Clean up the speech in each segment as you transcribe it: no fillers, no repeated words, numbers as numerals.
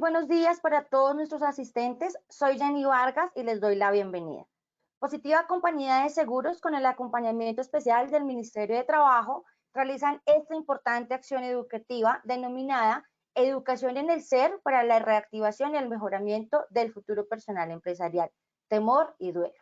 buenos días para todos nuestros asistentes. Soy Jenny Vargas y les doy la bienvenida. Positiva Compañía de Seguros, con el acompañamiento especial del Ministerio de Trabajo, realizan esta importante acción educativa denominada Educación en el Ser para la reactivación y el mejoramiento del futuro personal empresarial, temor y duelo.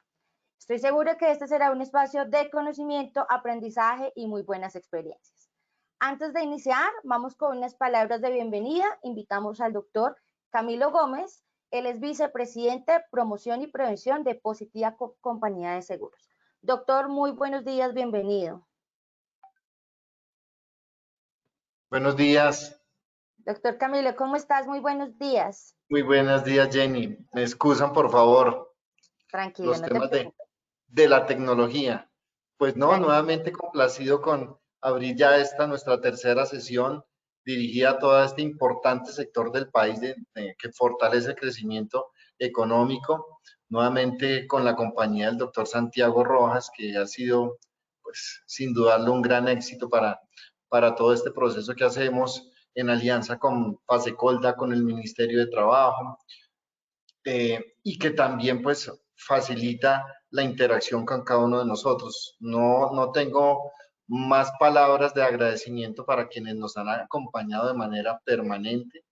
Estoy segura que este será un espacio de conocimiento, aprendizaje y muy buenas experiencias. Antes de iniciar, vamos con unas palabras de bienvenida. Invitamos al doctor Camilo Gómez. Él es vicepresidente de Promoción y Prevención de Positiva Compañía de Seguros. Doctor, muy buenos días, bienvenido. Buenos días. Doctor Camilo, ¿cómo estás? Muy buenos días. Muy buenos días, Jenny. Me excusan, por favor. Tranquilo, Los no te temas preocupes. de la tecnología. Pues no, Tranquilo. nuevamente complacido con abrir ya nuestra tercera sesión dirigida a todo este importante sector del país que fortalece el crecimiento económico. Nuevamente con la compañía del doctor Santiago Rojas, que ha sido, pues, sin dudarlo, un gran éxito para todo este proceso que hacemos en alianza con Fasecolda, con el Ministerio de Trabajo, y que también pues facilita la interacción con cada uno de nosotros. No tengo más palabras de agradecimiento para quienes nos han acompañado de manera permanente,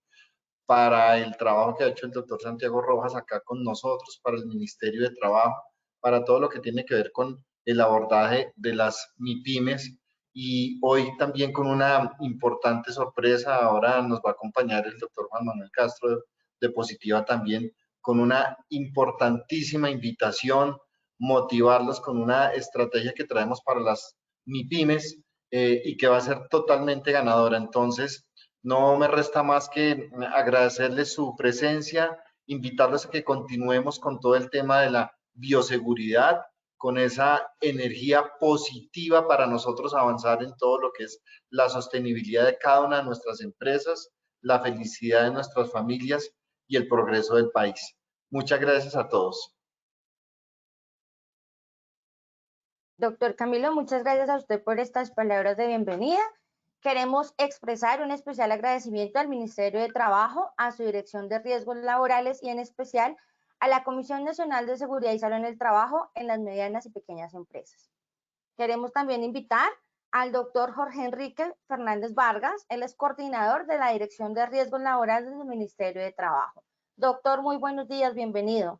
para el trabajo que ha hecho el doctor Santiago Rojas acá con nosotros, para el Ministerio de Trabajo, para todo lo que tiene que ver con el abordaje de las MIPYMES. Y hoy también con una importante sorpresa, ahora nos va a acompañar el doctor Juan Manuel Castro de Positiva también, con una importantísima invitación, motivarlos con una estrategia que traemos para las MIPYMES y que va a ser totalmente ganadora. Entonces, no me resta más que agradecerles su presencia, invitarlos a que continuemos con todo el tema de la bioseguridad, con esa energía positiva para nosotros avanzar en todo lo que es la sostenibilidad de cada una de nuestras empresas, la felicidad de nuestras familias y el progreso del país. Muchas gracias a todos. Doctor Camilo, muchas gracias a usted por estas palabras de bienvenida. Queremos expresar un especial agradecimiento al Ministerio de Trabajo, a su Dirección de Riesgos Laborales y en especial a la Comisión Nacional de Seguridad y Salud en el Trabajo en las medianas y pequeñas empresas. Queremos también invitar al doctor Jorge Enrique Fernández Vargas. Él es coordinador de la Dirección de Riesgos Laborales del Ministerio de Trabajo. Doctor, muy buenos días, bienvenido.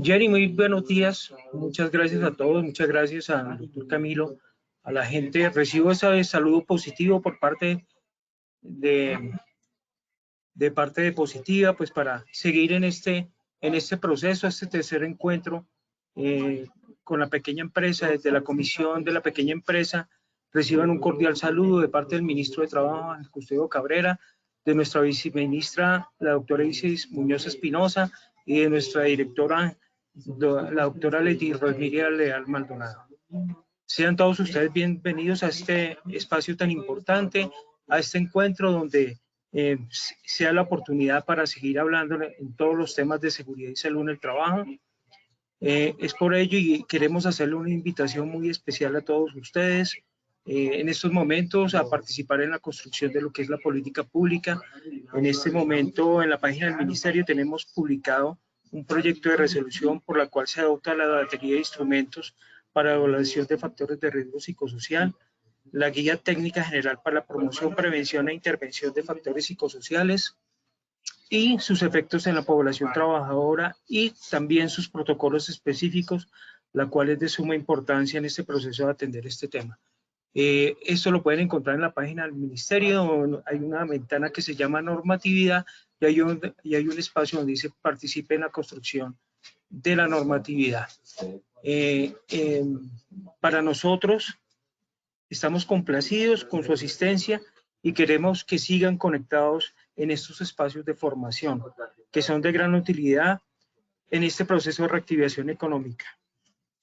Jenny, muy buenos días. Muchas gracias a todos, muchas gracias al doctor Camilo, a la gente. Recibo ese saludo positivo por parte de Positiva, pues para seguir en este proceso, este tercer encuentro con la pequeña empresa. Desde la Comisión de la Pequeña Empresa reciban un cordial saludo de parte del Ministro de Trabajo, Ángel Custodio Cabrera, de nuestra viceministra, la doctora Isis Muñoz Espinosa, y de nuestra directora, la doctora Leti Rodríguez Leal Maldonado. Sean todos ustedes bienvenidos a este espacio tan importante, a este encuentro donde sea la oportunidad para seguir hablando en todos los temas de seguridad y salud en el trabajo. Es por ello y queremos hacerle una invitación muy especial a todos ustedes en estos momentos a participar en la construcción de lo que es la política pública. En este momento en la página del Ministerio tenemos publicado un proyecto de resolución por la cual se adopta la batería de instrumentos para evaluación de factores de riesgo psicosocial, la guía técnica general para la promoción, prevención e intervención de factores psicosociales y sus efectos en la población trabajadora, y también sus protocolos específicos, la cual es de suma importancia en este proceso de atender este tema. Esto lo pueden encontrar en la página del Ministerio. Hay una ventana que se llama normatividad y hay un espacio donde dice participe en la construcción de la normatividad. Para nosotros estamos complacidos con su asistencia y queremos que sigan conectados en estos espacios de formación que son de gran utilidad en este proceso de reactivación económica.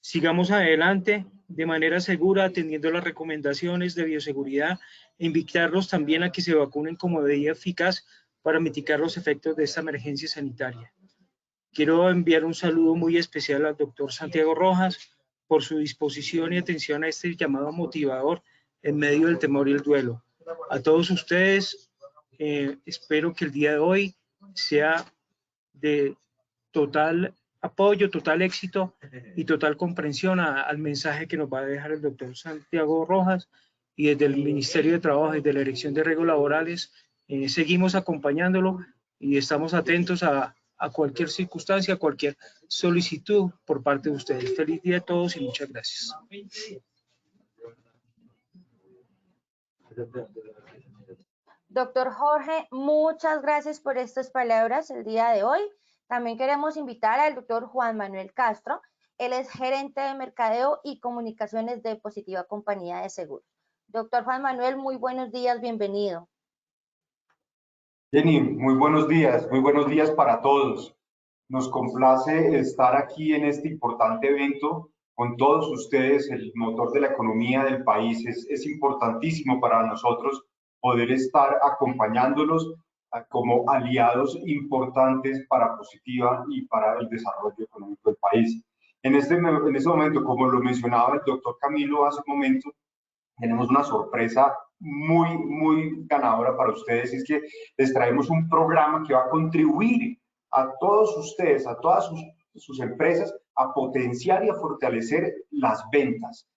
Sigamos adelante de manera segura, atendiendo las recomendaciones de bioseguridad e invitarlos también a que se vacunen como medida eficaz para mitigar los efectos de esta emergencia sanitaria. Quiero enviar un saludo muy especial al doctor Santiago Rojas por su disposición y atención a este llamado motivador en medio del temor y el duelo. A todos ustedes, espero que el día de hoy sea de total apoyo, total éxito y total comprensión al mensaje que nos va a dejar el doctor Santiago Rojas, y desde el Ministerio de Trabajo, desde la Dirección de Riesgos Laborales, seguimos acompañándolo y estamos atentos a cualquier circunstancia, a cualquier solicitud por parte de ustedes. Feliz día a todos y muchas gracias. Doctor Jorge, muchas gracias por estas palabras el día de hoy. También queremos invitar al doctor Juan Manuel Castro. Él es gerente de mercadeo y comunicaciones de Positiva Compañía de Seguros. Doctor Juan Manuel, muy buenos días, bienvenido. Jenny, muy buenos días para todos. Nos complace estar aquí en este importante evento con todos ustedes, el motor de la economía del país. Es importantísimo para nosotros poder estar acompañándolos como aliados importantes para Positiva y para el desarrollo económico del país. En este momento, como lo mencionaba el doctor Camilo hace un momento, tenemos una sorpresa muy ganadora para ustedes, y es que les traemos un programa que va a contribuir a todos ustedes, a todas sus empresas, a potenciar y a fortalecer las ventas.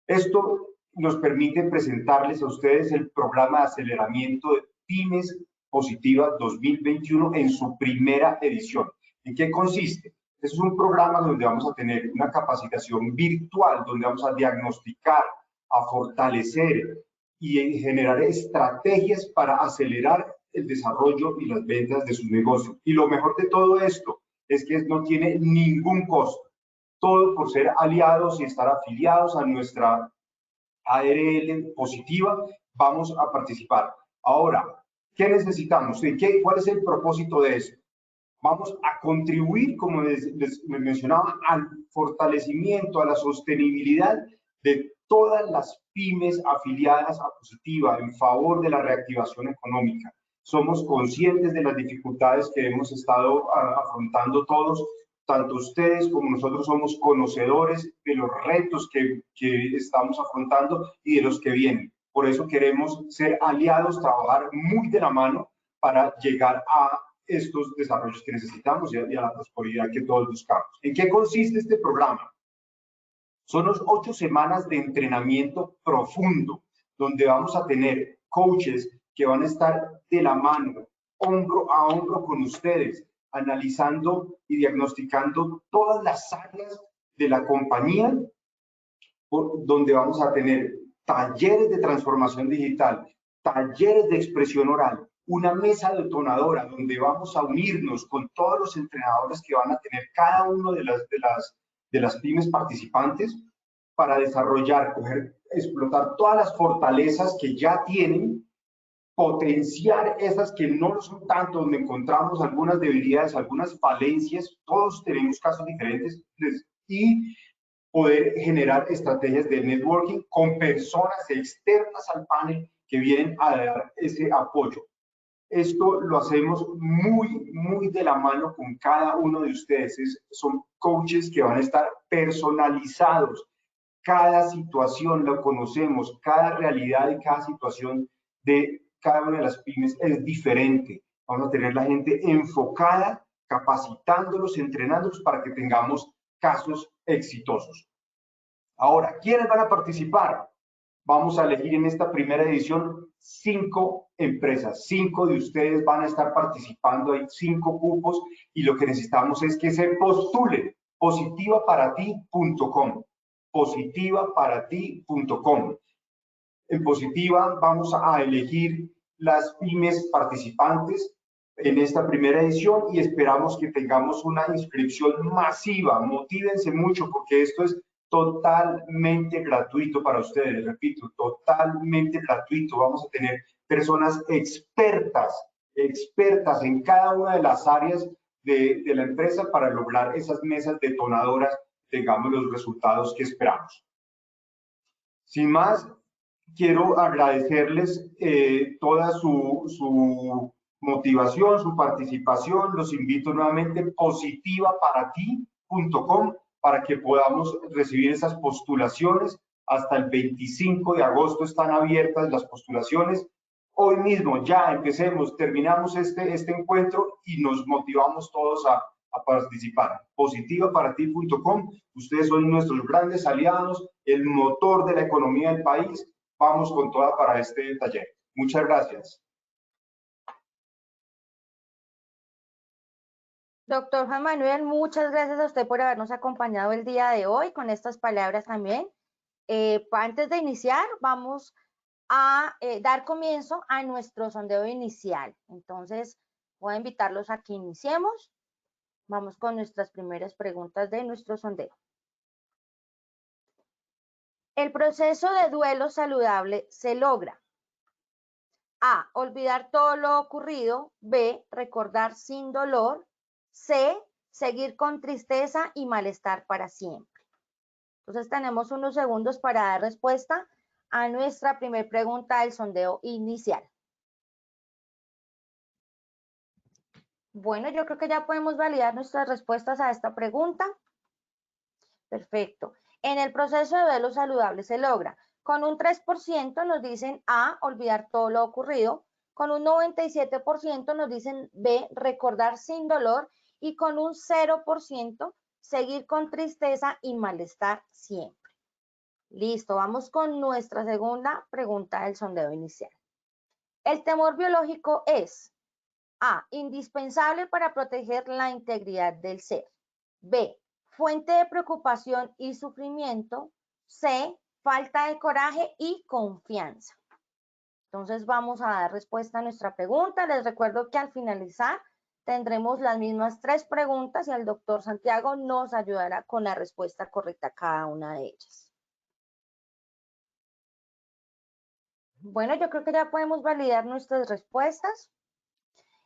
Esto nos permite presentarles a ustedes el programa de aceleramiento de Pymes Positiva 2021 en su primera edición. ¿En qué consiste? Este es un programa donde vamos a tener una capacitación virtual, donde vamos a diagnosticar, a fortalecer y generar estrategias para acelerar el desarrollo y las ventas de sus negocios. Y lo mejor de todo esto es que no tiene ningún costo. Todo por ser aliados y estar afiliados a nuestra ARL Positiva, vamos a participar. Ahora, ¿qué necesitamos? ¿Cuál es el propósito de esto? Vamos a contribuir, como les mencionaba, al fortalecimiento, a la sostenibilidad de todas las pymes afiliadas a Positiva en favor de la reactivación económica. Somos conscientes de las dificultades que hemos estado afrontando todos, tanto ustedes como nosotros somos conocedores de los retos que estamos afrontando y de los que vienen. Por eso queremos ser aliados, trabajar muy de la mano para llegar a estos desarrollos que necesitamos y a la prosperidad que todos buscamos. ¿En qué consiste este programa? Son 8 semanas de entrenamiento profundo, donde vamos a tener coaches que van a estar de la mano, hombro a hombro con ustedes, analizando y diagnosticando todas las áreas de la compañía, donde vamos a tener talleres de transformación digital, talleres de expresión oral, una mesa detonadora donde vamos a unirnos con todos los entrenadores que van a tener cada uno de las pymes participantes para desarrollar, explotar todas las fortalezas que ya tienen, potenciar esas que no lo son tanto, donde encontramos algunas debilidades, algunas falencias, todos tenemos casos diferentes, y poder generar estrategias de networking con personas externas al panel que vienen a dar ese apoyo. Esto lo hacemos muy de la mano con cada uno de ustedes. Son coaches que van a estar personalizados. Cada situación la conocemos, cada realidad y cada situación de cada una de las pymes es diferente. Vamos a tener la gente enfocada, capacitándolos, entrenándolos para que tengamos casos exitosos. Ahora, ¿quiénes van a participar? Vamos a elegir en esta primera edición 5 empresas. 5 de ustedes van a estar participando. Hay 5 cupos y lo que necesitamos es que se postulen. Positivaparati.com. Positivaparati.com. En Positiva vamos a elegir las pymes participantes en esta primera edición y esperamos que tengamos una inscripción masiva. Motívense mucho porque esto es totalmente gratuito para ustedes, repito, totalmente gratuito. Vamos a tener personas expertas en cada una de las áreas de la empresa para lograr esas mesas detonadoras, tengamos los resultados que esperamos. Sin más, quiero agradecerles toda su motivación, su participación. Los invito nuevamente a positivaparati.com para que podamos recibir esas postulaciones. Hasta el 25 de agosto están abiertas las postulaciones. hoy mismo, ya empecemos, terminamos este encuentro y nos motivamos todos a participar. Positivaparati.com, ustedes son nuestros grandes aliados, el motor de la economía del país. Vamos con toda para este taller. Muchas gracias. Doctor Juan Manuel, muchas gracias a usted por habernos acompañado el día de hoy con estas palabras también. Antes de iniciar, vamos a dar comienzo a nuestro sondeo inicial. Entonces, voy a invitarlos a que iniciemos. Vamos con nuestras primeras preguntas de nuestro sondeo. El proceso de duelo saludable se logra. A, olvidar todo lo ocurrido. B, recordar sin dolor. C, seguir con tristeza y malestar para siempre. Entonces tenemos unos segundos para dar respuesta a nuestra primera pregunta del sondeo inicial. Bueno, yo creo que ya podemos validar nuestras respuestas a esta pregunta. Perfecto. En el proceso de duelo saludable se logra. Con un 3% nos dicen A, olvidar todo lo ocurrido. Con un 97% nos dicen B, recordar sin dolor. Y con un 0%, seguir con tristeza y malestar siempre. Listo, vamos con nuestra segunda pregunta del sondeo inicial. El temor biológico es A, indispensable para proteger la integridad del ser. B, fuente de preocupación y sufrimiento. C, falta de coraje y confianza. Entonces vamos a dar respuesta a nuestra pregunta. Les recuerdo que al finalizar tendremos las mismas 3 preguntas y el doctor Santiago nos ayudará con la respuesta correcta a cada una de ellas. Bueno, yo creo que ya podemos validar nuestras respuestas.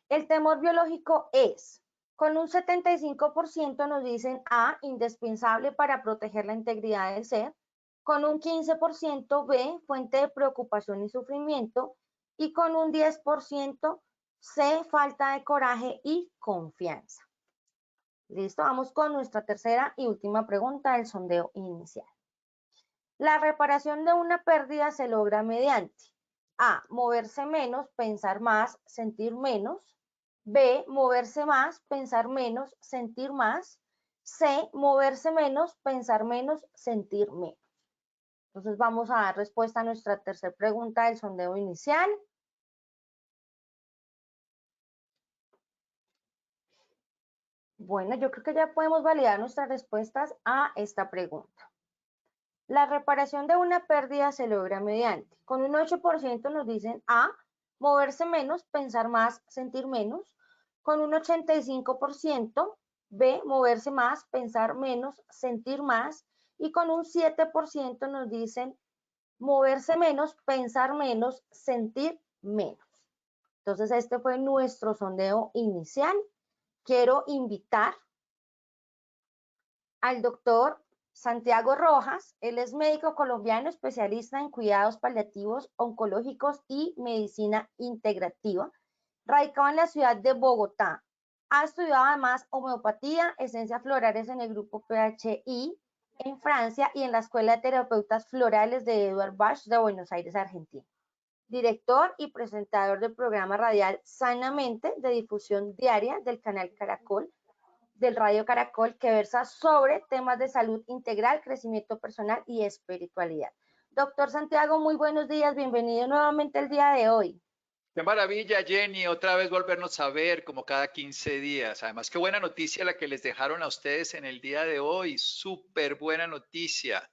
El temor biológico es, con un 75% nos dicen A, indispensable para proteger la integridad del ser, con un 15% B, fuente de preocupación y sufrimiento, y con un 10% C, falta de coraje y confianza. Listo, vamos con nuestra tercera y última pregunta del sondeo inicial. La reparación de una pérdida se logra mediante A, moverse menos, pensar más, sentir menos. B, moverse más, pensar menos, sentir más. C, moverse menos, pensar menos, sentir menos. Entonces vamos a dar respuesta a nuestra tercera pregunta del sondeo inicial. Bueno, yo creo que ya podemos validar nuestras respuestas a esta pregunta. La reparación de una pérdida se logra mediante, con un 8% nos dicen A, moverse menos, pensar más, sentir menos. Con un 85%, B, moverse más, pensar menos, sentir más. Y con un 7% nos dicen moverse menos, pensar menos, sentir menos. Entonces, este fue nuestro sondeo inicial. Quiero invitar al doctor Santiago Rojas. Él es médico colombiano, especialista en cuidados paliativos, oncológicos y medicina integrativa, radicado en la ciudad de Bogotá. Ha estudiado además homeopatía, esencias florales en el grupo PHI en Francia y en la Escuela de Terapeutas Florales de Eduard Bach de Buenos Aires, Argentina. Director y presentador del programa radial Sanamente de difusión diaria del canal Caracol, del Radio Caracol, que versa sobre temas de salud integral, crecimiento personal y espiritualidad. Doctor Santiago, muy buenos días, bienvenido nuevamente el día de hoy. Qué maravilla, Jenny, otra vez volvernos a ver como cada 15 días. Además, qué buena noticia la que les dejaron a ustedes en el día de hoy, súper buena noticia.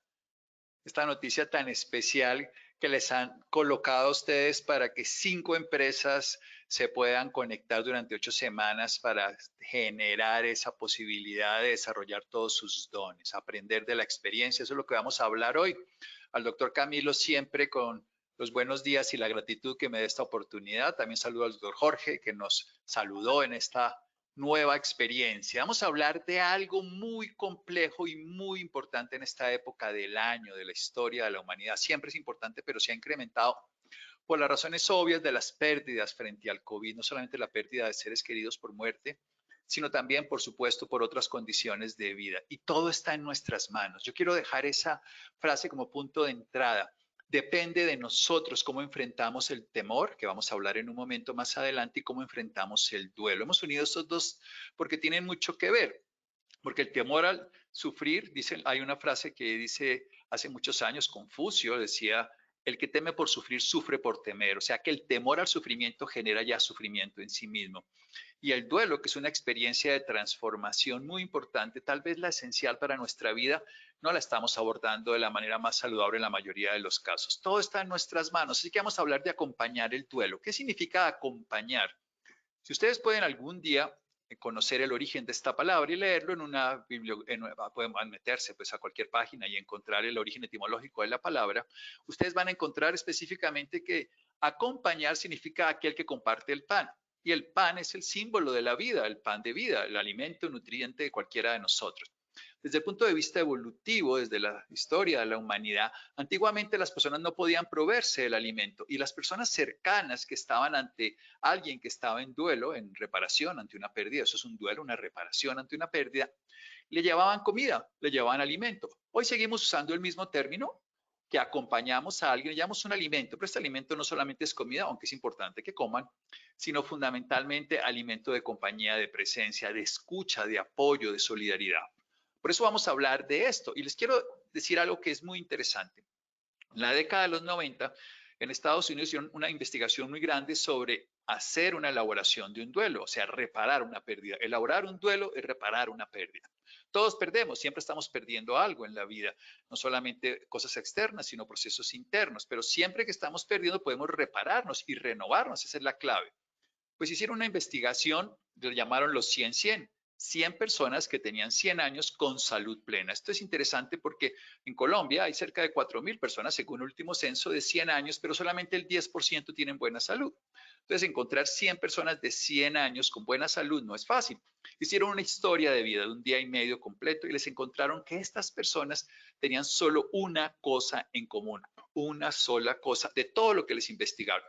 Esta noticia tan especial que les han colocado a ustedes para que 5 empresas se puedan conectar durante 8 semanas para generar esa posibilidad de desarrollar todos sus dones, aprender de la experiencia. Eso es lo que vamos a hablar hoy. Al doctor Camilo siempre con los buenos días y la gratitud que me da esta oportunidad. También saludo al doctor Jorge que nos saludó en esta nueva experiencia. Vamos a hablar de algo muy complejo y muy importante en esta época del año, de la historia de la humanidad. Siempre es importante, pero se ha incrementado por las razones obvias de las pérdidas frente al COVID, no solamente la pérdida de seres queridos por muerte, sino también, por supuesto, por otras condiciones de vida. Y todo está en nuestras manos. Yo quiero dejar esa frase como punto de entrada. Depende de nosotros cómo enfrentamos el temor, que vamos a hablar en un momento más adelante, y cómo enfrentamos el duelo. Hemos unido estos dos porque tienen mucho que ver. Porque el temor al sufrir, dicen, hay una frase que dice hace muchos años, Confucio decía, el que teme por sufrir, sufre por temer. O sea que el temor al sufrimiento genera ya sufrimiento en sí mismo. Y el duelo, que es una experiencia de transformación muy importante, tal vez la esencial para nuestra vida, no la estamos abordando de la manera más saludable en la mayoría de los casos. Todo está en nuestras manos. Así que vamos a hablar de acompañar el duelo. ¿Qué significa acompañar? Si ustedes pueden algún día conocer el origen de esta palabra y leerlo en una biblioteca, pueden meterse pues a cualquier página y encontrar el origen etimológico de la palabra, ustedes van a encontrar específicamente que acompañar significa aquel que comparte el pan. Y el pan es el símbolo de la vida, el pan de vida, el alimento nutriente de cualquiera de nosotros. Desde el punto de vista evolutivo, desde la historia de la humanidad, antiguamente las personas no podían proveerse del alimento y las personas cercanas que estaban ante alguien que estaba en duelo, en reparación ante una pérdida, eso es un duelo, una reparación ante una pérdida, le llevaban comida, le llevaban alimento. Hoy seguimos usando el mismo término, que acompañamos a alguien, le llamamos un alimento, pero este alimento no solamente es comida, aunque es importante que coman, sino fundamentalmente alimento de compañía, de presencia, de escucha, de apoyo, de solidaridad. Por eso vamos a hablar de esto. Y les quiero decir algo que es muy interesante. En la década de los 90, en Estados Unidos hicieron una investigación muy grande sobre hacer una elaboración de un duelo, o sea, reparar una pérdida. Elaborar un duelo es reparar una pérdida. Todos perdemos, siempre estamos perdiendo algo en la vida, no solamente cosas externas, sino procesos internos, pero siempre que estamos perdiendo podemos repararnos y renovarnos, esa es la clave. Pues hicieron una investigación, le llamaron los 100-100. 100 personas que tenían 100 años con salud plena. Esto es interesante porque en Colombia hay cerca de 4.000 personas, según el último censo, de 100 años, pero solamente el 10% tienen buena salud. Entonces, encontrar 100 personas de 100 años con buena salud no es fácil. Hicieron una historia de vida de un día y medio completo y les encontraron que estas personas tenían solo una cosa en común, una sola cosa de todo lo que les investigaron.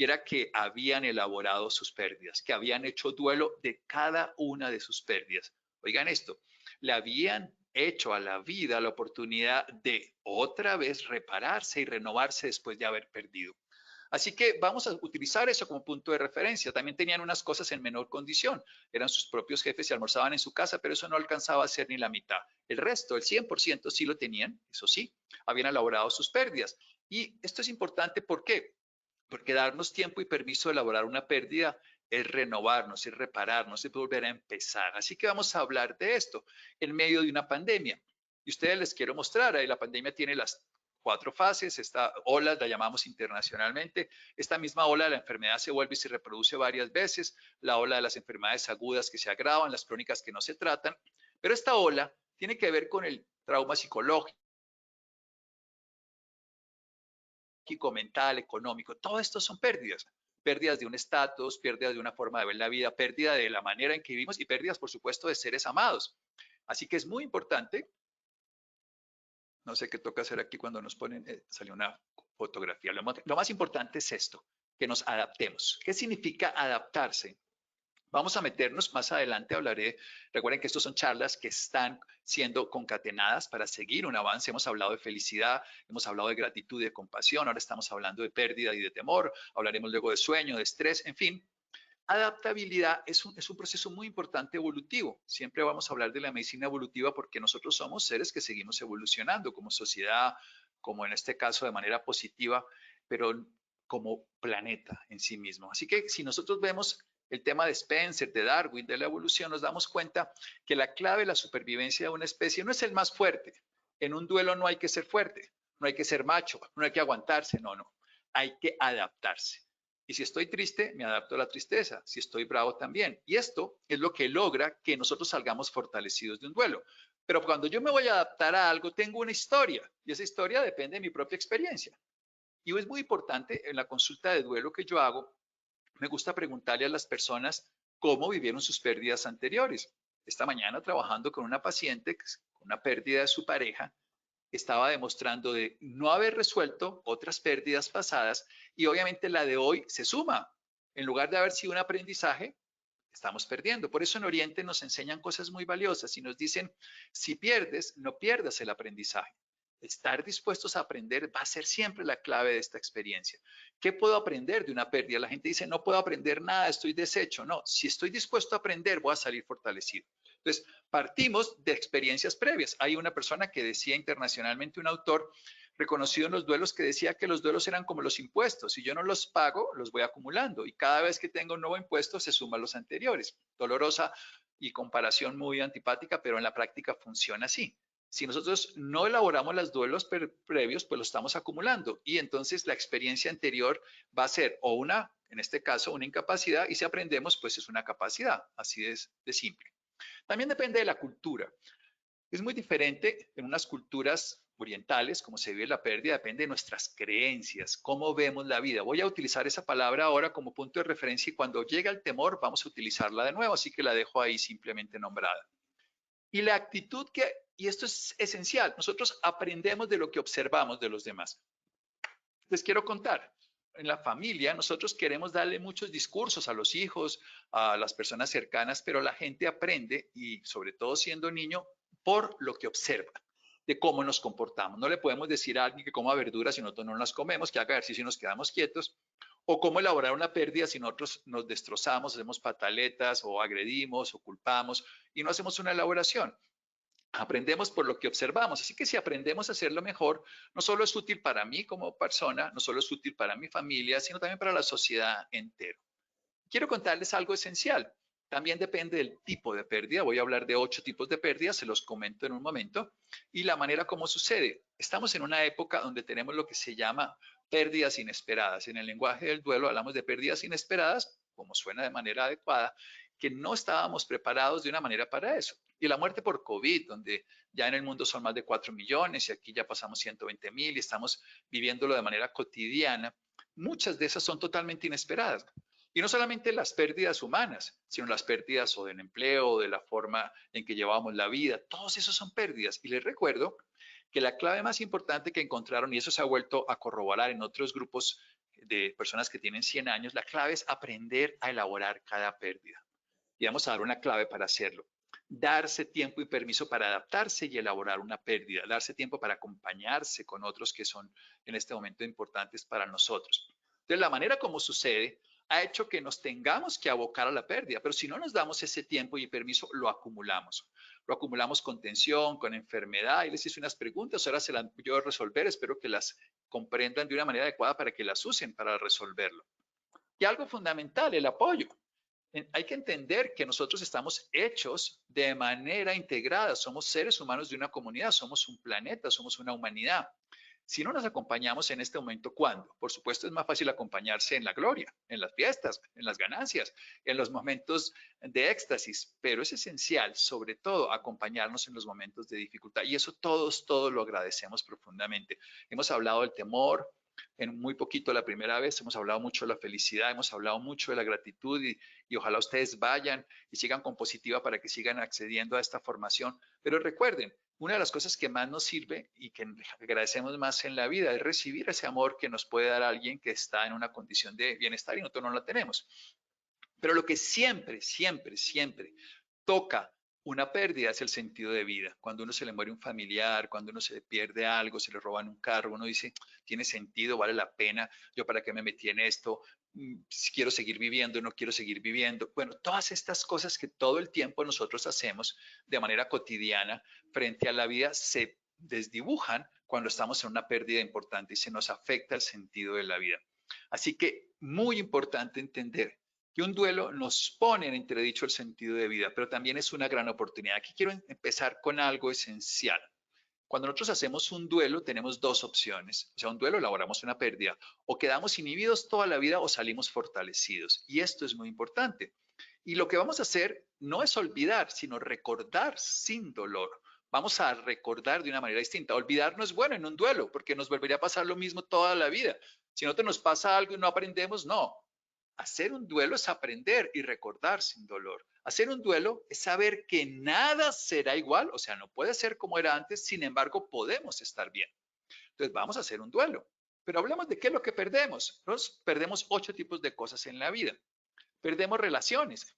Y era que habían elaborado sus pérdidas, que habían hecho duelo de cada una de sus pérdidas. Oigan esto, le habían hecho a la vida la oportunidad de otra vez repararse y renovarse después de haber perdido. Así que vamos a utilizar eso como punto de referencia. También tenían unas cosas en menor condición. Eran sus propios jefes y almorzaban en su casa, pero eso no alcanzaba a ser ni la mitad. El resto, el 100%, sí lo tenían, eso sí, habían elaborado sus pérdidas. Y esto es importante, ¿por qué? Porque darnos tiempo y permiso de elaborar una pérdida es renovarnos, es repararnos, es volver a empezar. Así que vamos a hablar de esto en medio de una pandemia. Y ustedes les quiero mostrar, ahí la pandemia tiene las 4 fases, esta ola la llamamos internacionalmente, esta misma ola de la enfermedad se vuelve y se reproduce varias veces, la ola de las enfermedades agudas que se agravan, las crónicas que no se tratan, pero esta ola tiene que ver con el trauma psicológico, mental, económico, todo esto son pérdidas. Pérdidas de un estatus, pérdidas de una forma de ver la vida, pérdida de la manera en que vivimos y pérdidas, por supuesto, de seres amados. Así que es muy importante, no sé qué toca hacer aquí cuando nos ponen, salió una fotografía. Lo más importante es esto, que nos adaptemos. ¿Qué significa adaptarse? Vamos a meternos más adelante, hablaré, recuerden que estos son charlas que están siendo concatenadas para seguir un avance. Hemos hablado de felicidad, hemos hablado de gratitud y de compasión, ahora estamos hablando de pérdida y de temor, hablaremos luego de sueño, de estrés, en fin. Adaptabilidad es un proceso muy importante evolutivo. Siempre vamos a hablar de la medicina evolutiva porque nosotros somos seres que seguimos evolucionando como sociedad, como en este caso de manera positiva, pero como planeta en sí mismo. Así que si nosotros vemos el tema de Spencer, de Darwin, de la evolución, nos damos cuenta que la clave de la supervivencia de una especie no es el más fuerte. En un duelo no hay que ser fuerte, no hay que ser macho, no hay que aguantarse, no. Hay que adaptarse. Y si estoy triste, me adapto a la tristeza. Si estoy bravo, también. Y esto es lo que logra que nosotros salgamos fortalecidos de un duelo. Pero cuando yo me voy a adaptar a algo, tengo una historia. Y esa historia depende de mi propia experiencia. Y es muy importante en la consulta de duelo que yo hago, me gusta preguntarle a las personas cómo vivieron sus pérdidas anteriores. Esta mañana trabajando con una paciente con una pérdida de su pareja, estaba demostrando de no haber resuelto otras pérdidas pasadas y obviamente la de hoy se suma. En lugar de haber sido un aprendizaje, estamos perdiendo. Por eso en Oriente nos enseñan cosas muy valiosas y nos dicen, si pierdes, no pierdas el aprendizaje. Estar dispuestos a aprender va a ser siempre la clave de esta experiencia. ¿Qué puedo aprender de una pérdida? La gente dice, no puedo aprender nada, estoy deshecho. No, si estoy dispuesto a aprender, voy a salir fortalecido. Entonces, partimos de experiencias previas. Hay una persona que decía internacionalmente, un autor reconocido en los duelos, que decía que los duelos eran como los impuestos. Si yo no los pago, los voy acumulando. Y cada vez que tengo un nuevo impuesto, se suman los anteriores. Dolorosa y comparación muy antipática, pero en la práctica funciona así. Si nosotros no elaboramos los duelos previos, pues lo estamos acumulando y entonces la experiencia anterior va a ser o una, en este caso, una incapacidad, y si aprendemos, pues es una capacidad, así es de simple. También depende de la cultura. Es muy diferente en unas culturas orientales, como se vive la pérdida, depende de nuestras creencias, cómo vemos la vida. Voy a utilizar esa palabra ahora como punto de referencia y cuando llega el temor vamos a utilizarla de nuevo, así que la dejo ahí simplemente nombrada. Y la actitud y esto es esencial, nosotros aprendemos de lo que observamos de los demás. Les quiero contar, en la familia nosotros queremos darle muchos discursos a los hijos, a las personas cercanas, pero la gente aprende, y sobre todo siendo niño, por lo que observa, de cómo nos comportamos. No le podemos decir a alguien que coma verduras si nosotros no las comemos, que haga ejercicio y nos quedamos quietos, o cómo elaborar una pérdida si nosotros nos destrozamos, hacemos pataletas o agredimos o culpamos y no hacemos una elaboración. Aprendemos por lo que observamos, así que si aprendemos a hacerlo mejor, no solo es útil para mí como persona, no solo es útil para mi familia, sino también para la sociedad entera. Quiero contarles algo esencial. También depende del tipo de pérdida. Voy a hablar de 8 tipos de pérdidas, se los comento en un momento. Y la manera como sucede. Estamos en una época donde tenemos lo que se llama pérdidas inesperadas. En el lenguaje del duelo hablamos de pérdidas inesperadas, como suena de manera adecuada, que no estábamos preparados de una manera para eso. Y la muerte por COVID, donde ya en el mundo son más de 4 millones y aquí ya pasamos 120,000 y estamos viviéndolo de manera cotidiana, muchas de esas son totalmente inesperadas. Y no solamente las pérdidas humanas, sino las pérdidas o del empleo, o de la forma en que llevamos la vida. Todos esos son pérdidas. Y les recuerdo que la clave más importante que encontraron, y eso se ha vuelto a corroborar en otros grupos de personas que tienen 100 años, la clave es aprender a elaborar cada pérdida. Y vamos a dar una clave para hacerlo. Darse tiempo y permiso para adaptarse y elaborar una pérdida. Darse tiempo para acompañarse con otros que son en este momento importantes para nosotros. Entonces, la manera como sucede ha hecho que nos tengamos que abocar a la pérdida, pero si no nos damos ese tiempo y permiso, lo acumulamos. Lo acumulamos con tensión, con enfermedad, y les hice unas preguntas, ahora se las voy a resolver, espero que las comprendan de una manera adecuada para que las usen para resolverlo. Y algo fundamental, el apoyo. Hay que entender que nosotros estamos hechos de manera integrada, somos seres humanos de una comunidad, somos un planeta, somos una humanidad. Si no nos acompañamos en este momento, ¿cuándo? Por supuesto, es más fácil acompañarse en la gloria, en las fiestas, en las ganancias, en los momentos de éxtasis, pero es esencial, sobre todo, acompañarnos en los momentos de dificultad. Y eso todos lo agradecemos profundamente. Hemos hablado del temor, en muy poquito la primera vez, hemos hablado mucho de la felicidad, hemos hablado mucho de la gratitud y ojalá ustedes vayan y sigan con Positiva para que sigan accediendo a esta formación. Pero recuerden, una de las cosas que más nos sirve y que agradecemos más en la vida es recibir ese amor que nos puede dar alguien que está en una condición de bienestar y nosotros no la tenemos. Pero lo que siempre toca una pérdida es el sentido de vida. Cuando uno se le muere un familiar, cuando uno se le pierde algo, se le roban un carro, uno dice, tiene sentido, vale la pena, yo para qué me metí en esto, quiero seguir viviendo, no quiero seguir viviendo. Bueno, todas estas cosas que todo el tiempo nosotros hacemos de manera cotidiana frente a la vida se desdibujan cuando estamos en una pérdida importante y se nos afecta el sentido de la vida. Así que muy importante entender que un duelo nos pone en entredicho el sentido de vida, pero también es una gran oportunidad. Aquí quiero empezar con algo esencial. Cuando nosotros hacemos un duelo, tenemos 2 opciones. O sea, un duelo, elaboramos una pérdida. O quedamos inhibidos toda la vida o salimos fortalecidos. Y esto es muy importante. Y lo que vamos a hacer no es olvidar, sino recordar sin dolor. Vamos a recordar de una manera distinta. Olvidar no es bueno en un duelo, porque nos volvería a pasar lo mismo toda la vida. Si no te nos pasa algo y no aprendemos, no. Hacer un duelo es aprender y recordar sin dolor. Hacer un duelo es saber que nada será igual, o sea, no puede ser como era antes, sin embargo, podemos estar bien. Entonces, vamos a hacer un duelo. Pero hablamos de qué es lo que perdemos. Nos perdemos 8 tipos de cosas en la vida. Perdemos relaciones.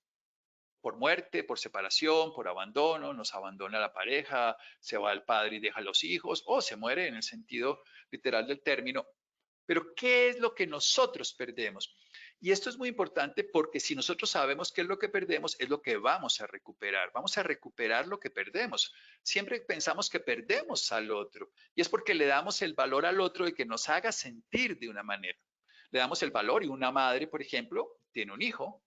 por muerte, por separación, por abandono, nos abandona la pareja, se va el padre y deja a los hijos, o se muere en el sentido literal del término. Pero, ¿qué es lo que nosotros perdemos? Y esto es muy importante porque si nosotros sabemos qué es lo que perdemos, es lo que vamos a recuperar. Vamos a recuperar lo que perdemos. Siempre pensamos que perdemos al otro y es porque le damos el valor al otro de que nos haga sentir de una manera. Le damos el valor y una madre, por ejemplo, tiene un hijo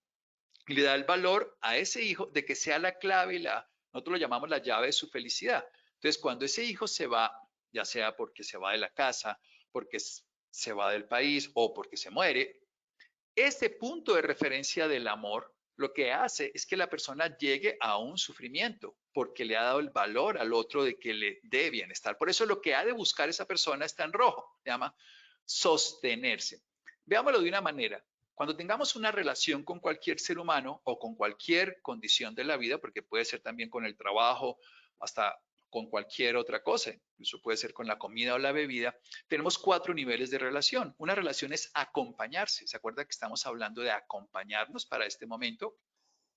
y le da el valor a ese hijo de que sea la clave y nosotros lo llamamos la llave de su felicidad. Entonces, cuando ese hijo se va, ya sea porque se va de la casa, porque se va del país o porque se muere, este punto de referencia del amor lo que hace es que la persona llegue a un sufrimiento porque le ha dado el valor al otro de que le dé bienestar. Por eso lo que ha de buscar esa persona está en rojo, se llama sostenerse. Veámoslo de una manera. Cuando tengamos una relación con cualquier ser humano o con cualquier condición de la vida, porque puede ser también con el trabajo, hasta con cualquier otra cosa, incluso puede ser con la comida o la bebida, tenemos 4 niveles de relación. Una relación es acompañarse. ¿Se acuerda que estamos hablando de acompañarnos para este momento?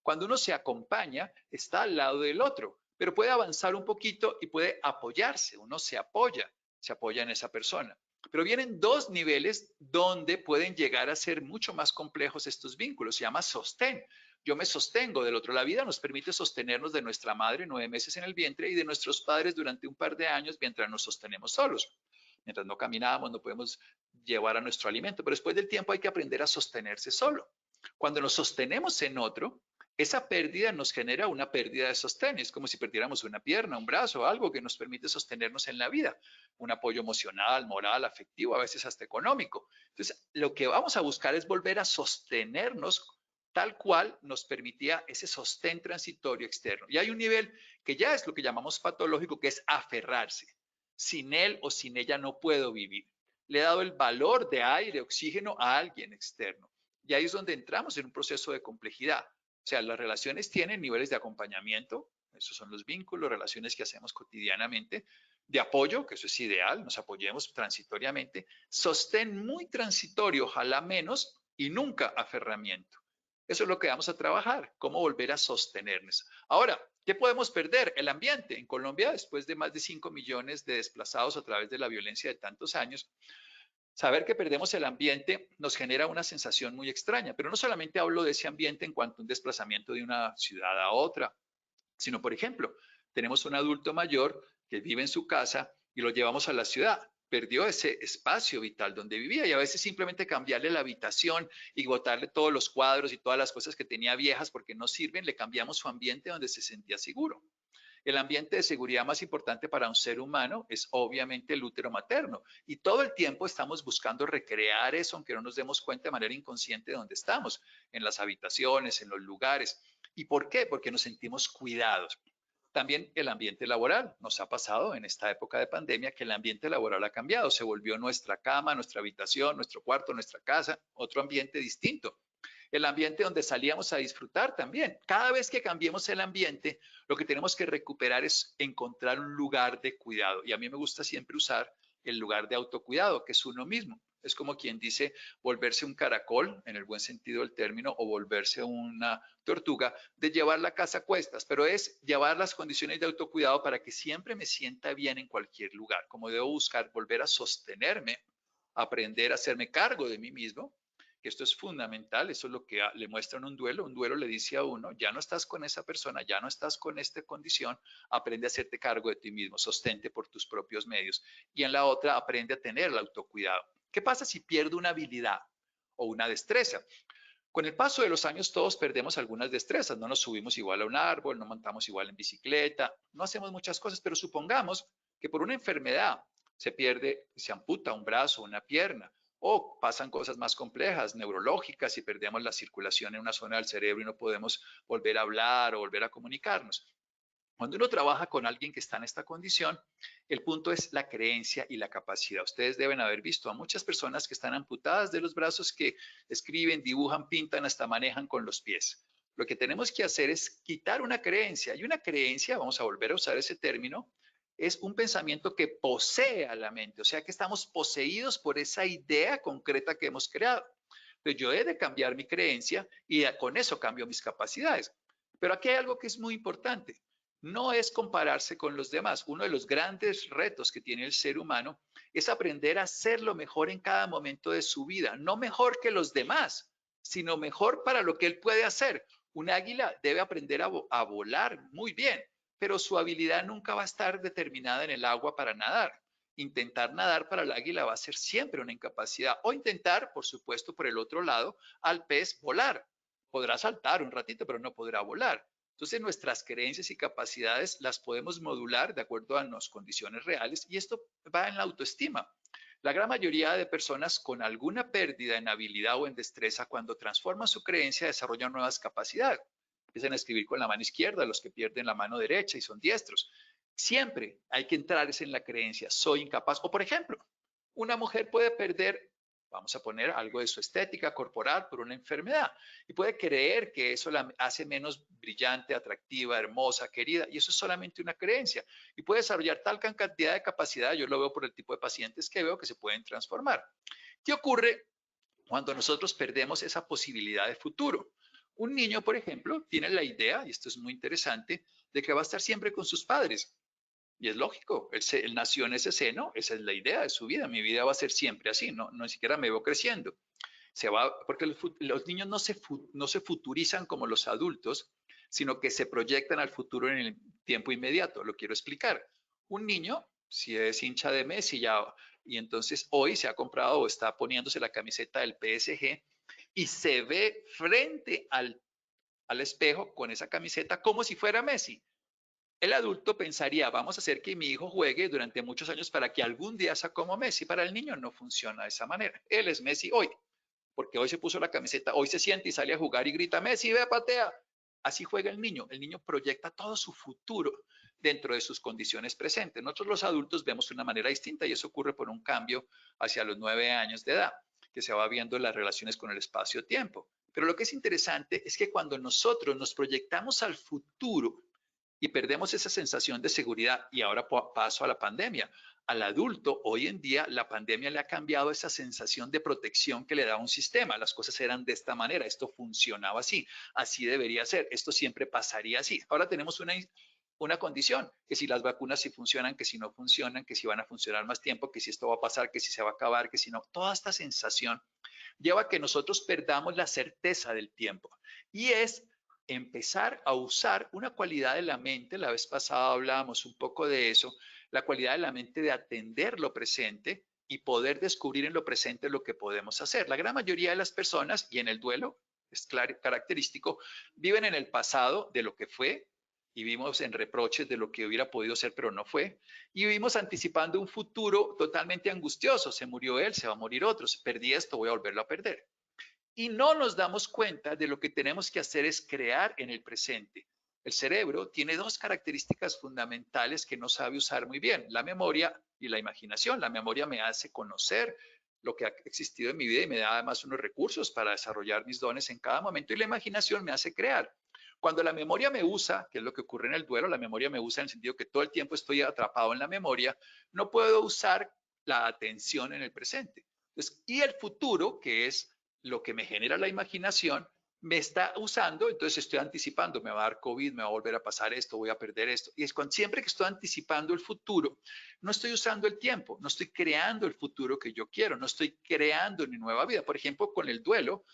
Cuando uno se acompaña, está al lado del otro, pero puede avanzar un poquito y puede apoyarse. Uno se apoya en esa persona. Pero vienen 2 niveles donde pueden llegar a ser mucho más complejos estos vínculos. Se llama sostén. Yo me sostengo del otro. La vida nos permite sostenernos de nuestra madre 9 meses en el vientre y de nuestros padres durante un par de años mientras nos sostenemos solos. Mientras no caminamos, no podemos llevar a nuestro alimento, pero después del tiempo hay que aprender a sostenerse solo. Cuando nos sostenemos en otro, esa pérdida nos genera una pérdida de sostén. Es como si perdiéramos una pierna, un brazo, algo que nos permite sostenernos en la vida. Un apoyo emocional, moral, afectivo, a veces hasta económico. Entonces, lo que vamos a buscar es volver a sostenernos tal cual nos permitía ese sostén transitorio externo. Y hay un nivel que ya es lo que llamamos patológico, que es aferrarse. Sin él o sin ella no puedo vivir. Le he dado el valor de aire, oxígeno a alguien externo. Y ahí es donde entramos en un proceso de complejidad. O sea, las relaciones tienen niveles de acompañamiento, esos son los vínculos, relaciones que hacemos cotidianamente, de apoyo, que eso es ideal, nos apoyemos transitoriamente, sostén muy transitorio, ojalá menos, y nunca aferramiento. Eso es lo que vamos a trabajar, cómo volver a sostenernos. Ahora, ¿qué podemos perder? El ambiente. En Colombia, después de más de 5 millones de desplazados a través de la violencia de tantos años, saber que perdemos el ambiente nos genera una sensación muy extraña, pero no solamente hablo de ese ambiente en cuanto a un desplazamiento de una ciudad a otra, sino, por ejemplo, tenemos un adulto mayor que vive en su casa y lo llevamos a la ciudad. Perdió ese espacio vital donde vivía y a veces simplemente cambiarle la habitación y botarle todos los cuadros y todas las cosas que tenía viejas porque no sirven, le cambiamos su ambiente donde se sentía seguro. El ambiente de seguridad más importante para un ser humano es obviamente el útero materno y todo el tiempo estamos buscando recrear eso, aunque no nos demos cuenta de manera inconsciente de dónde estamos, en las habitaciones, en los lugares. ¿Y por qué? Porque nos sentimos cuidados. También el ambiente laboral. Nos ha pasado en esta época de pandemia que el ambiente laboral ha cambiado. Se volvió nuestra cama, nuestra habitación, nuestro cuarto, nuestra casa, otro ambiente distinto. El ambiente donde salíamos a disfrutar también. Cada vez que cambiemos el ambiente, lo que tenemos que recuperar es encontrar un lugar de cuidado. Y a mí me gusta siempre usar el lugar de autocuidado, que es uno mismo. Es como quien dice volverse un caracol, en el buen sentido del término, o volverse una tortuga, de llevar la casa a cuestas, pero es llevar las condiciones de autocuidado para que siempre me sienta bien en cualquier lugar. Como debo buscar volver a sostenerme, aprender a hacerme cargo de mí mismo, que esto es fundamental, eso es lo que le muestran un duelo le dice a uno, ya no estás con esa persona, ya no estás con esta condición, aprende a hacerte cargo de ti mismo, sostente por tus propios medios. Y en la otra, aprende a tener el autocuidado. ¿Qué pasa si pierdo una habilidad o una destreza? Con el paso de los años todos perdemos algunas destrezas, no nos subimos igual a un árbol, no montamos igual en bicicleta, no hacemos muchas cosas, pero supongamos que por una enfermedad se pierde, se amputa un brazo, una pierna, o pasan cosas más complejas, neurológicas, y perdemos la circulación en una zona del cerebro y no podemos volver a hablar o volver a comunicarnos. Cuando uno trabaja con alguien que está en esta condición, el punto es la creencia y la capacidad. Ustedes deben haber visto a muchas personas que están amputadas de los brazos, que escriben, dibujan, pintan, hasta manejan con los pies. Lo que tenemos que hacer es quitar una creencia. Y una creencia, vamos a volver a usar ese término, es un pensamiento que posee a la mente. O sea que estamos poseídos por esa idea concreta que hemos creado. Entonces yo he de cambiar mi creencia y con eso cambio mis capacidades. Pero aquí hay algo que es muy importante. No es compararse con los demás. Uno de los grandes retos que tiene el ser humano es aprender a hacerlo mejor en cada momento de su vida. No mejor que los demás, sino mejor para lo que él puede hacer. Un águila debe aprender a volar muy bien, pero su habilidad nunca va a estar determinada en el agua para nadar. Intentar nadar para el águila va a ser siempre una incapacidad. O intentar, por supuesto, por el otro lado, al pez volar. Podrá saltar un ratito, pero no podrá volar. Entonces, nuestras creencias y capacidades las podemos modular de acuerdo a las condiciones reales y esto va en la autoestima. La gran mayoría de personas con alguna pérdida en habilidad o en destreza, cuando transforman su creencia, desarrollan nuevas capacidades. Empiezan a escribir con la mano izquierda, los que pierden la mano derecha y son diestros. Siempre hay que entrar en la creencia, soy incapaz. O, por ejemplo, una mujer puede perder, vamos a poner algo de su estética corporal por una enfermedad y puede creer que eso la hace menos brillante, atractiva, hermosa, querida, y eso es solamente una creencia. Y puede desarrollar tal cantidad de capacidad, yo lo veo por el tipo de pacientes que veo, que se pueden transformar. ¿Qué ocurre cuando nosotros perdemos esa posibilidad de futuro? Un niño, por ejemplo, tiene la idea, y esto es muy interesante, de que va a estar siempre con sus padres. Y es lógico, él nació en ese seno, esa es la idea de su vida, mi vida va a ser siempre así, no ni siquiera me veo creciendo. Porque los niños no se futurizan como los adultos, sino que se proyectan al futuro en el tiempo inmediato. Lo quiero explicar. Un niño, si es hincha de Messi y entonces hoy se ha comprado o está poniéndose la camiseta del PSG y se ve frente al espejo con esa camiseta como si fuera Messi. El adulto pensaría, vamos a hacer que mi hijo juegue durante muchos años para que algún día sea como Messi. Para el niño no funciona de esa manera. Él es Messi hoy, porque hoy se puso la camiseta, hoy se siente y sale a jugar y grita, Messi, ve, patea. Así juega el niño. El niño proyecta todo su futuro dentro de sus condiciones presentes. Nosotros los adultos vemos de una manera distinta y eso ocurre por un cambio hacia los 9 años de edad, que se va viendo las relaciones con el espacio-tiempo. Pero lo que es interesante es que cuando nosotros nos proyectamos al futuro y perdemos esa sensación de seguridad, y ahora paso a la pandemia. Al adulto, hoy en día, la pandemia le ha cambiado esa sensación de protección que le da un sistema. Las cosas eran de esta manera, esto funcionaba así debería ser, esto siempre pasaría así. Ahora tenemos una condición, que si las vacunas sí funcionan, que si no funcionan, que si van a funcionar más tiempo, que si esto va a pasar, que si se va a acabar, que si no. Toda esta sensación lleva a que nosotros perdamos la certeza del tiempo. Y es empezar a usar una cualidad de la mente, la vez pasada hablábamos un poco de eso, la cualidad de la mente de atender lo presente y poder descubrir en lo presente lo que podemos hacer. La gran mayoría de las personas, y en el duelo es característico, viven en el pasado de lo que fue y vivimos en reproches de lo que hubiera podido ser pero no fue, y vivimos anticipando un futuro totalmente angustioso. Se murió él, se va a morir otro, perdí esto, voy a volverlo a perder. Y no nos damos cuenta de lo que tenemos que hacer es crear en el presente. El cerebro tiene dos características fundamentales que no sabe usar muy bien, la memoria y la imaginación. La memoria me hace conocer lo que ha existido en mi vida y me da además unos recursos para desarrollar mis dones en cada momento, y la imaginación me hace crear. Cuando la memoria me usa, que es lo que ocurre en el duelo, la memoria me usa en el sentido que todo el tiempo estoy atrapado en la memoria, no puedo usar la atención en el presente. Entonces, y el futuro, que es lo que me genera la imaginación, me está usando, entonces estoy anticipando, me va a dar COVID, me va a volver a pasar esto, voy a perder esto. Y es cuando siempre que estoy anticipando el futuro, no estoy usando el tiempo, no estoy creando el futuro que yo quiero, no estoy creando mi nueva vida. Por ejemplo, con el duelo,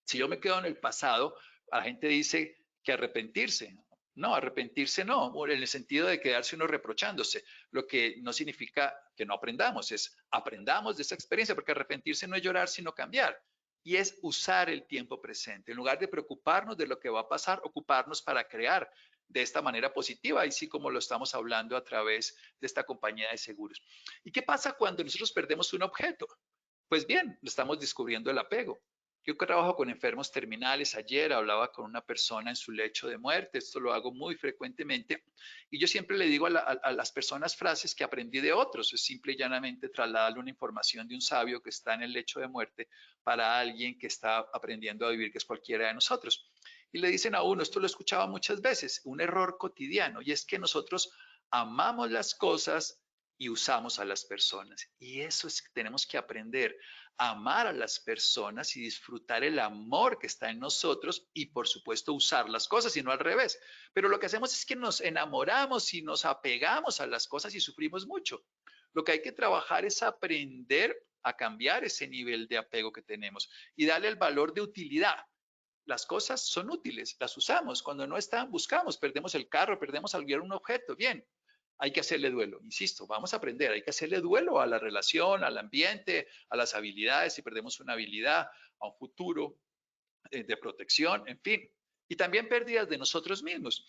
si yo me quedo en el pasado, la gente dice que arrepentirse. No, arrepentirse no, en el sentido de quedarse uno reprochándose, lo que no significa que no aprendamos, es aprendamos de esa experiencia, porque arrepentirse no es llorar, sino cambiar. Y es usar el tiempo presente. En lugar de preocuparnos de lo que va a pasar, ocuparnos para crear de esta manera positiva, y sí como lo estamos hablando a través de esta compañía de seguros. ¿Y qué pasa cuando nosotros perdemos un objeto? Pues bien, estamos descubriendo el apego. Yo trabajo con enfermos terminales. Ayer hablaba con una persona en su lecho de muerte. Esto lo hago muy frecuentemente. Y yo siempre le digo a las personas frases que aprendí de otros. Es simple y llanamente trasladarle una información de un sabio que está en el lecho de muerte para alguien que está aprendiendo a vivir, que es cualquiera de nosotros. Y le dicen a uno, esto lo he escuchado muchas veces, un error cotidiano. Y es que nosotros amamos las cosas y usamos a las personas. Y eso es que tenemos que aprender a amar a las personas y disfrutar el amor que está en nosotros y, por supuesto, usar las cosas y no al revés. Pero lo que hacemos es que nos enamoramos y nos apegamos a las cosas y sufrimos mucho. Lo que hay que trabajar es aprender a cambiar ese nivel de apego que tenemos y darle el valor de utilidad. Las cosas son útiles, las usamos. Cuando no están, buscamos, perdemos el carro, perdemos algún objeto. Bien, hay que hacerle duelo. Insisto, vamos a aprender, hay que hacerle duelo a la relación, al ambiente, a las habilidades, si perdemos una habilidad, a un futuro de protección, en fin. Y también pérdidas de nosotros mismos.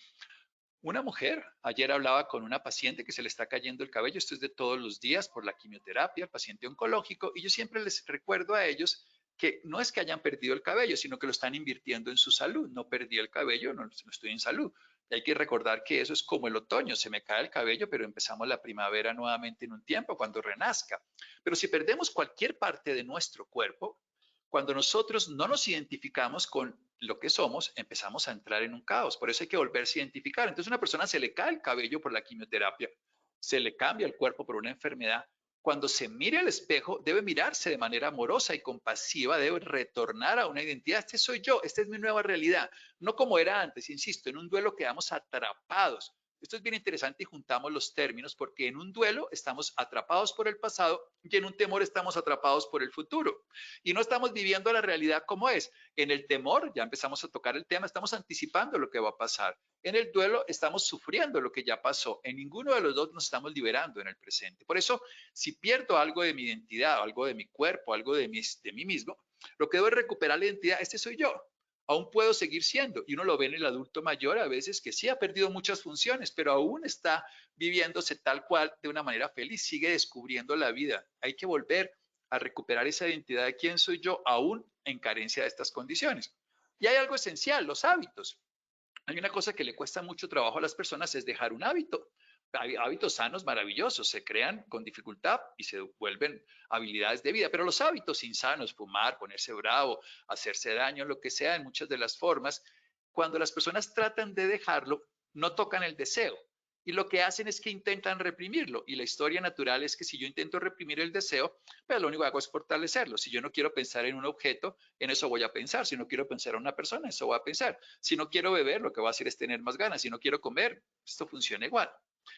Una mujer, ayer hablaba con una paciente que se le está cayendo el cabello, esto es de todos los días por la quimioterapia, el paciente oncológico, y yo siempre les recuerdo a ellos que no es que hayan perdido el cabello, sino que lo están invirtiendo en su salud. No perdí el cabello, no estoy en salud. Y hay que recordar que eso es como el otoño, se me cae el cabello, pero empezamos la primavera nuevamente en un tiempo, cuando renazca. Pero si perdemos cualquier parte de nuestro cuerpo, cuando nosotros no nos identificamos con lo que somos, empezamos a entrar en un caos. Por eso hay que volverse a identificar. Entonces, a una persona se le cae el cabello por la quimioterapia, se le cambia el cuerpo por una enfermedad. Cuando se mire al espejo, debe mirarse de manera amorosa y compasiva, debe retornar a una identidad. Este soy yo, esta es mi nueva realidad. No como era antes, insisto, en un duelo quedamos atrapados. Esto es bien interesante y juntamos los términos porque en un duelo estamos atrapados por el pasado y en un temor estamos atrapados por el futuro. Y no estamos viviendo la realidad como es. En el temor, ya empezamos a tocar el tema, estamos anticipando lo que va a pasar. En el duelo estamos sufriendo lo que ya pasó. En ninguno de los dos nos estamos liberando en el presente. Por eso, si pierdo algo de mi identidad, algo de mi cuerpo, algo de mí mismo, lo que debo es recuperar la identidad. Este soy yo. Aún puedo seguir siendo. Y uno lo ve en el adulto mayor a veces que sí ha perdido muchas funciones, pero aún está viviéndose tal cual de una manera feliz, sigue descubriendo la vida. Hay que volver a recuperar esa identidad de quién soy yo, aún en carencia de estas condiciones. Y hay algo esencial, los hábitos. Hay una cosa que le cuesta mucho trabajo a las personas, es dejar un hábito. Hay hábitos sanos, maravillosos, se crean con dificultad y se vuelven habilidades de vida, pero los hábitos insanos, fumar, ponerse bravo, hacerse daño, lo que sea, en muchas de las formas, cuando las personas tratan de dejarlo, no tocan el deseo. Y lo que hacen es que intentan reprimirlo. Y la historia natural es que si yo intento reprimir el deseo, pues lo único que hago es fortalecerlo. Si yo no quiero pensar en un objeto, en eso voy a pensar. Si no quiero pensar en una persona, eso voy a pensar. Si no quiero beber, lo que voy a hacer es tener más ganas. Si no quiero comer, esto funciona igual.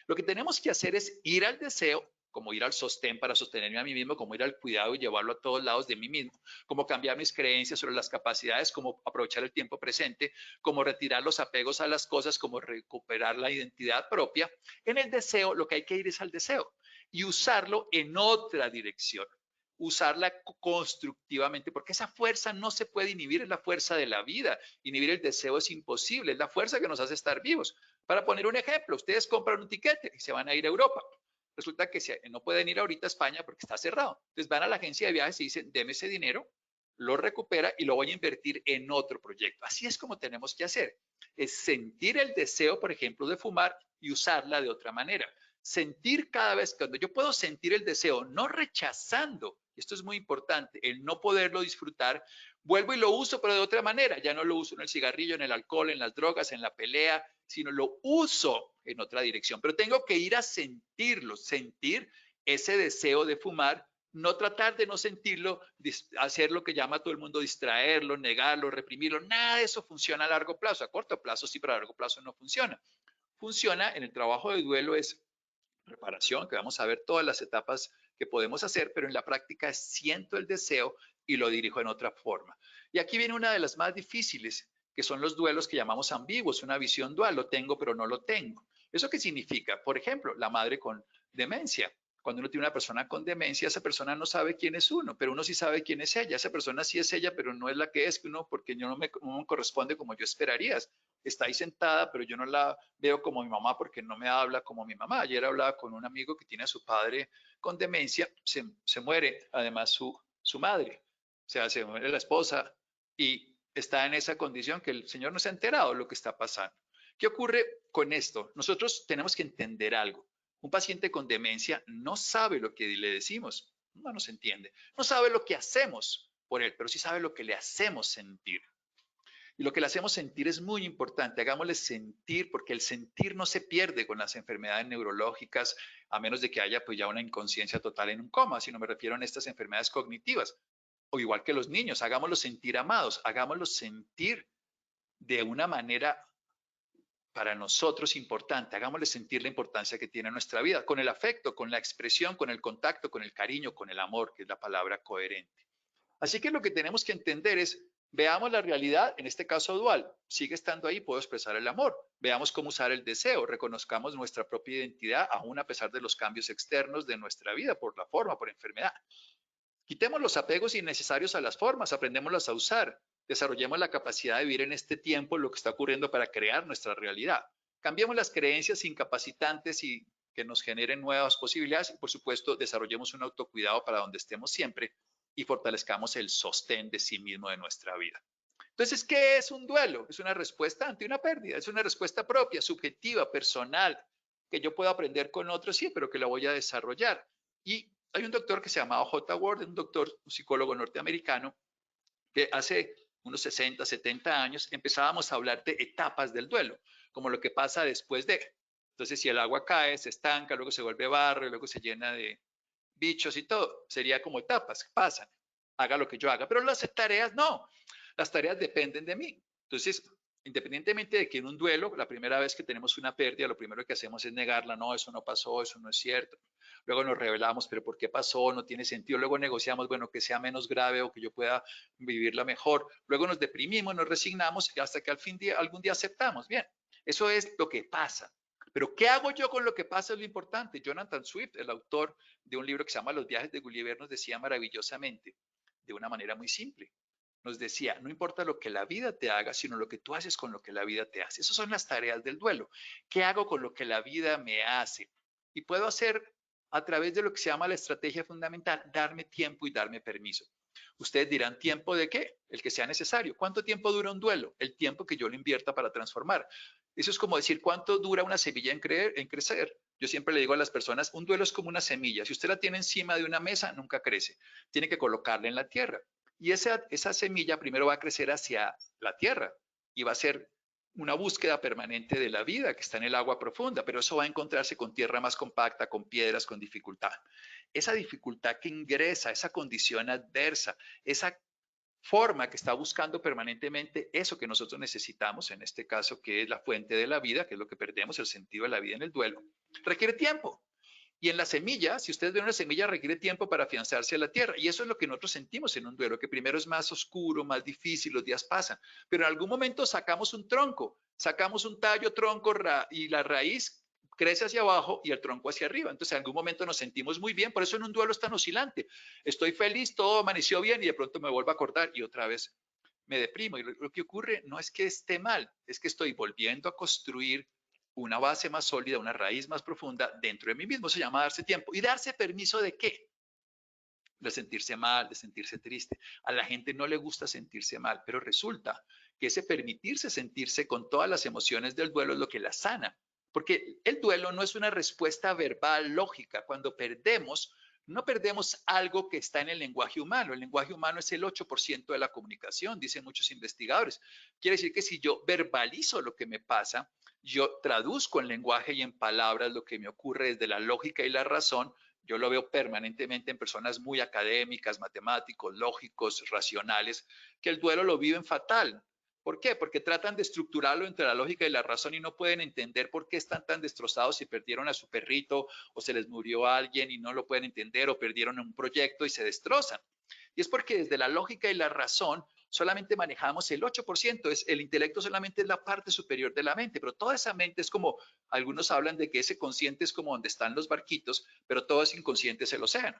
Lo que tenemos que hacer es ir al deseo, como ir al sostén para sostenerme a mí mismo, como ir al cuidado y llevarlo a todos lados de mí mismo, como cambiar mis creencias sobre las capacidades, como aprovechar el tiempo presente, como retirar los apegos a las cosas, como recuperar la identidad propia. En el deseo, lo que hay que ir es al deseo y usarlo en otra dirección. Usarla constructivamente, porque esa fuerza no se puede inhibir, es la fuerza de la vida. Inhibir el deseo es imposible, es la fuerza que nos hace estar vivos. Para poner un ejemplo, ustedes compran un tiquete y se van a ir a Europa. Resulta que no pueden ir ahorita a España porque está cerrado. Entonces van a la agencia de viajes y dicen, deme ese dinero, lo recupera y lo voy a invertir en otro proyecto. Así es como tenemos que hacer. Es sentir el deseo, por ejemplo, de fumar y usarla de otra manera. Sentir cada vez, cuando yo puedo sentir el deseo, no rechazando, esto es muy importante, el no poderlo disfrutar, vuelvo y lo uso, pero de otra manera. Ya no lo uso en el cigarrillo, en el alcohol, en las drogas, en la pelea, sino lo uso en otra dirección. Pero tengo que ir a sentirlo, sentir ese deseo de fumar, no tratar de no sentirlo, hacer lo que llama todo el mundo distraerlo, negarlo, reprimirlo. Nada de eso funciona a largo plazo. A corto plazo sí, pero a largo plazo no funciona. Funciona en el trabajo de duelo es reparación, que vamos a ver todas las etapas que podemos hacer, pero en la práctica siento el deseo y lo dirijo en otra forma. Y aquí viene una de las más difíciles, que son los duelos que llamamos ambiguos, una visión dual, lo tengo pero no lo tengo. ¿Eso qué significa? Por ejemplo, la madre con demencia. Cuando uno tiene una persona con demencia, esa persona no sabe quién es uno, pero uno sí sabe quién es ella. Esa persona sí es ella, pero no es la que es uno, porque no me corresponde como yo esperarías. Está ahí sentada, pero yo no la veo como mi mamá porque no me habla como mi mamá. Ayer hablaba con un amigo que tiene a su padre con demencia, se muere además su madre, o sea, se muere la esposa y está en esa condición que el señor no se ha enterado de lo que está pasando. ¿Qué ocurre con esto? Nosotros tenemos que entender algo. Un paciente con demencia no sabe lo que le decimos, no nos entiende, no sabe lo que hacemos por él, pero sí sabe lo que le hacemos sentir. Y lo que le hacemos sentir es muy importante. Hagámosle sentir, porque el sentir no se pierde con las enfermedades neurológicas, a menos de que haya pues ya una inconsciencia total en un coma, sino me refiero a estas enfermedades cognitivas. O igual que los niños, hagámoslos sentir amados, hagámoslos sentir de una manera para nosotros importante, hagámosles sentir la importancia que tiene en nuestra vida, con el afecto, con la expresión, con el contacto, con el cariño, con el amor, que es la palabra coherente. Así que lo que tenemos que entender es, veamos la realidad, en este caso dual, sigue estando ahí, puedo expresar el amor, veamos cómo usar el deseo, reconozcamos nuestra propia identidad, aún a pesar de los cambios externos de nuestra vida, por la forma, por enfermedad. Quitemos los apegos innecesarios a las formas, aprendémoslas a usar, desarrollemos la capacidad de vivir en este tiempo lo que está ocurriendo para crear nuestra realidad. Cambiemos las creencias incapacitantes y que nos generen nuevas posibilidades y, por supuesto, desarrollemos un autocuidado para donde estemos siempre y fortalezcamos el sostén de sí mismo de nuestra vida. Entonces, ¿qué es un duelo? Es una respuesta ante una pérdida, es una respuesta propia, subjetiva, personal, que yo puedo aprender con otros, sí, pero que la voy a desarrollar. Y hay un doctor que se llamaba J. Ward, un doctor, un psicólogo norteamericano, que hace unos 60, 70 años empezábamos a hablar de etapas del duelo, como lo que pasa después de. Entonces, si el agua cae, se estanca, luego se vuelve barro, luego se llena de bichos y todo, sería como etapas, pasan, haga lo que yo haga, pero las tareas no, las tareas dependen de mí. Entonces, independientemente de que en un duelo, la primera vez que tenemos una pérdida, lo primero que hacemos es negarla, no, eso no pasó, eso no es cierto. Luego nos revelamos, pero ¿por qué pasó? No tiene sentido. Luego negociamos, bueno, que sea menos grave o que yo pueda vivirla mejor. Luego nos deprimimos, nos resignamos y hasta que algún día aceptamos. Bien, eso es lo que pasa. Pero ¿qué hago yo con lo que pasa? Es lo importante. Jonathan Swift, el autor de un libro que se llama Los viajes de Gulliver, nos decía maravillosamente, de una manera muy simple. Nos decía, no importa lo que la vida te haga, sino lo que tú haces con lo que la vida te hace. Esas son las tareas del duelo. ¿Qué hago con lo que la vida me hace? Y puedo hacer a través de lo que se llama la estrategia fundamental, darme tiempo y darme permiso. Ustedes dirán, ¿tiempo de qué? El que sea necesario. ¿Cuánto tiempo dura un duelo? El tiempo que yo le invierta para transformar. Eso es como decir, ¿cuánto dura una semilla en crecer? Yo siempre le digo a las personas, un duelo es como una semilla. Si usted la tiene encima de una mesa, nunca crece. Tiene que colocarla en la tierra. Y esa semilla primero va a crecer hacia la tierra y va a ser una búsqueda permanente de la vida que está en el agua profunda, pero eso va a encontrarse con tierra más compacta, con piedras, con dificultad. Esa dificultad que ingresa, esa condición adversa, esa forma que está buscando permanentemente eso que nosotros necesitamos, en este caso que es la fuente de la vida, que es lo que perdemos, el sentido de la vida en el duelo, requiere tiempo. Y en la semilla, si ustedes ven una semilla, requiere tiempo para afianzarse a la tierra. Y eso es lo que nosotros sentimos en un duelo, que primero es más oscuro, más difícil, los días pasan. Pero en algún momento sacamos un tronco, sacamos un tallo, tronco y la raíz crece hacia abajo y el tronco hacia arriba. Entonces en algún momento nos sentimos muy bien. Por eso en un duelo es tan oscilante. Estoy feliz, todo amaneció bien y de pronto me vuelvo a acordar y otra vez me deprimo. Y lo que ocurre no es que esté mal, es que estoy volviendo a construir una base más sólida, una raíz más profunda dentro de mí mismo. Se llama darse tiempo. ¿Y darse permiso de qué? De sentirse mal, de sentirse triste. A la gente no le gusta sentirse mal, pero resulta que ese permitirse sentirse con todas las emociones del duelo es lo que la sana. Porque el duelo no es una respuesta verbal lógica. Cuando perdemos, no perdemos algo que está en el lenguaje humano. El lenguaje humano es el 8% de la comunicación, dicen muchos investigadores. Quiere decir que si yo verbalizo lo que me pasa, yo traduzco en lenguaje y en palabras lo que me ocurre desde la lógica y la razón. Yo lo veo permanentemente en personas muy académicas, matemáticos, lógicos, racionales, que el duelo lo viven fatal. ¿Por qué? Porque tratan de estructurarlo entre la lógica y la razón y no pueden entender por qué están tan destrozados si perdieron a su perrito o se les murió a alguien y no lo pueden entender o perdieron un proyecto y se destrozan. Y es porque desde la lógica y la razón solamente manejamos el 8%, el intelecto solamente es la parte superior de la mente, pero toda esa mente es como, algunos hablan de que ese consciente es como donde están los barquitos, pero todo ese inconsciente es el océano.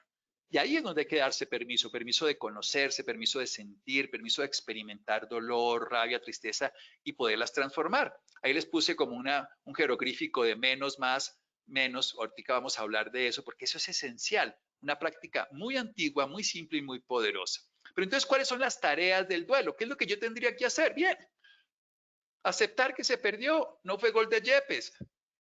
Y ahí es donde hay que darse permiso, permiso de conocerse, permiso de sentir, permiso de experimentar dolor, rabia, tristeza y poderlas transformar. Ahí les puse como un jeroglífico de menos, más, menos. Ahorita vamos a hablar de eso porque eso es esencial. Una práctica muy antigua, muy simple y muy poderosa. Pero entonces, ¿cuáles son las tareas del duelo? ¿Qué es lo que yo tendría que hacer? Bien, aceptar que se perdió, no fue gol de Yepes.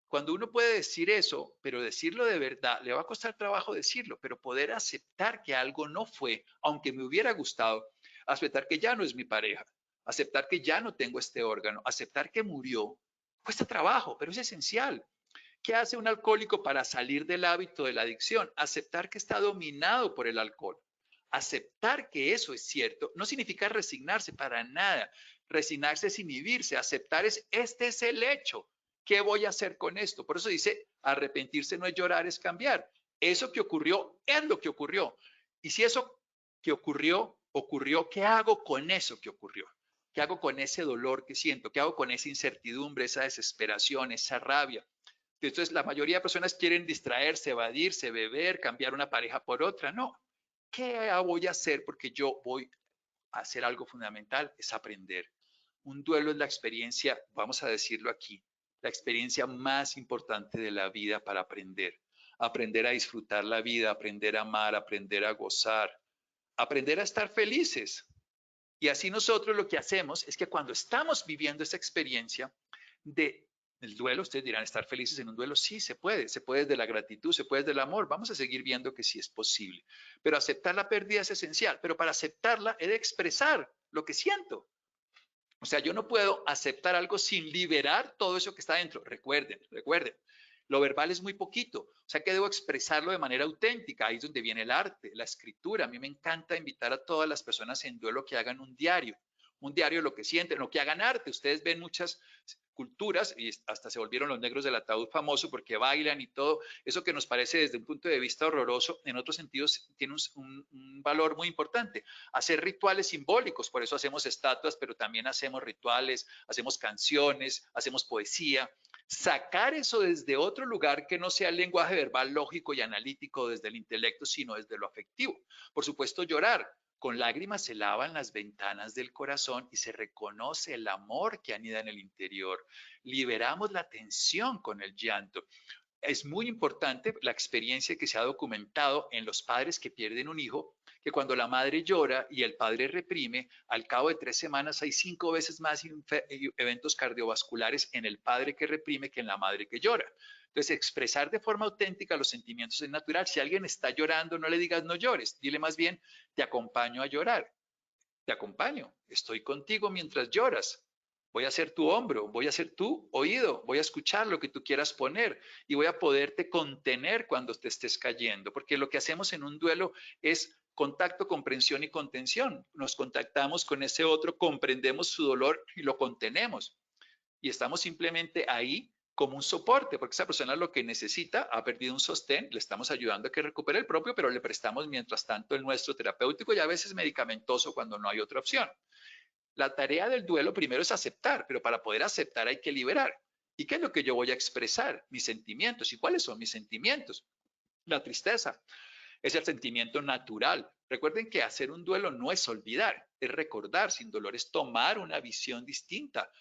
Cuando uno puede decir eso, pero decirlo de verdad, le va a costar trabajo decirlo, pero poder aceptar que algo no fue, aunque me hubiera gustado, aceptar que ya no es mi pareja, aceptar que ya no tengo este órgano, aceptar que murió, cuesta trabajo, pero es esencial. ¿Qué hace un alcohólico para salir del hábito de la adicción? Aceptar que está dominado por el alcohol. Aceptar que eso es cierto no significa resignarse para nada. Resignarse es inhibirse. Aceptar es, este es el hecho. ¿Qué voy a hacer con esto? Por eso dice, arrepentirse no es llorar, es cambiar. Eso que ocurrió es lo que ocurrió. Y si eso que ocurrió, ocurrió, ¿qué hago con eso que ocurrió? ¿Qué hago con ese dolor que siento? ¿Qué hago con esa incertidumbre, esa desesperación, esa rabia? Entonces, la mayoría de personas quieren distraerse, evadirse, beber, cambiar una pareja por otra. No. ¿Qué voy a hacer? Porque yo voy a hacer algo fundamental, es aprender. Un duelo es la experiencia, vamos a decirlo aquí, la experiencia más importante de la vida para aprender. Aprender a disfrutar la vida, aprender a amar, aprender a gozar, aprender a estar felices. Y así nosotros lo que hacemos es que cuando estamos viviendo esta experiencia de el duelo, ustedes dirán, ¿estar felices en un duelo? Sí, se puede desde la gratitud, se puede desde el amor, vamos a seguir viendo que sí es posible. Pero aceptar la pérdida es esencial, pero para aceptarla he de expresar lo que siento. O sea, yo no puedo aceptar algo sin liberar todo eso que está dentro. Recuerden, lo verbal es muy poquito, o sea que debo expresarlo de manera auténtica, ahí es donde viene el arte, la escritura. A mí me encanta invitar a todas las personas en duelo que hagan un diario lo que sienten, lo que hagan arte. Ustedes ven muchas culturas y hasta se volvieron los negros del ataúd famoso porque bailan y todo. Eso que nos parece desde un punto de vista horroroso, en otros sentidos tiene un valor muy importante. Hacer rituales simbólicos, por eso hacemos estatuas, pero también hacemos rituales, hacemos canciones, hacemos poesía. Sacar eso desde otro lugar que no sea el lenguaje verbal lógico y analítico desde el intelecto, sino desde lo afectivo. Por supuesto, llorar. Con lágrimas se lavan las ventanas del corazón y se reconoce el amor que anida en el interior. Liberamos la tensión con el llanto. Es muy importante la experiencia que se ha documentado en los padres que pierden un hijo, que cuando la madre llora y el padre reprime, al cabo de 3 semanas hay 5 veces más eventos cardiovasculares en el padre que reprime que en la madre que llora. Entonces, expresar de forma auténtica los sentimientos es natural. Si alguien está llorando, no le digas no llores, dile más bien, te acompaño a llorar, te acompaño, estoy contigo mientras lloras. Voy a ser tu hombro, voy a ser tu oído, voy a escuchar lo que tú quieras poner y voy a poderte contener cuando te estés cayendo, porque lo que hacemos en un duelo es contacto, comprensión y contención. Nos contactamos con ese otro, comprendemos su dolor y lo contenemos. Y estamos simplemente ahí como un soporte, porque esa persona lo que necesita, ha perdido un sostén, le estamos ayudando a que recupere el propio, pero le prestamos mientras tanto el nuestro terapéutico y a veces medicamentoso cuando no hay otra opción. La tarea del duelo primero es aceptar, pero para poder aceptar hay que liberar. ¿Y qué es lo que yo voy a expresar? Mis sentimientos. ¿Y cuáles son mis sentimientos? La tristeza es el sentimiento natural. Recuerden que hacer un duelo no es olvidar, es recordar. Sin dolor es tomar una visión distinta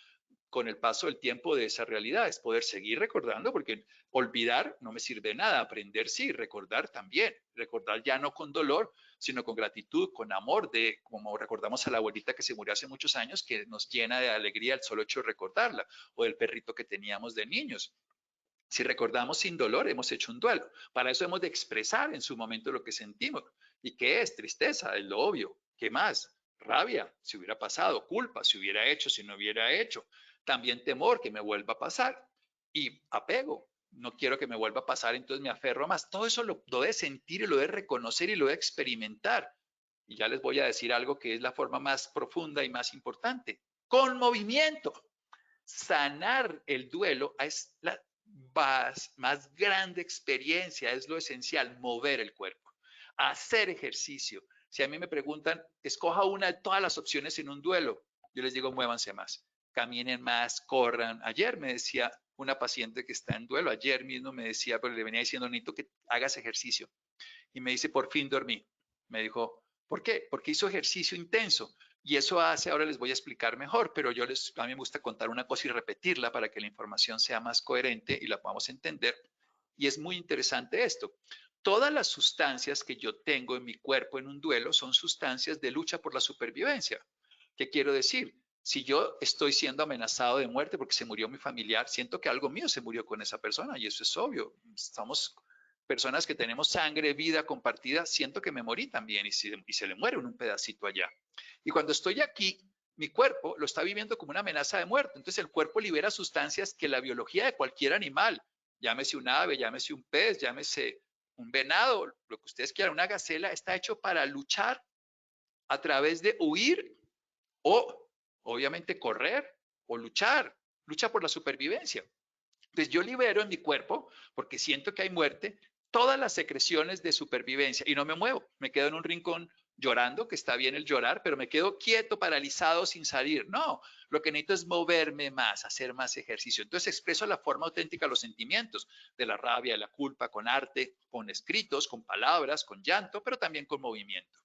con el paso del tiempo de esa realidad, es poder seguir recordando, porque olvidar no me sirve de nada, aprender sí, recordar también, recordar ya no con dolor, sino con gratitud, con amor, de como recordamos a la abuelita que se murió hace muchos años, que nos llena de alegría el solo hecho de recordarla, o del perrito que teníamos de niños. Si recordamos sin dolor, hemos hecho un duelo. Para eso hemos de expresar en su momento lo que sentimos. ¿Y qué es? Tristeza, es lo obvio. ¿Qué más? Rabia, si hubiera pasado. Culpa, si hubiera hecho, si no hubiera hecho. También temor, que me vuelva a pasar. Y apego, no quiero que me vuelva a pasar, entonces me aferro más. Todo eso lo de sentir y lo de reconocer y lo de experimentar. Y ya les voy a decir algo que es la forma más profunda y más importante. Con movimiento. Sanar el duelo es la más grande experiencia, es lo esencial, mover el cuerpo, hacer ejercicio. Si a mí me preguntan, escoja una de todas las opciones en un duelo, yo les digo, muévanse más, caminen más, corran. Ayer me decía una paciente que está en duelo, ayer mismo me decía, pero le venía diciendo, necesito que hagas ejercicio. Y me dice, por fin dormí. Me dijo, ¿por qué? Porque hizo ejercicio intenso. Y eso hace, ahora les voy a explicar mejor, pero a mí me gusta contar una cosa y repetirla para que la información sea más coherente y la podamos entender. Y es muy interesante esto. Todas las sustancias que yo tengo en mi cuerpo en un duelo son sustancias de lucha por la supervivencia. ¿Qué quiero decir? Si yo estoy siendo amenazado de muerte porque se murió mi familiar, siento que algo mío se murió con esa persona y eso es obvio. Estamos personas que tenemos sangre, vida compartida, siento que me morí también y se le muere un pedacito allá. Y cuando estoy aquí, mi cuerpo lo está viviendo como una amenaza de muerte. Entonces el cuerpo libera sustancias que la biología de cualquier animal, llámese un ave, llámese un pez, llámese un venado, lo que ustedes quieran, una gacela, está hecho para luchar a través de huir o obviamente correr o luchar, lucha por la supervivencia. Entonces yo libero en mi cuerpo, porque siento que hay muerte, todas las secreciones de supervivencia y no me muevo, me quedo en un rincón llorando, que está bien el llorar, pero me quedo quieto, paralizado, sin salir. No, lo que necesito es moverme más, hacer más ejercicio. Entonces expreso la forma auténtica de los sentimientos, de la rabia, de la culpa, con arte, con escritos, con palabras, con llanto, pero también con movimiento.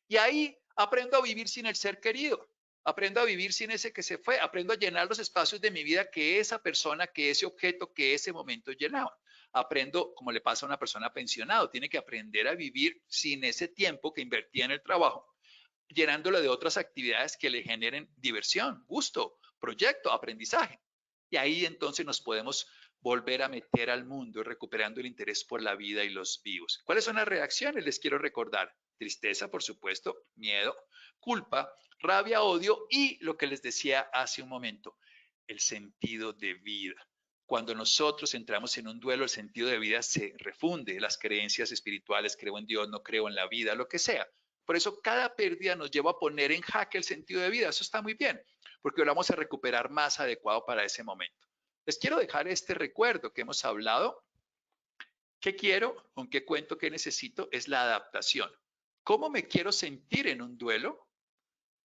Y ahí aprendo a vivir sin el ser querido. Aprendo a vivir sin ese que se fue, aprendo a llenar los espacios de mi vida que esa persona, que ese objeto, que ese momento llenaba. Aprendo, como le pasa a una persona pensionada, tiene que aprender a vivir sin ese tiempo que invertía en el trabajo, llenándolo de otras actividades que le generen diversión, gusto, proyecto, aprendizaje. Y ahí entonces nos podemos volver a meter al mundo, recuperando el interés por la vida y los vivos. ¿Cuáles son las reacciones? Les quiero recordar. Tristeza, por supuesto, miedo, culpa, rabia, odio y lo que les decía hace un momento, el sentido de vida. Cuando nosotros entramos en un duelo, el sentido de vida se refunde. Las creencias espirituales, creo en Dios, no creo en la vida, lo que sea. Por eso cada pérdida nos lleva a poner en jaque el sentido de vida. Eso está muy bien, porque lo vamos a recuperar más adecuado para ese momento. Les quiero dejar este recuerdo que hemos hablado. ¿Qué quiero? ¿Con qué cuento? ¿Qué necesito? Es la adaptación. ¿Cómo me quiero sentir en un duelo?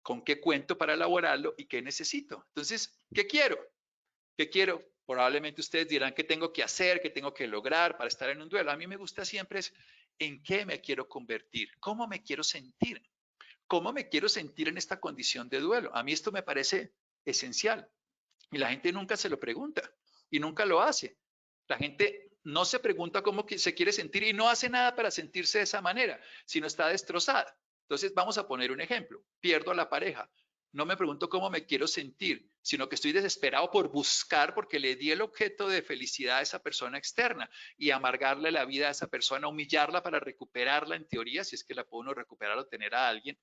¿Con qué cuento para elaborarlo? ¿Y qué necesito? Entonces, ¿qué quiero? ¿Qué quiero? Probablemente ustedes dirán qué tengo que hacer, qué tengo que lograr para estar en un duelo. A mí me gusta siempre es en qué me quiero convertir, cómo me quiero sentir, cómo me quiero sentir en esta condición de duelo. A mí esto me parece esencial y la gente nunca se lo pregunta y nunca lo hace. La gente no se pregunta cómo se quiere sentir y no hace nada para sentirse de esa manera, sino está destrozada. Entonces vamos a poner un ejemplo. Pierdo a la pareja. No me pregunto cómo me quiero sentir, sino que estoy desesperado por buscar porque le di el objeto de felicidad a esa persona externa y amargarle la vida a esa persona, humillarla para recuperarla en teoría, si es que la puedo uno recuperar o tener a alguien.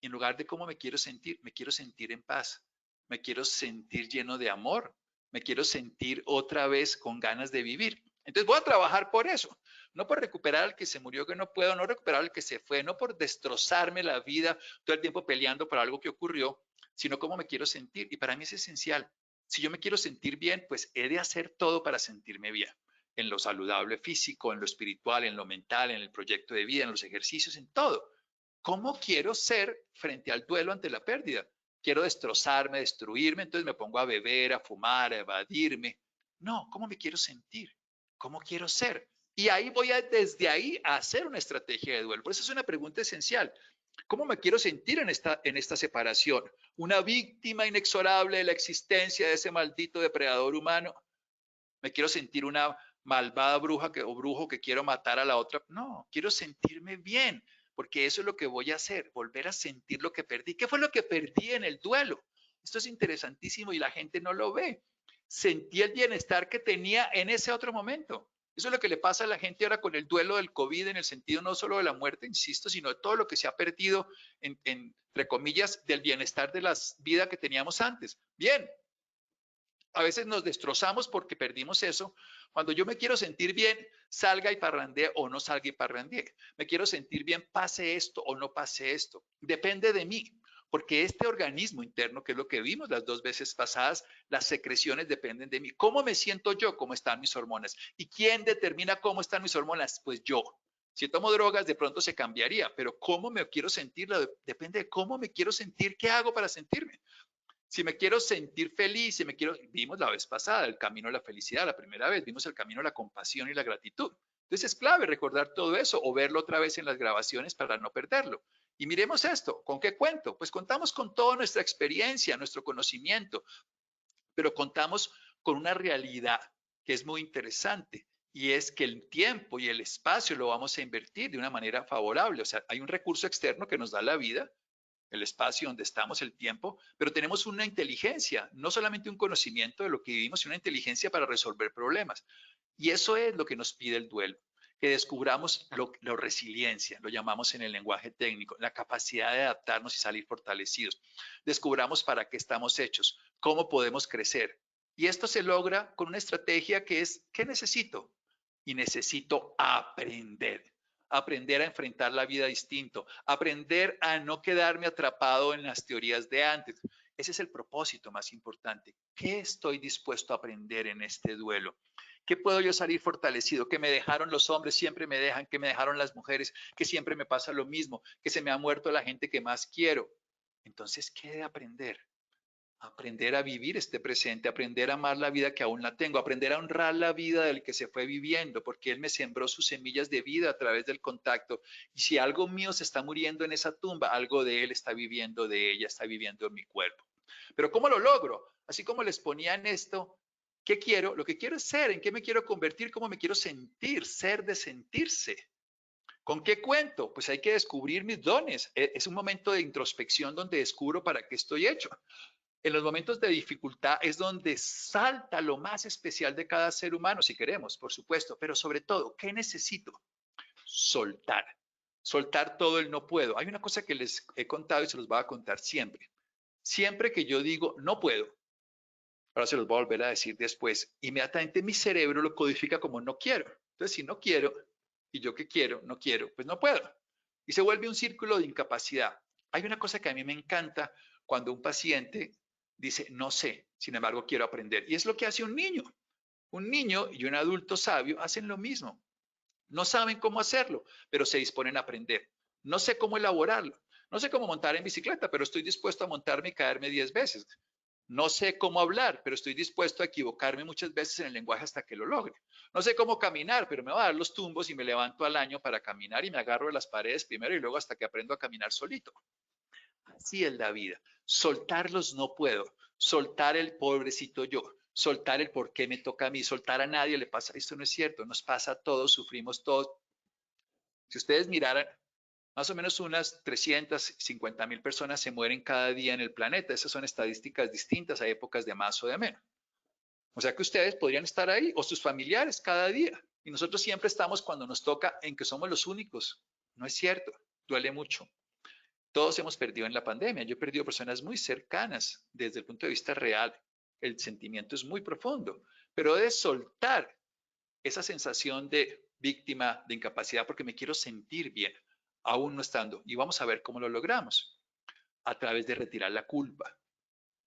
En lugar de cómo me quiero sentir en paz, me quiero sentir lleno de amor, me quiero sentir otra vez con ganas de vivir. Entonces voy a trabajar por eso, no por recuperar al que se murió que no puedo, no recuperar al que se fue, no por destrozarme la vida todo el tiempo peleando por algo que ocurrió, sino cómo me quiero sentir. Y para mí es esencial. Si yo me quiero sentir bien, pues he de hacer todo para sentirme bien. En lo saludable físico, en lo espiritual, en lo mental, en el proyecto de vida, en los ejercicios, en todo. ¿Cómo quiero ser frente al duelo ante la pérdida? Quiero destrozarme, destruirme, entonces me pongo a beber, a fumar, a evadirme. No, ¿cómo me quiero sentir? ¿Cómo quiero ser? Y ahí voy desde ahí a hacer una estrategia de duelo. Por eso es una pregunta esencial. ¿Cómo me quiero sentir en esta separación? ¿Una víctima inexorable de la existencia de ese maldito depredador humano? ¿Me quiero sentir una malvada bruja o brujo que quiero matar a la otra? No, quiero sentirme bien, porque eso es lo que voy a hacer, volver a sentir lo que perdí. ¿Qué fue lo que perdí en el duelo? Esto es interesantísimo y la gente no lo ve. Sentí el bienestar que tenía en ese otro momento. Eso es lo que le pasa a la gente ahora con el duelo del COVID, en el sentido no solo de la muerte, insisto, sino de todo lo que se ha perdido, entre comillas, del bienestar de la vida que teníamos antes. Bien, a veces nos destrozamos porque perdimos eso. Cuando yo me quiero sentir bien, salga y parrandee o no salga y parrandee. Me quiero sentir bien, pase esto o no pase esto. Depende de mí, porque este organismo interno, que es lo que vimos las 2 veces pasadas, las secreciones dependen de mí. ¿Cómo me siento yo? ¿Cómo están mis hormonas? ¿Y quién determina cómo están mis hormonas? Pues yo. Si tomo drogas, de pronto se cambiaría, pero cómo me quiero sentir depende de cómo me quiero sentir, qué hago para sentirme. Si me quiero sentir feliz, vimos la vez pasada el camino a la felicidad, la primera vez, vimos el camino a la compasión y la gratitud. Entonces es clave recordar todo eso o verlo otra vez en las grabaciones para no perderlo. Y miremos esto, ¿con qué cuento? Pues contamos con toda nuestra experiencia, nuestro conocimiento, pero contamos con una realidad que es muy interesante y es que el tiempo y el espacio lo vamos a invertir de una manera favorable. O sea, hay un recurso externo que nos da la vida, el espacio donde estamos, el tiempo, pero tenemos una inteligencia, no solamente un conocimiento de lo que vivimos, sino una inteligencia para resolver problemas. Y eso es lo que nos pide el duelo. que descubramos lo resiliencia, lo llamamos en el lenguaje técnico, la capacidad de adaptarnos y salir fortalecidos. Descubramos para qué estamos hechos, cómo podemos crecer. Y esto se logra con una estrategia que es, ¿qué necesito? Y necesito aprender. Aprender a enfrentar la vida distinto, aprender a no quedarme atrapado en las teorías de antes. Ese es el propósito más importante. ¿Qué estoy dispuesto a aprender en este duelo? ¿Qué puedo yo salir fortalecido? Que me dejaron los hombres, siempre me dejan, que me dejaron las mujeres, que siempre me pasa lo mismo, que se me ha muerto la gente que más quiero. Entonces, ¿qué he de aprender? Aprender a vivir este presente, aprender a amar la vida que aún la tengo, aprender a honrar la vida del que se fue viviendo, porque él me sembró sus semillas de vida a través del contacto. Y si algo mío se está muriendo en esa tumba, algo de él está viviendo, de ella está viviendo en mi cuerpo. Pero ¿cómo lo logro? Así como les ponía en esto, ¿qué quiero? Lo que quiero es ser, ¿en qué me quiero convertir? ¿Cómo me quiero sentir? Ser de sentirse. ¿Con qué cuento? Pues hay que descubrir mis dones. Es un momento de introspección donde descubro para qué estoy hecho. En los momentos de dificultad es donde salta lo más especial de cada ser humano, si queremos, por supuesto, pero sobre todo, ¿qué necesito? Soltar. Soltar todo el no puedo. Hay una cosa que les he contado y se los voy a contar siempre. Siempre que yo digo no puedo, ahora se los voy a volver a decir después, inmediatamente mi cerebro lo codifica como no quiero. Entonces, si no quiero, y yo que quiero, no quiero, pues no puedo. Y se vuelve un círculo de incapacidad. Hay una cosa que a mí me encanta cuando un paciente dice, no sé, sin embargo quiero aprender. Y es lo que hace un niño. Un niño y un adulto sabio hacen lo mismo. No saben cómo hacerlo, pero se disponen a aprender. No sé cómo elaborarlo. No sé cómo montar en bicicleta, pero estoy dispuesto a montarme y caerme 10 veces. No sé cómo hablar, pero estoy dispuesto a equivocarme muchas veces en el lenguaje hasta que lo logre. No sé cómo caminar, pero me voy a dar los tumbos y me levanto al año para caminar y me agarro de las paredes primero y luego hasta que aprendo a caminar solito. Así es la vida. Soltarlos no puedo. Soltar el pobrecito yo. Soltar el por qué me toca a mí. Soltar a nadie le pasa. Esto no es cierto. Nos pasa a todos, sufrimos todos. Si ustedes miraran, más o menos unas 350.000 personas se mueren cada día en el planeta. Esas son estadísticas distintas a épocas de más o de menos. O sea que ustedes podrían estar ahí o sus familiares cada día. Y nosotros siempre estamos cuando nos toca en que somos los únicos. No es cierto. Duele mucho. Todos hemos perdido en la pandemia. Yo he perdido personas muy cercanas desde el punto de vista real. El sentimiento es muy profundo, pero de soltar esa sensación de víctima, de incapacidad, porque me quiero sentir bien, aún no estando. Y vamos a ver cómo lo logramos. A través de retirar la culpa.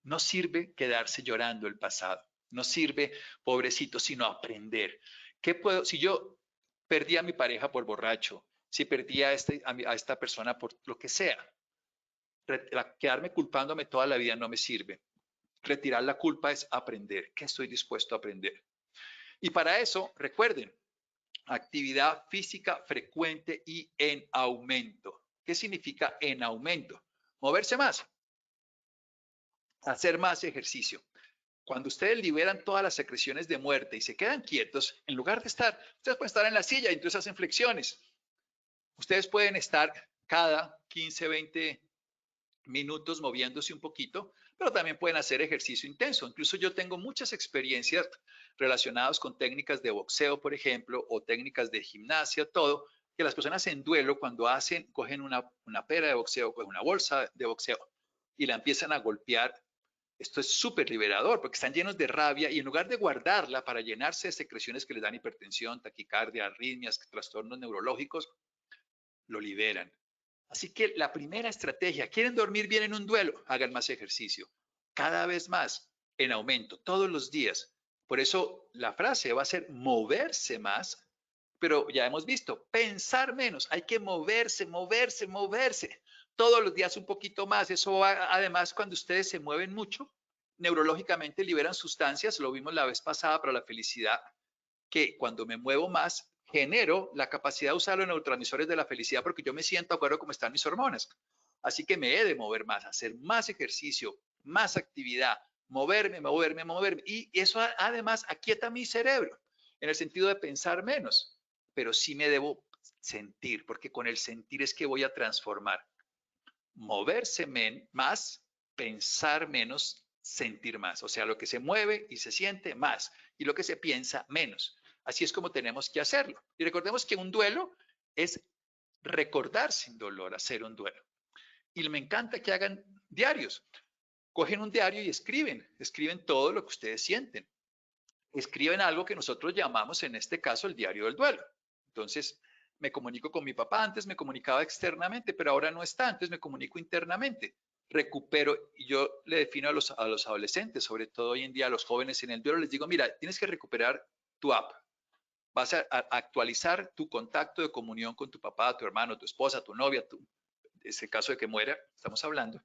No sirve quedarse llorando el pasado. No sirve, pobrecito, sino aprender. ¿Qué puedo? Si yo perdí a mi pareja por borracho, si perdí a esta persona por lo que sea, quedarme culpándome toda la vida no me sirve. Retirar la culpa es aprender. ¿Qué estoy dispuesto a aprender? Y para eso, recuerden, actividad física frecuente y en aumento. ¿Qué significa en aumento? Moverse más. Hacer más ejercicio. Cuando ustedes liberan todas las secreciones de muerte y se quedan quietos, en lugar de estar, ustedes pueden estar en la silla y entonces hacen flexiones. Ustedes pueden estar cada 15, 20 minutos moviéndose un poquito, pero también pueden hacer ejercicio intenso. Incluso yo tengo muchas experiencias relacionadas con técnicas de boxeo, por ejemplo, o técnicas de gimnasia, todo, que las personas en duelo cuando cogen una pera de boxeo, cogen una bolsa de boxeo y la empiezan a golpear. Esto es súper liberador porque están llenos de rabia y en lugar de guardarla para llenarse de secreciones que les dan hipertensión, taquicardia, arritmias, trastornos neurológicos, lo liberan. Así que la primera estrategia, ¿quieren dormir bien en un duelo? Hagan más ejercicio. Cada vez más, en aumento, todos los días. Por eso la frase va a ser moverse más, pero ya hemos visto, pensar menos. Hay que moverse, moverse, moverse. Todos los días un poquito más. Eso va, además, cuando ustedes se mueven mucho, neurológicamente liberan sustancias, lo vimos la vez pasada para la felicidad, que cuando me muevo más, genero la capacidad de usar los neurotransmisores de la felicidad porque yo me siento de acuerdo cómo están mis hormonas. Así que me he de mover más, hacer más ejercicio, más actividad, moverme, moverme, moverme. Y eso además aquieta mi cerebro en el sentido de pensar menos, pero sí me debo sentir, porque con el sentir es que voy a transformar. Moverse más, pensar menos, sentir más. O sea, lo que se mueve y se siente más y lo que se piensa menos. Así es como tenemos que hacerlo. Y recordemos que un duelo es recordar sin dolor, hacer un duelo. Y me encanta que hagan diarios. Cogen un diario y escriben todo lo que ustedes sienten. Escriben algo que nosotros llamamos en este caso el diario del duelo. Entonces, me comunico con mi papá, antes me comunicaba externamente, pero ahora no está, entonces me comunico internamente. Recupero, y yo le defino a los adolescentes, sobre todo hoy en día a los jóvenes en el duelo, les digo, mira, tienes que recuperar tu app. Vas a actualizar tu contacto de comunión con tu papá, tu hermano, tu esposa, tu novia, ese caso de que muera, estamos hablando,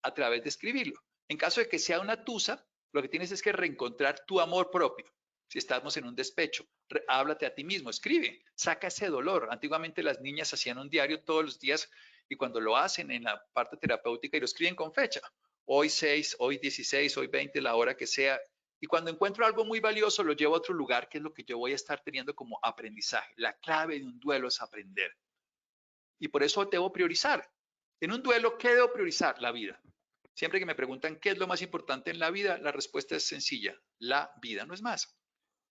a través de escribirlo. En caso de que sea una tusa, lo que tienes es que reencontrar tu amor propio. Si estamos en un despecho, háblate a ti mismo, escribe, saca ese dolor. Antiguamente las niñas hacían un diario todos los días y cuando lo hacen en la parte terapéutica y lo escriben con fecha, hoy 6, hoy 16, hoy 20, la hora que sea. Y cuando encuentro algo muy valioso, lo llevo a otro lugar, que es lo que yo voy a estar teniendo como aprendizaje. La clave de un duelo es aprender. Y por eso debo priorizar. En un duelo, ¿qué debo priorizar? La vida. Siempre que me preguntan qué es lo más importante en la vida, la respuesta es sencilla. La vida, no es más.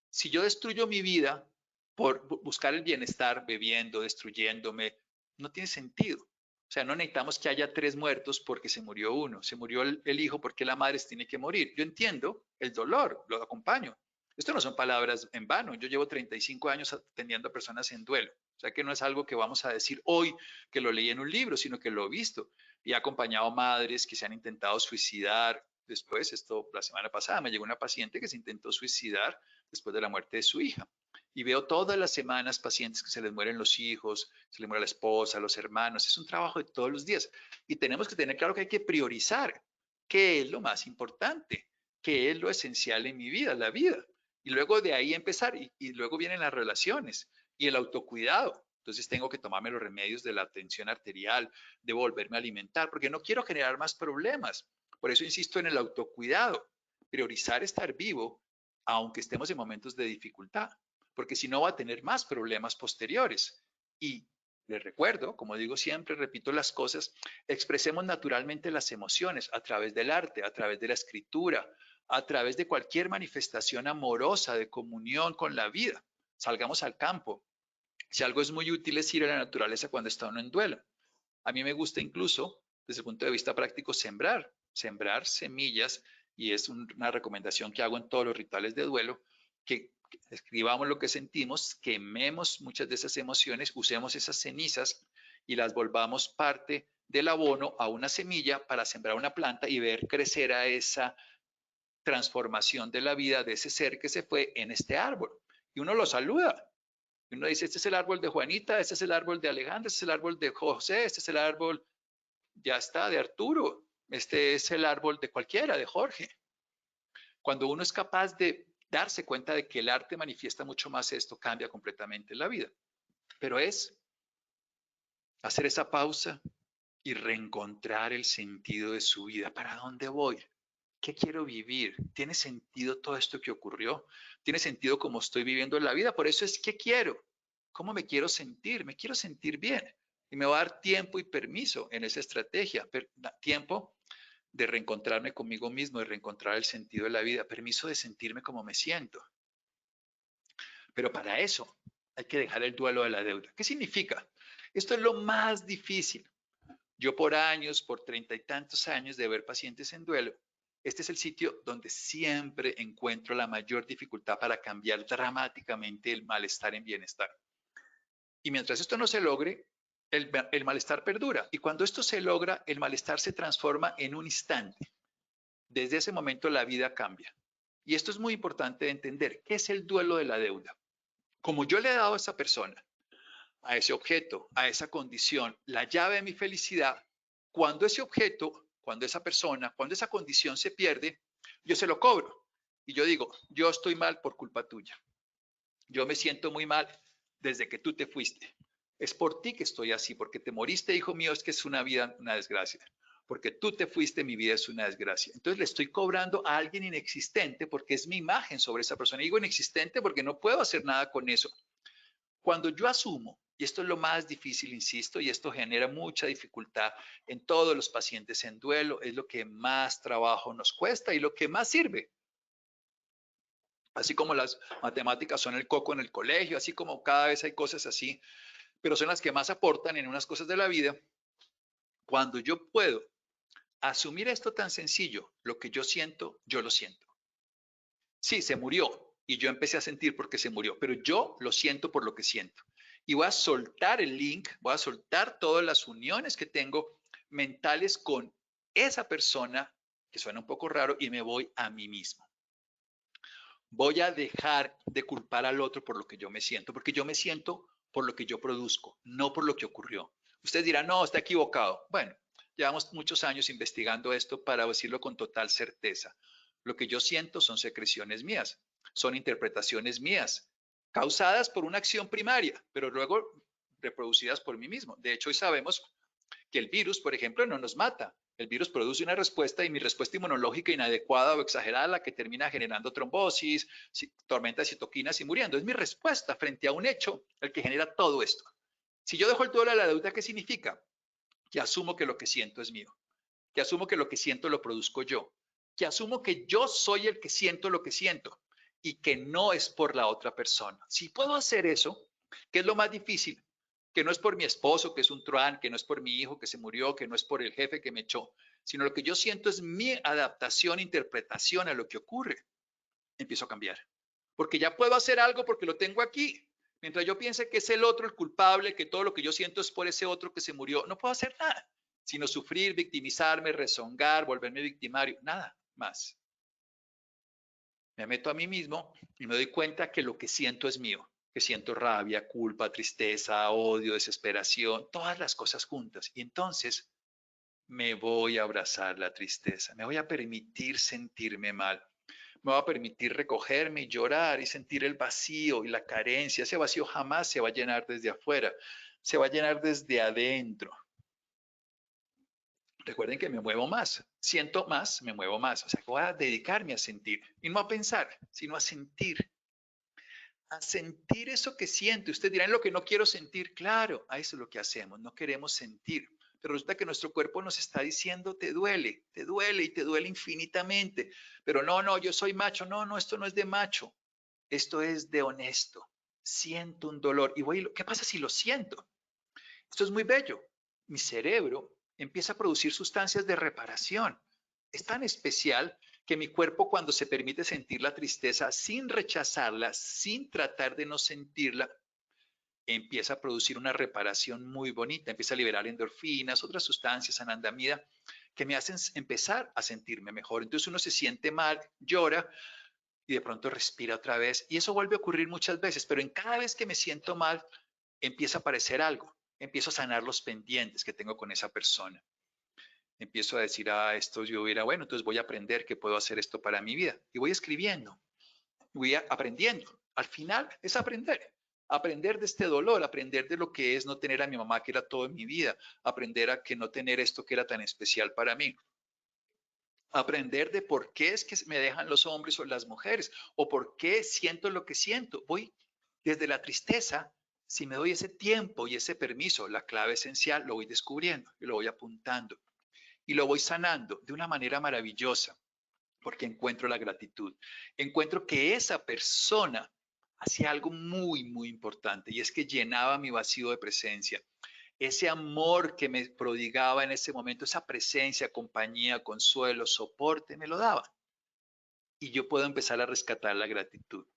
Si yo destruyo mi vida por buscar el bienestar, bebiendo, destruyéndome, no tiene sentido. O sea, no necesitamos que haya 3 muertos porque se murió uno. Se murió el hijo porque la madre se tiene que morir. Yo entiendo el dolor, lo acompaño. Esto no son palabras en vano. Yo llevo 35 años atendiendo a personas en duelo. O sea, que no es algo que vamos a decir hoy que lo leí en un libro, sino que lo he visto. Y he acompañado madres que se han intentado suicidar. Después, la semana pasada me llegó una paciente que se intentó suicidar después de la muerte de su hija. Y veo todas las semanas pacientes que se les mueren los hijos, se les muere la esposa, los hermanos. Es un trabajo de todos los días. Y tenemos que tener claro que hay que priorizar qué es lo más importante, qué es lo esencial en mi vida, la vida. Y luego de ahí empezar. Y luego vienen las relaciones y el autocuidado. Entonces tengo que tomarme los remedios de la tensión arterial, de volverme a alimentar, porque no quiero generar más problemas. Por eso insisto en el autocuidado. Priorizar estar vivo, aunque estemos en momentos de dificultad, porque si no va a tener más problemas posteriores. Y les recuerdo, como digo siempre, repito las cosas, expresemos naturalmente las emociones a través del arte, a través de la escritura, a través de cualquier manifestación amorosa de comunión con la vida. Salgamos al campo. Si algo es muy útil es ir a la naturaleza cuando está uno en duelo. A mí me gusta incluso, desde el punto de vista práctico, sembrar semillas, y es una recomendación que hago en todos los rituales de duelo, que escribamos lo que sentimos, quememos muchas de esas emociones, usemos esas cenizas y las volvamos parte del abono a una semilla para sembrar una planta y ver crecer a esa transformación de la vida de ese ser que se fue en este árbol. Y uno lo saluda. Y uno dice, este es el árbol de Juanita, este es el árbol de Alejandra, este es el árbol de José, este es el árbol, ya está, de Arturo, este es el árbol de cualquiera, de Jorge. Cuando uno es capaz de darse cuenta de que el arte manifiesta mucho más esto, cambia completamente la vida. Pero es hacer esa pausa y reencontrar el sentido de su vida. ¿Para dónde voy? ¿Qué quiero vivir? ¿Tiene sentido todo esto que ocurrió? ¿Tiene sentido cómo estoy viviendo la vida? Por eso es ¿qué quiero? ¿Cómo me quiero sentir? Me quiero sentir bien. Y me va a dar tiempo y permiso en esa estrategia. Tiempo de reencontrarme conmigo mismo, de reencontrar el sentido de la vida. Permiso de sentirme como me siento. Pero para eso hay que dejar el duelo de la deuda. ¿Qué significa? Esto es lo más difícil. Yo por años, por 30 y tantos años de ver pacientes en duelo, este es el sitio donde siempre encuentro la mayor dificultad para cambiar dramáticamente el malestar en bienestar. Y mientras esto no se logre, el malestar perdura. Y cuando esto se logra, el malestar se transforma en un instante. Desde ese momento la vida cambia. Y esto es muy importante de entender. ¿Qué es el duelo de la deuda? Como yo le he dado a esa persona, a ese objeto, a esa condición, la llave de mi felicidad, cuando ese objeto, cuando esa persona, cuando esa condición se pierde, yo se lo cobro. Y yo digo, yo estoy mal por culpa tuya. Yo me siento muy mal desde que tú te fuiste. Es por ti que estoy así, porque te moriste, hijo mío, es que es una vida, una desgracia. Porque tú te fuiste, mi vida es una desgracia. Entonces le estoy cobrando a alguien inexistente porque es mi imagen sobre esa persona. Y digo inexistente porque no puedo hacer nada con eso. Cuando yo asumo, y esto es lo más difícil, insisto, y esto genera mucha dificultad en todos los pacientes en duelo, es lo que más trabajo nos cuesta y lo que más sirve. Así como las matemáticas son el coco en el colegio, así como cada vez hay cosas así, pero son las que más aportan en unas cosas de la vida. Cuando yo puedo asumir esto tan sencillo, lo que yo siento, yo lo siento. Sí, se murió y yo empecé a sentir porque se murió, pero yo lo siento por lo que siento. Y voy a soltar el link, voy a soltar todas las uniones que tengo mentales con esa persona, que suena un poco raro, y me voy a mí mismo. Voy a dejar de culpar al otro por lo que yo me siento, porque yo me siento por lo que yo produzco, no por lo que ocurrió. Usted dirá, no, está equivocado. Bueno, llevamos muchos años investigando esto para decirlo con total certeza. Lo que yo siento son secreciones mías, son interpretaciones mías, causadas por una acción primaria, pero luego reproducidas por mí mismo. De hecho, hoy sabemos que el virus, por ejemplo, no nos mata. El virus produce una respuesta y mi respuesta inmunológica inadecuada o exagerada, la que termina generando trombosis, tormentas de citoquinas y muriendo. Es mi respuesta frente a un hecho el que genera todo esto. Si yo dejo el duelo a la deuda, ¿qué significa? Que asumo que lo que siento es mío, que asumo que lo que siento lo produzco yo, que asumo que yo soy el que siento lo que siento y que no es por la otra persona. Si puedo hacer eso, ¿qué es lo más difícil? Que no es por mi esposo, que es un truán, que no es por mi hijo que se murió, que no es por el jefe que me echó, sino lo que yo siento es mi adaptación, interpretación a lo que ocurre. Empiezo a cambiar. Porque ya puedo hacer algo porque lo tengo aquí. Mientras yo piense que es el otro el culpable, que todo lo que yo siento es por ese otro que se murió, no puedo hacer nada, sino sufrir, victimizarme, rezongar, volverme victimario, nada más. Me meto a mí mismo y me doy cuenta que lo que siento es mío, que siento rabia, culpa, tristeza, odio, desesperación, todas las cosas juntas. Y entonces me voy a abrazar la tristeza, me voy a permitir sentirme mal, me voy a permitir recogerme y llorar y sentir el vacío y la carencia. Ese vacío jamás se va a llenar desde afuera, se va a llenar desde adentro. Recuerden que me muevo más, siento más, me muevo más. O sea, voy a dedicarme a sentir y no a pensar, sino a sentir eso que siente. Usted dirá, en lo que no quiero sentir, claro, a eso es lo que hacemos, no queremos sentir. Pero resulta que nuestro cuerpo nos está diciendo, te duele y te duele infinitamente. Pero no, yo soy macho. No, esto no es de macho. Esto es de honesto. Siento un dolor. Y ¿qué pasa si lo siento? Esto es muy bello. Mi cerebro empieza a producir sustancias de reparación. Es tan especial que mi cuerpo, cuando se permite sentir la tristeza sin rechazarla, sin tratar de no sentirla, empieza a producir una reparación muy bonita, empieza a liberar endorfinas, otras sustancias, anandamida, que me hacen empezar a sentirme mejor. Entonces uno se siente mal, llora y de pronto respira otra vez. Y eso vuelve a ocurrir muchas veces, pero en cada vez que me siento mal, empieza a aparecer algo. Empiezo a sanar los pendientes que tengo con esa persona. Empiezo a decir, esto yo hubiera, bueno, entonces voy a aprender que puedo hacer esto para mi vida. Y voy escribiendo, voy aprendiendo. Al final es aprender. Aprender de este dolor, aprender de lo que es no tener a mi mamá, que era todo en mi vida, aprender a que no tener esto que era tan especial para mí, aprender de por qué es que me dejan los hombres o las mujeres, o por qué siento lo que siento. Voy desde la tristeza, si me doy ese tiempo y ese permiso, la clave esencial, lo voy descubriendo y lo voy apuntando y lo voy sanando de una manera maravillosa, porque encuentro la gratitud. Encuentro que esa persona hacía algo muy, muy importante y es que llenaba mi vacío de presencia. Ese amor que me prodigaba en ese momento, esa presencia, compañía, consuelo, soporte, me lo daba. Y yo puedo empezar a rescatar la gratitud.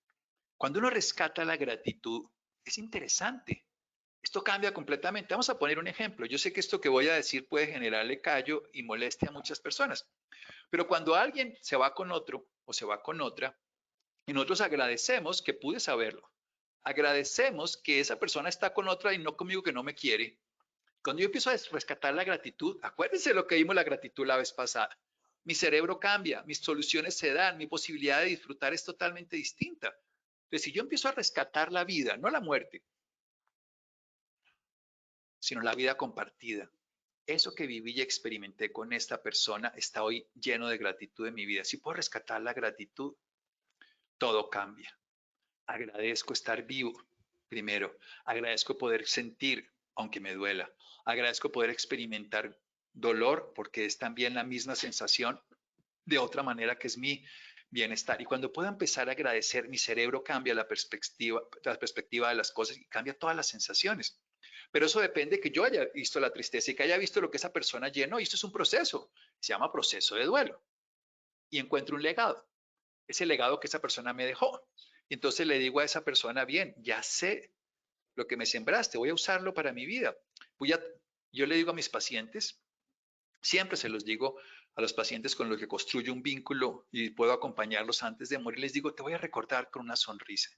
Cuando uno rescata la gratitud, es interesante. Esto cambia completamente. Vamos a poner un ejemplo. Yo sé que esto que voy a decir puede generarle callo y molestia a muchas personas, pero cuando alguien se va con otro o se va con otra, y nosotros agradecemos que pude saberlo, agradecemos que esa persona está con otra y no conmigo, que no me quiere. Cuando yo empiezo a rescatar la gratitud, acuérdense lo que vimos la gratitud la vez pasada. Mi cerebro cambia, mis soluciones se dan, mi posibilidad de disfrutar es totalmente distinta. Entonces, si yo empiezo a rescatar la vida, no la muerte, sino la vida compartida, eso que viví y experimenté con esta persona está hoy lleno de gratitud en mi vida. Si puedo rescatar la gratitud, todo cambia. Agradezco estar vivo, primero. Agradezco poder sentir, aunque me duela. Agradezco poder experimentar dolor, porque es también la misma sensación, de otra manera, que es mi bienestar. Y cuando puedo empezar a agradecer, mi cerebro cambia la perspectiva de las cosas y cambia todas las sensaciones. Pero eso depende de que yo haya visto la tristeza y que haya visto lo que esa persona llenó. Y esto es un proceso, se llama proceso de duelo. Y encuentro un legado, ese legado que esa persona me dejó. Y entonces le digo a esa persona, bien, ya sé lo que me sembraste, voy a usarlo para mi vida. Yo le digo a mis pacientes, siempre se los digo a los pacientes con los que construyo un vínculo y puedo acompañarlos antes de morir, les digo, te voy a recordar con una sonrisa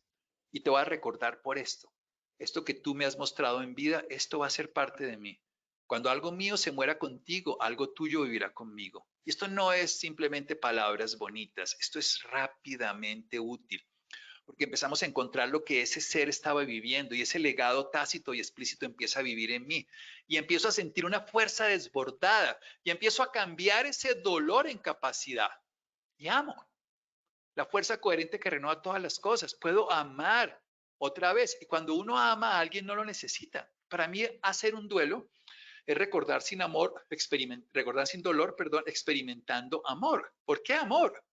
y te voy a recordar por esto. Esto que tú me has mostrado en vida, esto va a ser parte de mí. Cuando algo mío se muera contigo, algo tuyo vivirá conmigo. Y esto no es simplemente palabras bonitas, esto es rápidamente útil, porque empezamos a encontrar lo que ese ser estaba viviendo y ese legado tácito y explícito empieza a vivir en mí. Y empiezo a sentir una fuerza desbordada y empiezo a cambiar ese dolor en capacidad. Y amo. La fuerza coherente que renueva todas las cosas. Puedo amar otra vez. Y cuando uno ama a alguien no lo necesita. Para mí hacer un duelo es recordar sin amor, recordar sin dolor, perdón, experimentando amor. ¿Por qué amor?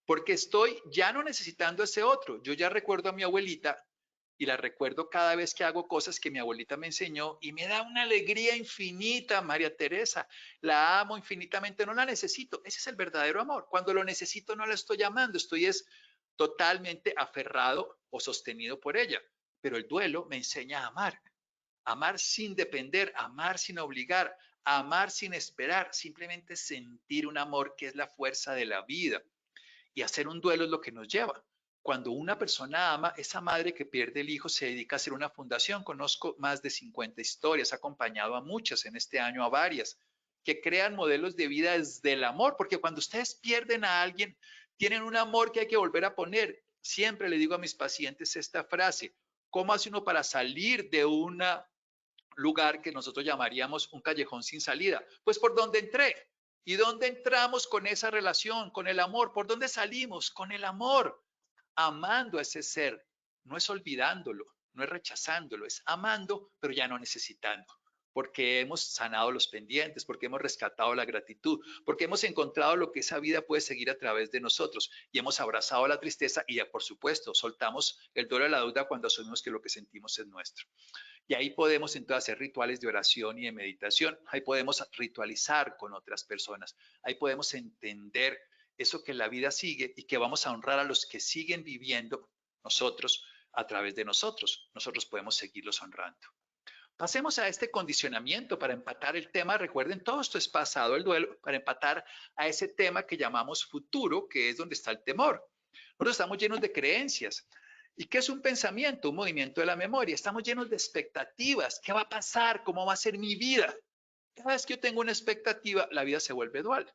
Porque estoy ya no necesitando ese otro. Yo ya recuerdo a mi abuelita y la recuerdo cada vez que hago cosas que mi abuelita me enseñó y me da una alegría infinita, María Teresa. La amo infinitamente, no la necesito. Ese es el verdadero amor. Cuando lo necesito no la estoy llamando, estoy totalmente aferrado o sostenido por ella. Pero el duelo me enseña a amar. Amar sin depender, amar sin obligar, amar sin esperar, simplemente sentir un amor que es la fuerza de la vida. Y hacer un duelo es lo que nos lleva. Cuando una persona ama, esa madre que pierde el hijo se dedica a hacer una fundación. Conozco más de 50 historias, he acompañado a muchas en este año, a varias, que crean modelos de vida desde el amor, porque cuando ustedes pierden a alguien, tienen un amor que hay que volver a poner. Siempre le digo a mis pacientes esta frase: ¿cómo hace uno para salir de un lugar que nosotros llamaríamos un callejón sin salida? Pues por donde entré. ¿Y dónde entramos con esa relación, con el amor? ¿Por dónde salimos? Con el amor, amando a ese ser. No es olvidándolo, no es rechazándolo, es amando, pero ya no necesitando. Porque hemos sanado los pendientes, porque hemos rescatado la gratitud, porque hemos encontrado lo que esa vida puede seguir a través de nosotros y hemos abrazado la tristeza y ya, por supuesto, soltamos el dolor de la duda cuando asumimos que lo que sentimos es nuestro. Y ahí podemos entonces hacer rituales de oración y de meditación. Ahí podemos ritualizar con otras personas. Ahí podemos entender eso que la vida sigue y que vamos a honrar a los que siguen viviendo nosotros a través de nosotros. Nosotros podemos seguirlos honrando. Pasemos a este condicionamiento para empatar el tema. Recuerden, todo esto es pasado, el duelo, para empatar a ese tema que llamamos futuro, que es donde está el temor. Nosotros estamos llenos de creencias. ¿Y qué es un pensamiento? Un movimiento de la memoria. Estamos llenos de expectativas. ¿Qué va a pasar? ¿Cómo va a ser mi vida? Cada vez que yo tengo una expectativa, la vida se vuelve dual.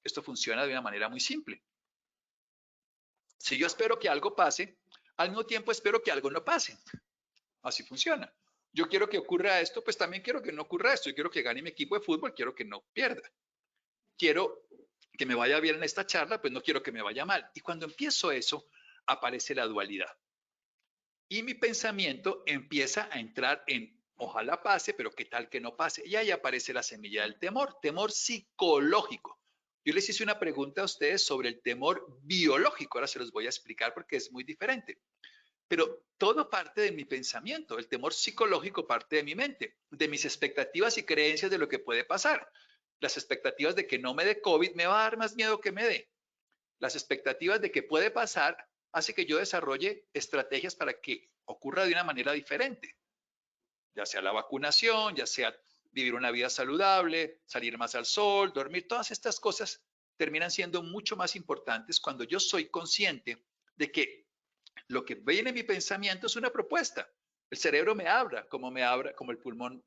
Esto funciona de una manera muy simple. Si yo espero que algo pase, al mismo tiempo espero que algo no pase. Así funciona. Yo quiero que ocurra esto, pues también quiero que no ocurra esto. Yo quiero que gane mi equipo de fútbol, quiero que no pierda. Quiero que me vaya bien en esta charla, pues no quiero que me vaya mal. Y cuando empiezo eso, aparece la dualidad. Y mi pensamiento empieza a entrar en ojalá pase, pero qué tal que no pase. Y ahí aparece la semilla del temor, temor psicológico. Yo les hice una pregunta a ustedes sobre el temor biológico. Ahora se los voy a explicar porque es muy diferente. Pero todo parte de mi pensamiento. El temor psicológico parte de mi mente, de mis expectativas y creencias de lo que puede pasar. Las expectativas de que no me dé COVID me va a dar más miedo que me dé. Las expectativas de que puede pasar hace que yo desarrolle estrategias para que ocurra de una manera diferente, ya sea la vacunación, ya sea vivir una vida saludable, salir más al sol, dormir. Todas estas cosas terminan siendo mucho más importantes cuando yo soy consciente de que lo que viene en mi pensamiento es una propuesta. El cerebro me habla, como el pulmón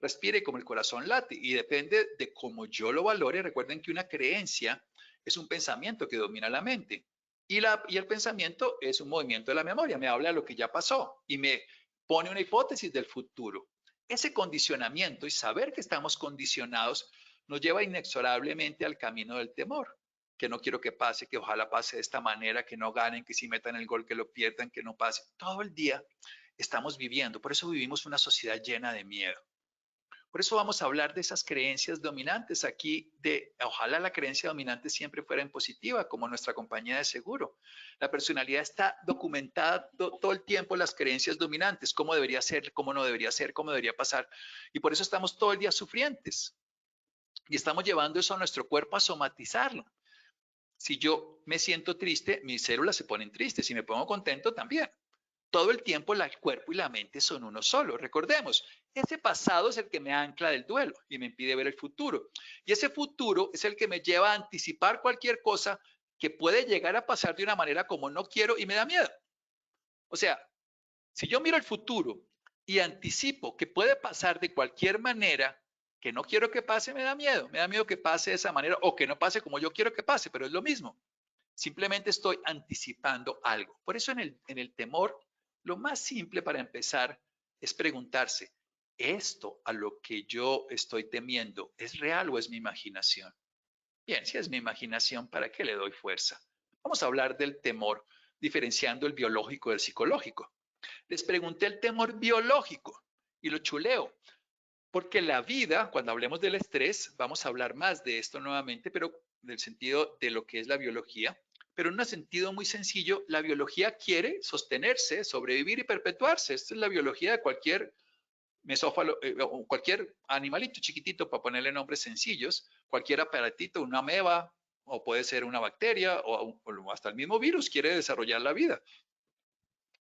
respira y como el corazón late, y depende de cómo yo lo valore. Recuerden que una creencia es un pensamiento que domina la mente. Y el pensamiento es un movimiento de la memoria, me habla de lo que ya pasó y me pone una hipótesis del futuro. Ese condicionamiento y saber que estamos condicionados nos lleva inexorablemente al camino del temor, que no quiero que pase, que ojalá pase de esta manera, que no ganen, que si metan el gol, que lo pierdan, que no pase. Todo el día estamos viviendo, por eso vivimos una sociedad llena de miedo. Por eso vamos a hablar de esas creencias dominantes aquí, ojalá la creencia dominante siempre fuera en positiva, como nuestra compañía de seguro. La personalidad está documentada todo el tiempo, las creencias dominantes, cómo debería ser, cómo no debería ser, cómo debería pasar. Y por eso estamos todo el día sufrientes. Y estamos llevando eso a nuestro cuerpo a somatizarlo. Si yo me siento triste, mis células se ponen tristes. Si me pongo contento, también. Todo el tiempo el cuerpo y la mente son uno solo. Recordemos, ese pasado es el que me ancla del duelo y me impide ver el futuro. Y ese futuro es el que me lleva a anticipar cualquier cosa que puede llegar a pasar de una manera como no quiero y me da miedo. O sea, si yo miro el futuro y anticipo que puede pasar de cualquier manera que no quiero que pase, me da miedo. Me da miedo que pase de esa manera o que no pase como yo quiero que pase, pero es lo mismo. Simplemente estoy anticipando algo. Por eso en el temor, lo más simple para empezar es preguntarse, ¿esto a lo que yo estoy temiendo es real o es mi imaginación? Bien, si es mi imaginación, ¿para qué le doy fuerza? Vamos a hablar del temor, diferenciando el biológico del psicológico. Les pregunté el temor biológico y lo chuleo, porque la vida, cuando hablemos del estrés, vamos a hablar más de esto nuevamente, pero del sentido de lo que es la biología. Pero en un sentido muy sencillo, la biología quiere sostenerse, sobrevivir y perpetuarse. Esta es la biología de cualquier mesófalo, o cualquier animalito chiquitito, para ponerle nombres sencillos, cualquier aparatito, una ameba, o puede ser una bacteria, o hasta el mismo virus quiere desarrollar la vida.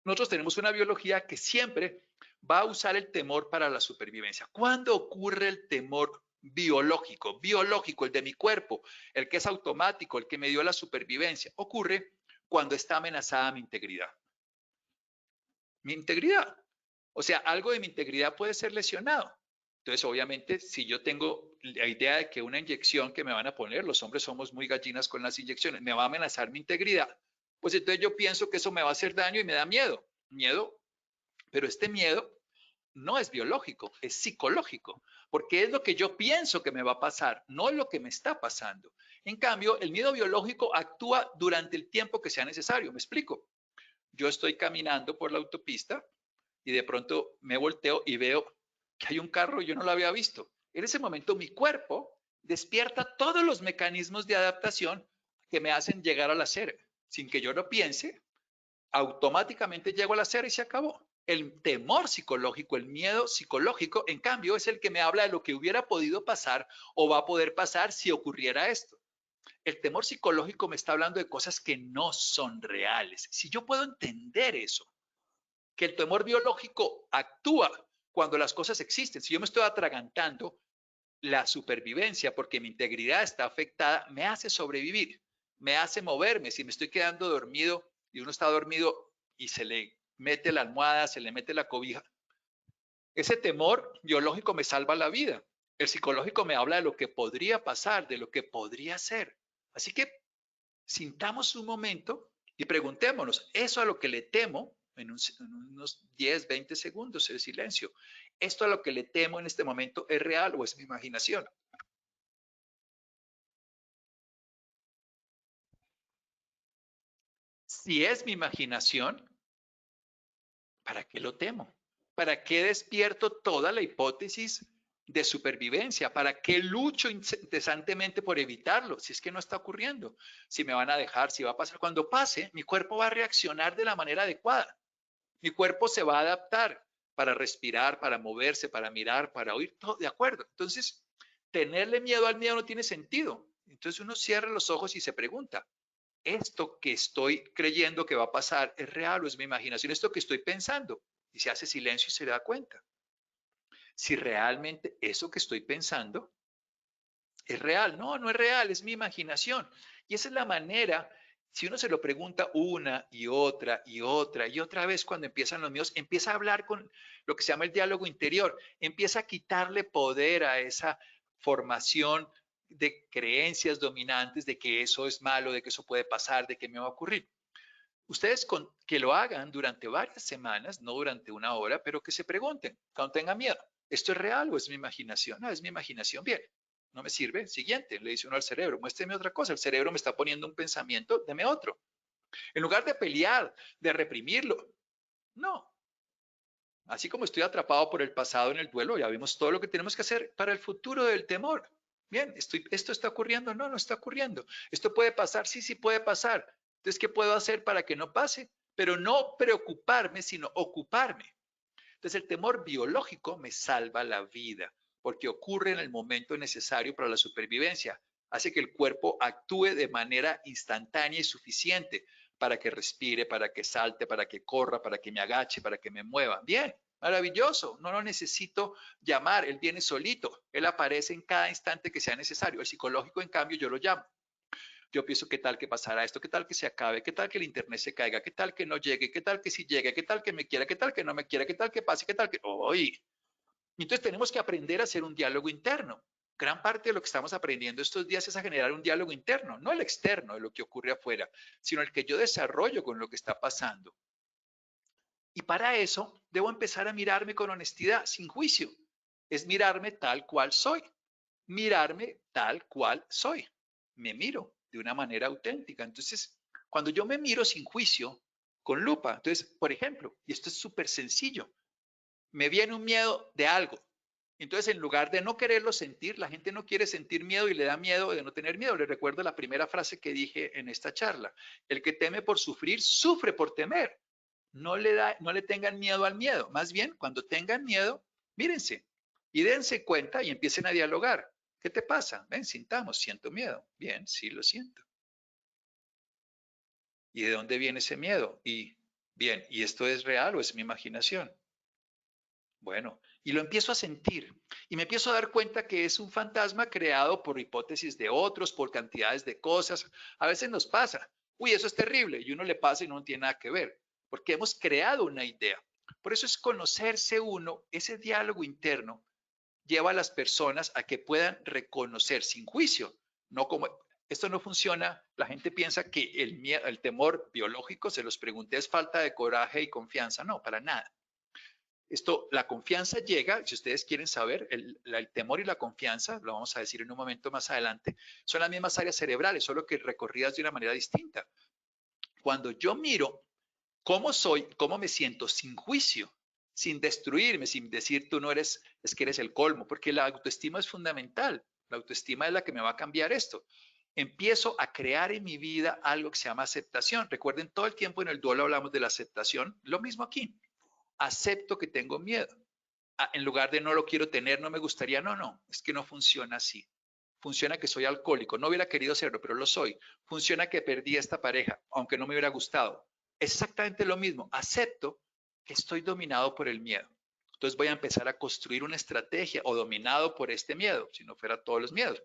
Nosotros tenemos una biología que siempre va a usar el temor para la supervivencia. ¿Cuándo ocurre el temor biológico? Biológico, el de mi cuerpo, el que es automático, el que me dio la supervivencia. Ocurre cuando está amenazada mi integridad. Mi integridad. O sea, algo de mi integridad puede ser lesionado. Entonces, obviamente, si yo tengo la idea de que una inyección que me van a poner, los hombres somos muy gallinas con las inyecciones, me va a amenazar mi integridad, pues entonces yo pienso que eso me va a hacer daño y me da miedo. Miedo, pero este miedo no es biológico, es psicológico, porque es lo que yo pienso que me va a pasar, no es lo que me está pasando. En cambio, el miedo biológico actúa durante el tiempo que sea necesario. ¿Me explico? Yo estoy caminando por la autopista y de pronto me volteo y veo que hay un carro y yo no lo había visto. En ese momento mi cuerpo despierta todos los mecanismos de adaptación que me hacen llegar a la acera. Sin que yo lo piense, automáticamente llego a la acera y se acabó. El temor psicológico, el miedo psicológico, en cambio, es el que me habla de lo que hubiera podido pasar o va a poder pasar si ocurriera esto. El temor psicológico me está hablando de cosas que no son reales. Si yo puedo entender eso, que el temor biológico actúa cuando las cosas existen. Si yo me estoy atragantando, la supervivencia, porque mi integridad está afectada, me hace sobrevivir, me hace moverme. Si me estoy quedando dormido y uno está dormido y se le mete la almohada, se le mete la cobija, ese temor biológico me salva la vida. El psicológico me habla de lo que podría pasar, de lo que podría ser. Así que sintamos un momento y preguntémonos, eso a lo que le temo, en unos 10, 20 segundos de silencio, ¿esto a lo que le temo en este momento es real o es mi imaginación? Si es mi imaginación, ¿para qué lo temo? ¿Para qué despierto toda la hipótesis de supervivencia? ¿Para qué lucho incesantemente por evitarlo? Si es que no está ocurriendo, si me van a dejar, si va a pasar. Cuando pase, mi cuerpo va a reaccionar de la manera adecuada. Mi cuerpo se va a adaptar para respirar, para moverse, para mirar, para oír, todo de acuerdo. Entonces, tenerle miedo al miedo no tiene sentido. Entonces uno cierra los ojos y se pregunta, ¿esto que estoy creyendo que va a pasar es real o es mi imaginación? ¿Esto que estoy pensando? Y se hace silencio y se da cuenta. Si realmente eso que estoy pensando es real. No, no es real, es mi imaginación. Y esa es la manera, si uno se lo pregunta una y otra y otra y otra vez cuando empiezan los míos, empieza a hablar con lo que se llama el diálogo interior, empieza a quitarle poder a esa formación de creencias dominantes de que eso es malo, de que eso puede pasar, de que me va a ocurrir. Ustedes que lo hagan durante varias semanas, no durante una hora, pero que se pregunten cuando tengan miedo, ¿esto es real o es mi imaginación? No, es mi imaginación. Bien, no me sirve. Siguiente, le dice uno al cerebro, muéstreme otra cosa. El cerebro me está poniendo un pensamiento, deme otro. En lugar de pelear, de reprimirlo, no. Así como estoy atrapado por el pasado en el duelo, ya vimos todo lo que tenemos que hacer para el futuro del temor. Bien, ¿esto está ocurriendo? No, no está ocurriendo. ¿Esto puede pasar? Sí, sí puede pasar. Entonces, ¿qué puedo hacer para que no pase? Pero no preocuparme, sino ocuparme. Entonces, el temor biológico me salva la vida porque ocurre en el momento necesario para la supervivencia. Hace que el cuerpo actúe de manera instantánea y suficiente para que respire, para que salte, para que corra, para que me agache, para que me mueva. Bien, maravilloso. No lo necesito llamar, él viene solito. Él aparece en cada instante que sea necesario. El psicológico, en cambio, yo lo llamo. Yo pienso, ¿qué tal que pasará esto? ¿Qué tal que se acabe? ¿Qué tal que el internet se caiga? ¿Qué tal que no llegue? ¿Qué tal que sí llegue? ¿Qué tal que me quiera? ¿Qué tal que no me quiera? ¿Qué tal que pase? ¿Qué tal que...? ¡Uy! Entonces tenemos que aprender a hacer un diálogo interno. Gran parte de lo que estamos aprendiendo estos días es a generar un diálogo interno, no el externo de lo que ocurre afuera, sino el que yo desarrollo con lo que está pasando. Y para eso debo empezar a mirarme con honestidad, sin juicio. Es mirarme tal cual soy. Mirarme tal cual soy. Me miro de una manera auténtica. Entonces, cuando yo me miro sin juicio, con lupa, entonces, por ejemplo, y esto es súper sencillo, me viene un miedo de algo. Entonces, en lugar de no quererlo sentir, la gente no quiere sentir miedo y le da miedo de no tener miedo. Les recuerdo la primera frase que dije en esta charla. El que teme por sufrir, sufre por temer. No le tengan miedo al miedo. Más bien, cuando tengan miedo, mírense y dense cuenta y empiecen a dialogar. ¿Qué te pasa? Ven, sintamos, siento miedo. Bien, sí lo siento. ¿Y de dónde viene ese miedo? Y bien, ¿y esto es real o es mi imaginación? Bueno, y lo empiezo a sentir y me empiezo a dar cuenta que es un fantasma creado por hipótesis de otros, por cantidades de cosas. A veces nos pasa, uy, eso es terrible, y uno le pasa y no tiene nada que ver, porque hemos creado una idea. Por eso es conocerse uno, ese diálogo interno lleva a las personas a que puedan reconocer sin juicio, no como esto no funciona. La gente piensa que el temor biológico, se los pregunté, es falta de coraje y confianza. No, para nada. La confianza llega, si ustedes quieren saber, el temor y la confianza, lo vamos a decir en un momento más adelante, son las mismas áreas cerebrales, solo que recorridas de una manera distinta. Cuando yo miro cómo soy, cómo me siento sin juicio, sin destruirme, sin decir tú no eres, es que eres el colmo, porque la autoestima es fundamental. La autoestima es la que me va a cambiar esto. Empiezo a crear en mi vida algo que se llama aceptación. Recuerden, todo el tiempo en el duelo hablamos de la aceptación, lo mismo aquí. Acepto que tengo miedo. En lugar de no lo quiero tener, no me gustaría, no, es que no funciona así. Funciona que soy alcohólico, no hubiera querido serlo, pero lo soy. Funciona que perdí a esta pareja, aunque no me hubiera gustado. Exactamente lo mismo, acepto que estoy dominado por el miedo. Entonces voy a empezar a construir una estrategia o dominado por este miedo, si no fuera todos los miedos.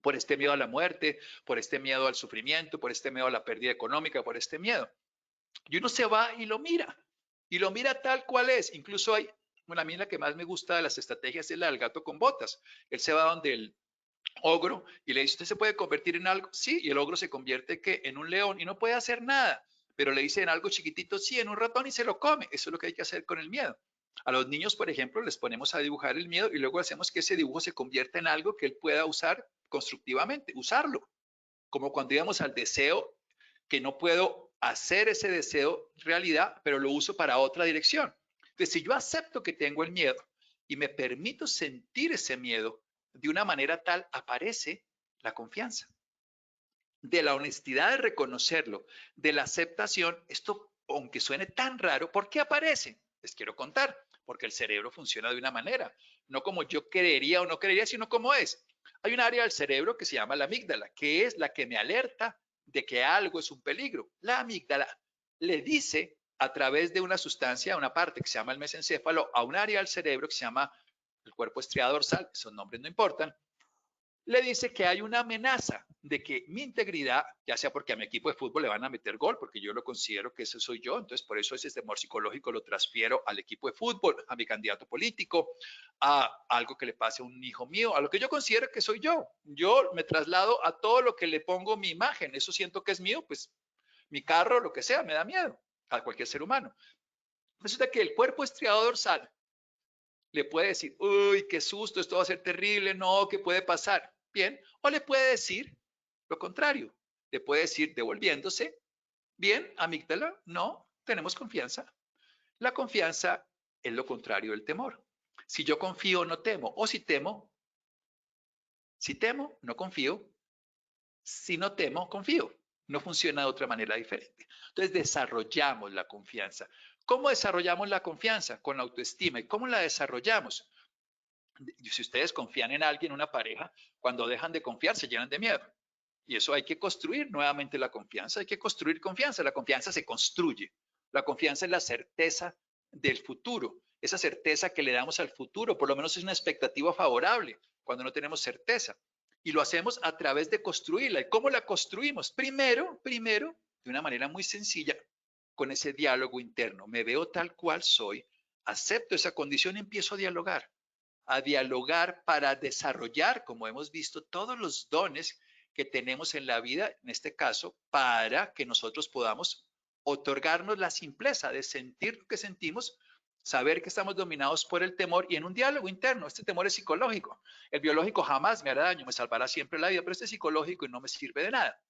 Por este miedo a la muerte, por este miedo al sufrimiento, por este miedo a la pérdida económica, por este miedo. Y uno se va y lo mira tal cual es. Incluso hay, bueno, a mí la que más me gusta de las estrategias es la del gato con botas. Él se va donde el ogro y le dice, ¿usted se puede convertir en algo? Sí, y el ogro se convierte ¿qué? En un león y no puede hacer nada. Pero le dice en algo chiquitito, sí, en un ratón y se lo come. Eso es lo que hay que hacer con el miedo. A los niños, por ejemplo, les ponemos a dibujar el miedo y luego hacemos que ese dibujo se convierta en algo que él pueda usar constructivamente, usarlo. Como cuando íbamos al deseo, que no puedo hacer ese deseo realidad, pero lo uso para otra dirección. Entonces, si yo acepto que tengo el miedo y me permito sentir ese miedo, de una manera tal aparece la confianza. De la honestidad de reconocerlo, de la aceptación, esto, aunque suene tan raro, ¿por qué aparece? Les quiero contar, porque el cerebro funciona de una manera, no como yo creería o no creería, sino como es. Hay un área del cerebro que se llama la amígdala, que es la que me alerta de que algo es un peligro. La amígdala le dice a través de una sustancia, una parte que se llama el mesencéfalo, a un área del cerebro que se llama el cuerpo estriado dorsal, esos nombres no importan, le dice que hay una amenaza de que mi integridad, ya sea porque a mi equipo de fútbol le van a meter gol, porque yo lo considero que ese soy yo, entonces por eso ese temor psicológico lo transfiero al equipo de fútbol, a mi candidato político, a algo que le pase a un hijo mío, a lo que yo considero que soy yo. Yo me traslado a todo lo que le pongo mi imagen, eso siento que es mío, pues mi carro, lo que sea, me da miedo a cualquier ser humano. Resulta que el cuerpo estriado dorsal le puede decir, uy, qué susto, esto va a ser terrible, no, ¿qué puede pasar? Bien, o le puede decir lo contrario, le puede decir devolviéndose, bien, amígdala, no, tenemos confianza. La confianza es lo contrario del temor. Si yo confío, no temo. O si temo, no confío. Si no temo, confío. No funciona de otra manera diferente. Entonces desarrollamos la confianza. ¿Cómo desarrollamos la confianza? Con la autoestima. ¿Y cómo la desarrollamos? Si ustedes confían en alguien, una pareja, cuando dejan de confiar se llenan de miedo. Y eso hay que construir nuevamente la confianza. Hay que construir confianza. La confianza se construye. La confianza es la certeza del futuro. Esa certeza que le damos al futuro, por lo menos es una expectativa favorable cuando no tenemos certeza. Y lo hacemos a través de construirla. ¿Y cómo la construimos? Primero, de una manera muy sencilla, con ese diálogo interno. Me veo tal cual soy, acepto esa condición y empiezo a dialogar para desarrollar, como hemos visto, todos los dones que tenemos en la vida, en este caso, para que nosotros podamos otorgarnos la simpleza de sentir lo que sentimos, saber que estamos dominados por el temor y en un diálogo interno. Este temor es psicológico. El biológico jamás me hará daño, me salvará siempre la vida, pero este es psicológico y no me sirve de nada.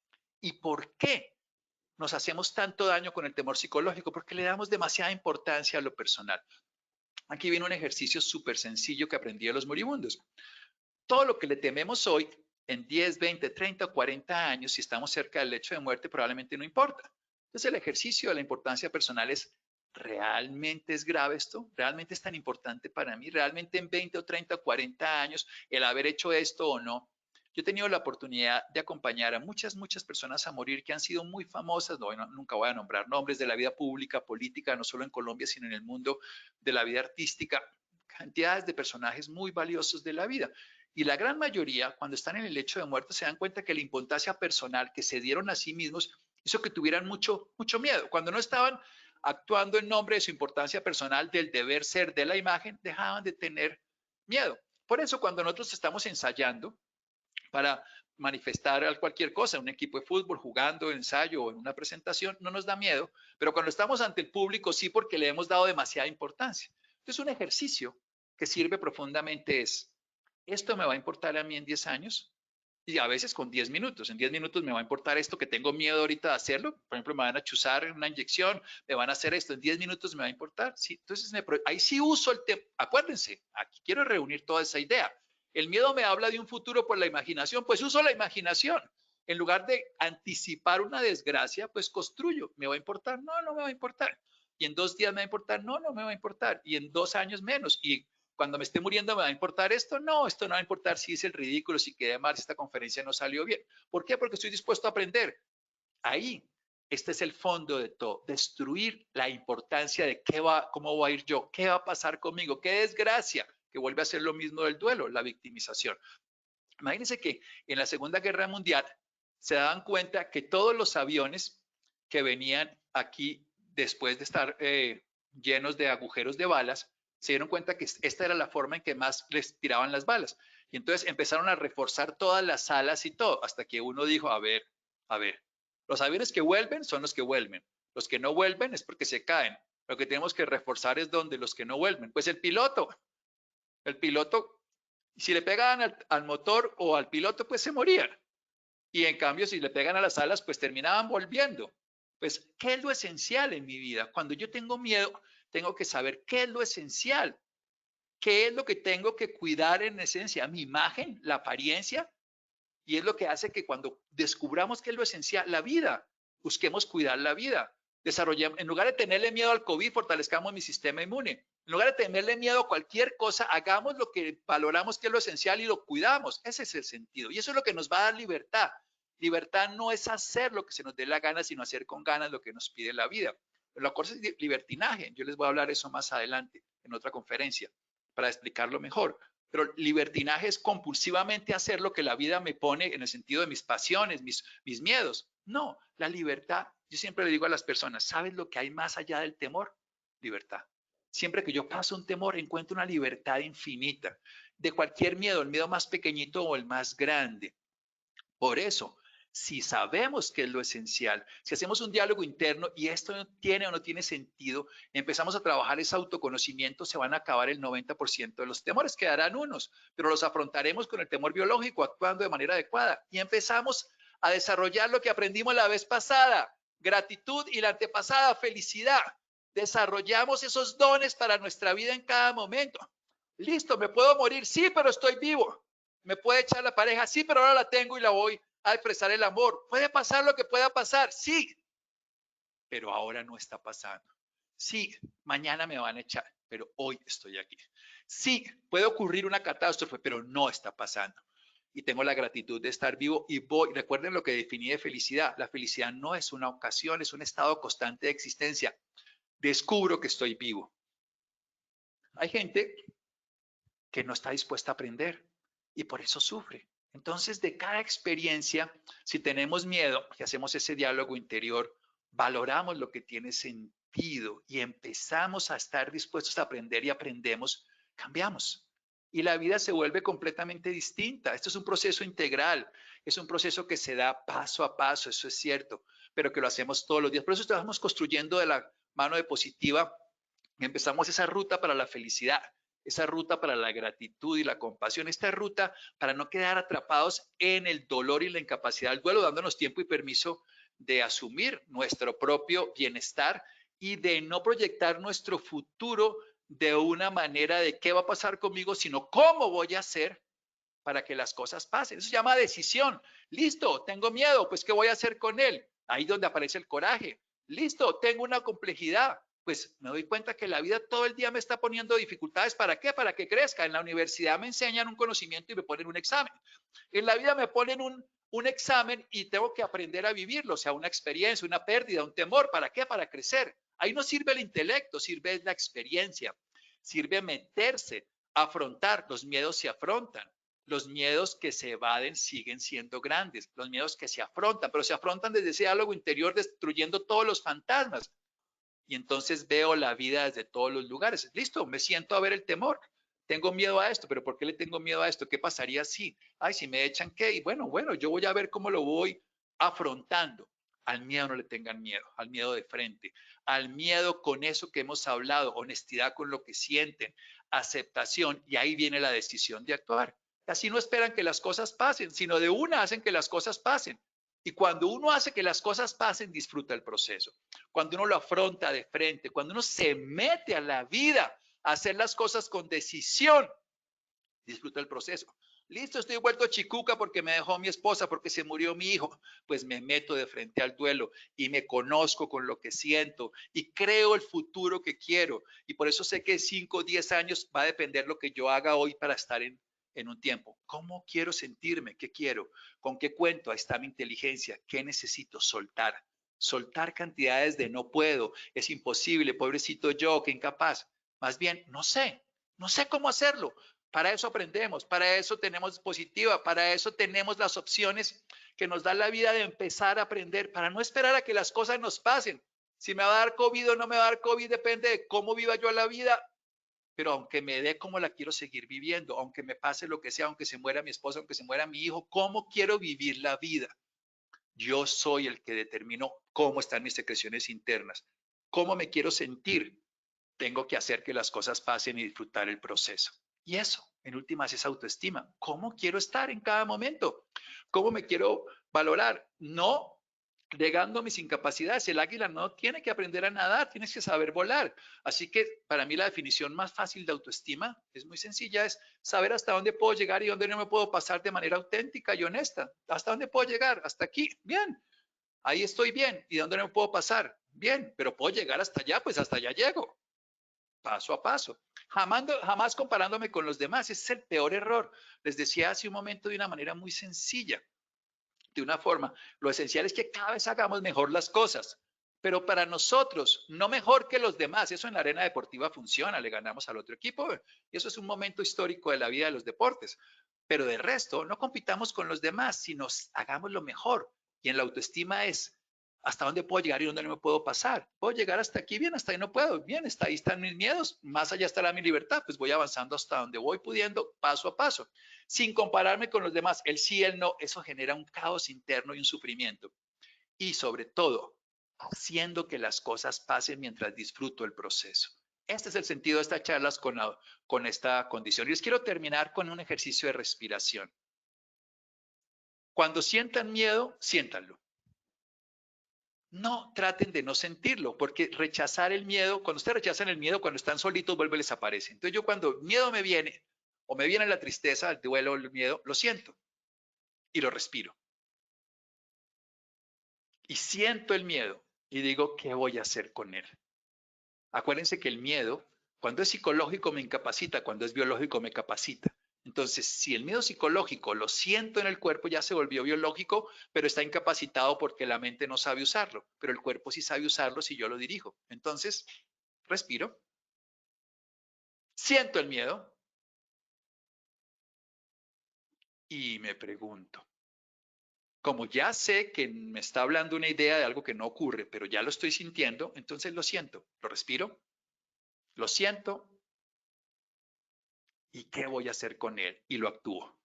¿Y por qué nos hacemos tanto daño con el temor psicológico? Porque le damos demasiada importancia a lo personal. Aquí viene un ejercicio súper sencillo que aprendí de los moribundos. Todo lo que le tememos hoy, en 10, 20, 30 o 40 años, si estamos cerca del lecho de muerte, probablemente no importa. Entonces el ejercicio de la importancia personal es, ¿realmente es grave esto? ¿Realmente es tan importante para mí? ¿Realmente en 20 o 30 o 40 años el haber hecho esto o no? Yo he tenido la oportunidad de acompañar a muchas personas a morir que han sido muy famosas, nunca voy a nombrar nombres, de la vida pública, política, no solo en Colombia, sino en el mundo de la vida artística, cantidades de personajes muy valiosos de la vida. Y la gran mayoría, cuando están en el lecho de muerte, se dan cuenta que la importancia personal que se dieron a sí mismos hizo que tuvieran mucho miedo. Cuando no estaban actuando en nombre de su importancia personal, del deber ser, de la imagen, dejaban de tener miedo. Por eso, cuando nosotros estamos ensayando para manifestar cualquier cosa, un equipo de fútbol, jugando, ensayo o en una presentación, no nos da miedo, pero cuando estamos ante el público sí, porque le hemos dado demasiada importancia. Entonces, un ejercicio que sirve profundamente es, ¿esto me va a importar a mí en 10 años? Y a veces con 10 minutos. En 10 minutos me va a importar esto que tengo miedo ahorita de hacerlo. Por ejemplo, me van a chuzar una inyección, me van a hacer esto. En 10 minutos me va a importar. Sí, entonces, ahí sí uso el tema. Acuérdense, aquí quiero reunir toda esa idea. El miedo me habla de un futuro por la imaginación, pues uso la imaginación. En lugar de anticipar una desgracia, pues construyo. ¿Me va a importar? No, no me va a importar. Y en 2 días me va a importar, no, no me va a importar. Y en 2 años menos. Y cuando me esté muriendo, ¿me va a importar esto? No, esto no va a importar si es el ridículo, si quedé mal, si esta conferencia no salió bien. ¿Por qué? Porque estoy dispuesto a aprender. Ahí, este es el fondo de todo. Destruir la importancia de cómo va a ir yo, qué va a pasar conmigo, qué desgracia, que vuelve a ser lo mismo del duelo, la victimización. Imagínense que en la Segunda Guerra Mundial se daban cuenta que todos los aviones que venían aquí después de estar llenos de agujeros de balas, se dieron cuenta que esta era la forma en que más les tiraban las balas. Y entonces empezaron a reforzar todas las alas y todo, hasta que uno dijo, a ver, los aviones que vuelven son los que vuelven. Los que no vuelven es porque se caen. Lo que tenemos que reforzar es donde los que no vuelven. Pues el piloto, si le pegaban al motor o al piloto, pues se morían. Y en cambio, si le pegan a las alas, pues terminaban volviendo. Pues, ¿qué es lo esencial en mi vida? Cuando yo tengo miedo, tengo que saber qué es lo esencial. ¿Qué es lo que tengo que cuidar en esencia? Mi imagen, la apariencia. Y es lo que hace que cuando descubramos qué es lo esencial, la vida, busquemos cuidar la vida. Desarrollemos, en lugar de tenerle miedo al COVID, fortalezcamos mi sistema inmune. En lugar de tenerle miedo a cualquier cosa, hagamos lo que valoramos que es lo esencial y lo cuidamos. Ese es el sentido. Y eso es lo que nos va a dar libertad. Libertad no es hacer lo que se nos dé la gana, sino hacer con ganas lo que nos pide la vida. La cosa es libertinaje. Yo les voy a hablar eso más adelante en otra conferencia para explicarlo mejor. Pero libertinaje es compulsivamente hacer lo que la vida me pone en el sentido de mis pasiones, mis miedos. No, la libertad, yo siempre le digo a las personas, ¿sabes lo que hay más allá del temor? Libertad. Siempre que yo paso un temor, encuentro una libertad infinita de cualquier miedo, el miedo más pequeñito o el más grande. Por eso, si sabemos qué es lo esencial, si hacemos un diálogo interno y esto no tiene o no tiene sentido, empezamos a trabajar ese autoconocimiento, se van a acabar el 90% de los temores, quedarán unos, pero los afrontaremos con el temor biológico, actuando de manera adecuada y empezamos a desarrollar lo que aprendimos la vez pasada, gratitud y la antepasada, felicidad. Desarrollamos esos dones para nuestra vida en cada momento. Listo, me puedo morir, sí, pero estoy vivo. Me puede echar la pareja, sí, pero ahora la tengo y la voy a expresar el amor. Puede pasar lo que pueda pasar, sí, pero ahora no está pasando. Sí, mañana me van a echar, pero hoy estoy aquí. Sí, puede ocurrir una catástrofe, pero no está pasando. Y tengo la gratitud de estar vivo y voy. Recuerden lo que definí de felicidad. La felicidad no es una ocasión, es un estado constante de existencia. Descubro que estoy vivo. Hay gente que no está dispuesta a aprender y por eso sufre. Entonces, de cada experiencia, si tenemos miedo y hacemos ese diálogo interior, valoramos lo que tiene sentido y empezamos a estar dispuestos a aprender y aprendemos, cambiamos. Y la vida se vuelve completamente distinta. Esto es un proceso integral, es un proceso que se da paso a paso, eso es cierto, pero que lo hacemos todos los días. Por eso estamos construyendo de la mano de Positiva y empezamos esa ruta para la felicidad, esa ruta para la gratitud y la compasión, esta ruta para no quedar atrapados en el dolor y la incapacidad del duelo, dándonos tiempo y permiso de asumir nuestro propio bienestar y de no proyectar nuestro futuro de una manera de qué va a pasar conmigo, sino cómo voy a hacer para que las cosas pasen. Eso se llama decisión. Listo, tengo miedo, pues ¿qué voy a hacer con él? Ahí donde aparece el coraje. Listo, tengo una complejidad. Pues me doy cuenta que la vida todo el día me está poniendo dificultades. ¿Para qué? Para que crezca. En la universidad me enseñan un conocimiento y me ponen un examen. En la vida me ponen un examen y tengo que aprender a vivirlo, o sea, una experiencia, una pérdida, un temor. ¿Para qué? Para crecer. Ahí no sirve el intelecto, sirve la experiencia. Sirve meterse, afrontar. Los miedos se afrontan. Los miedos que se evaden siguen siendo grandes. Los miedos que se afrontan, pero se afrontan desde ese diálogo interior destruyendo todos los fantasmas. Y entonces veo la vida desde todos los lugares. Listo, me siento a ver el temor. Tengo miedo a esto, pero ¿por qué le tengo miedo a esto? ¿Qué pasaría si? Ay, si me echan, ¿qué? Y bueno, yo voy a ver cómo lo voy afrontando. Al miedo no le tengan miedo, al miedo de frente, al miedo con eso que hemos hablado, honestidad con lo que sienten, aceptación, y ahí viene la decisión de actuar. Así no esperan que las cosas pasen, sino de una hacen que las cosas pasen. Y cuando uno hace que las cosas pasen, disfruta el proceso. Cuando uno lo afronta de frente, cuando uno se mete a la vida a hacer las cosas con decisión, disfruta el proceso. Listo, estoy vuelto chicuca porque me dejó mi esposa, porque se murió mi hijo. Pues me meto de frente al duelo y me conozco con lo que siento y creo el futuro que quiero. Y por eso sé que 5 o 10 años va a depender lo que yo haga hoy para estar en un tiempo. ¿Cómo quiero sentirme? ¿Qué quiero? ¿Con qué cuento? Ahí está mi inteligencia. ¿Qué necesito? Soltar. Soltar cantidades de no puedo, es imposible, pobrecito yo, qué incapaz. Más bien, no sé cómo hacerlo. Para eso aprendemos, para eso tenemos Positiva, para eso tenemos las opciones que nos da la vida de empezar a aprender, para no esperar a que las cosas nos pasen. Si me va a dar COVID o no me va a dar COVID, depende de cómo viva yo la vida, pero aunque me dé cómo la quiero seguir viviendo, aunque me pase lo que sea, aunque se muera mi esposa, aunque se muera mi hijo, ¿cómo quiero vivir la vida? Yo soy el que determino cómo están mis secreciones internas, cómo me quiero sentir. Tengo que hacer que las cosas pasen y disfrutar el proceso. Y eso, en últimas, es autoestima. ¿Cómo quiero estar en cada momento? ¿Cómo me quiero valorar? No negando mis incapacidades. El águila no tiene que aprender a nadar, tienes que saber volar. Así que para mí la definición más fácil de autoestima es muy sencilla, es saber hasta dónde puedo llegar y dónde no me puedo pasar de manera auténtica y honesta. ¿Hasta dónde puedo llegar? Hasta aquí. Bien. Ahí estoy bien. ¿Y dónde no me puedo pasar? Bien. Pero puedo llegar hasta allá, pues hasta allá llego. Paso a paso. Jamás comparándome con los demás. Ese es el peor error. Les decía hace un momento de una manera muy sencilla, de una forma. Lo esencial es que cada vez hagamos mejor las cosas. Pero para nosotros, no mejor que los demás. Eso en la arena deportiva funciona. Le ganamos al otro equipo. Y eso es un momento histórico de la vida de los deportes. Pero de resto, no compitamos con los demás, sino hagamos lo mejor. Y en la autoestima es, ¿hasta dónde puedo llegar y dónde no me puedo pasar? ¿Puedo llegar hasta aquí? Bien, hasta ahí no puedo. Bien, hasta ahí están mis miedos. Más allá estará mi libertad. Pues voy avanzando hasta donde voy pudiendo, paso a paso. Sin compararme con los demás. El sí, el no, eso genera un caos interno y un sufrimiento. Y sobre todo, haciendo que las cosas pasen mientras disfruto el proceso. Este es el sentido de estas charlas con esta condición. Y les quiero terminar con un ejercicio de respiración. Cuando sientan miedo, siéntanlo. no traten de no sentirlo, porque rechazar el miedo, cuando ustedes rechazan el miedo, cuando están solitos, vuelve y les aparece. Entonces yo cuando miedo me viene, o me viene la tristeza, el duelo, el miedo, lo siento y lo respiro. Y siento el miedo y digo, ¿qué voy a hacer con él? Acuérdense que el miedo, cuando es psicológico me incapacita, cuando es biológico me capacita. Entonces, si el miedo psicológico lo siento en el cuerpo, ya se volvió biológico, pero está incapacitado porque la mente no sabe usarlo, pero el cuerpo sí sabe usarlo si yo lo dirijo. Entonces, respiro, siento el miedo y me pregunto, como ya sé que me está hablando una idea de algo que no ocurre, pero ya lo estoy sintiendo, entonces lo siento, lo respiro, lo siento, ¿y qué voy a hacer con él? Y lo actúo.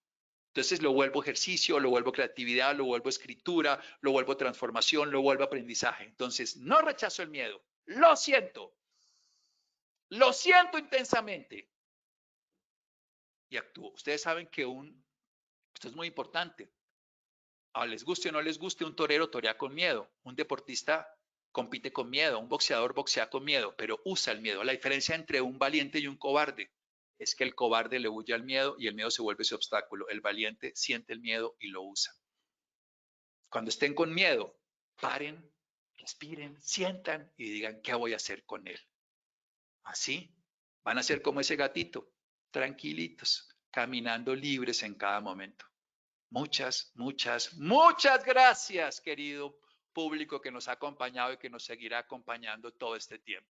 Entonces lo vuelvo ejercicio, lo vuelvo creatividad, lo vuelvo escritura, lo vuelvo transformación, lo vuelvo aprendizaje. Entonces no rechazo el miedo, lo siento intensamente y actúo. Ustedes saben que esto es muy importante. A les guste o no les guste, un torero torea con miedo, un deportista compite con miedo, un boxeador boxea con miedo, pero usa el miedo. La diferencia entre un valiente y un cobarde es que el cobarde le huye al miedo y el miedo se vuelve ese obstáculo. El valiente siente el miedo y lo usa. Cuando estén con miedo, paren, respiren, sientan y digan, ¿qué voy a hacer con él? Así van a ser como ese gatito, tranquilitos, caminando libres en cada momento. Muchas, muchas, muchas gracias, querido público que nos ha acompañado y que nos seguirá acompañando todo este tiempo.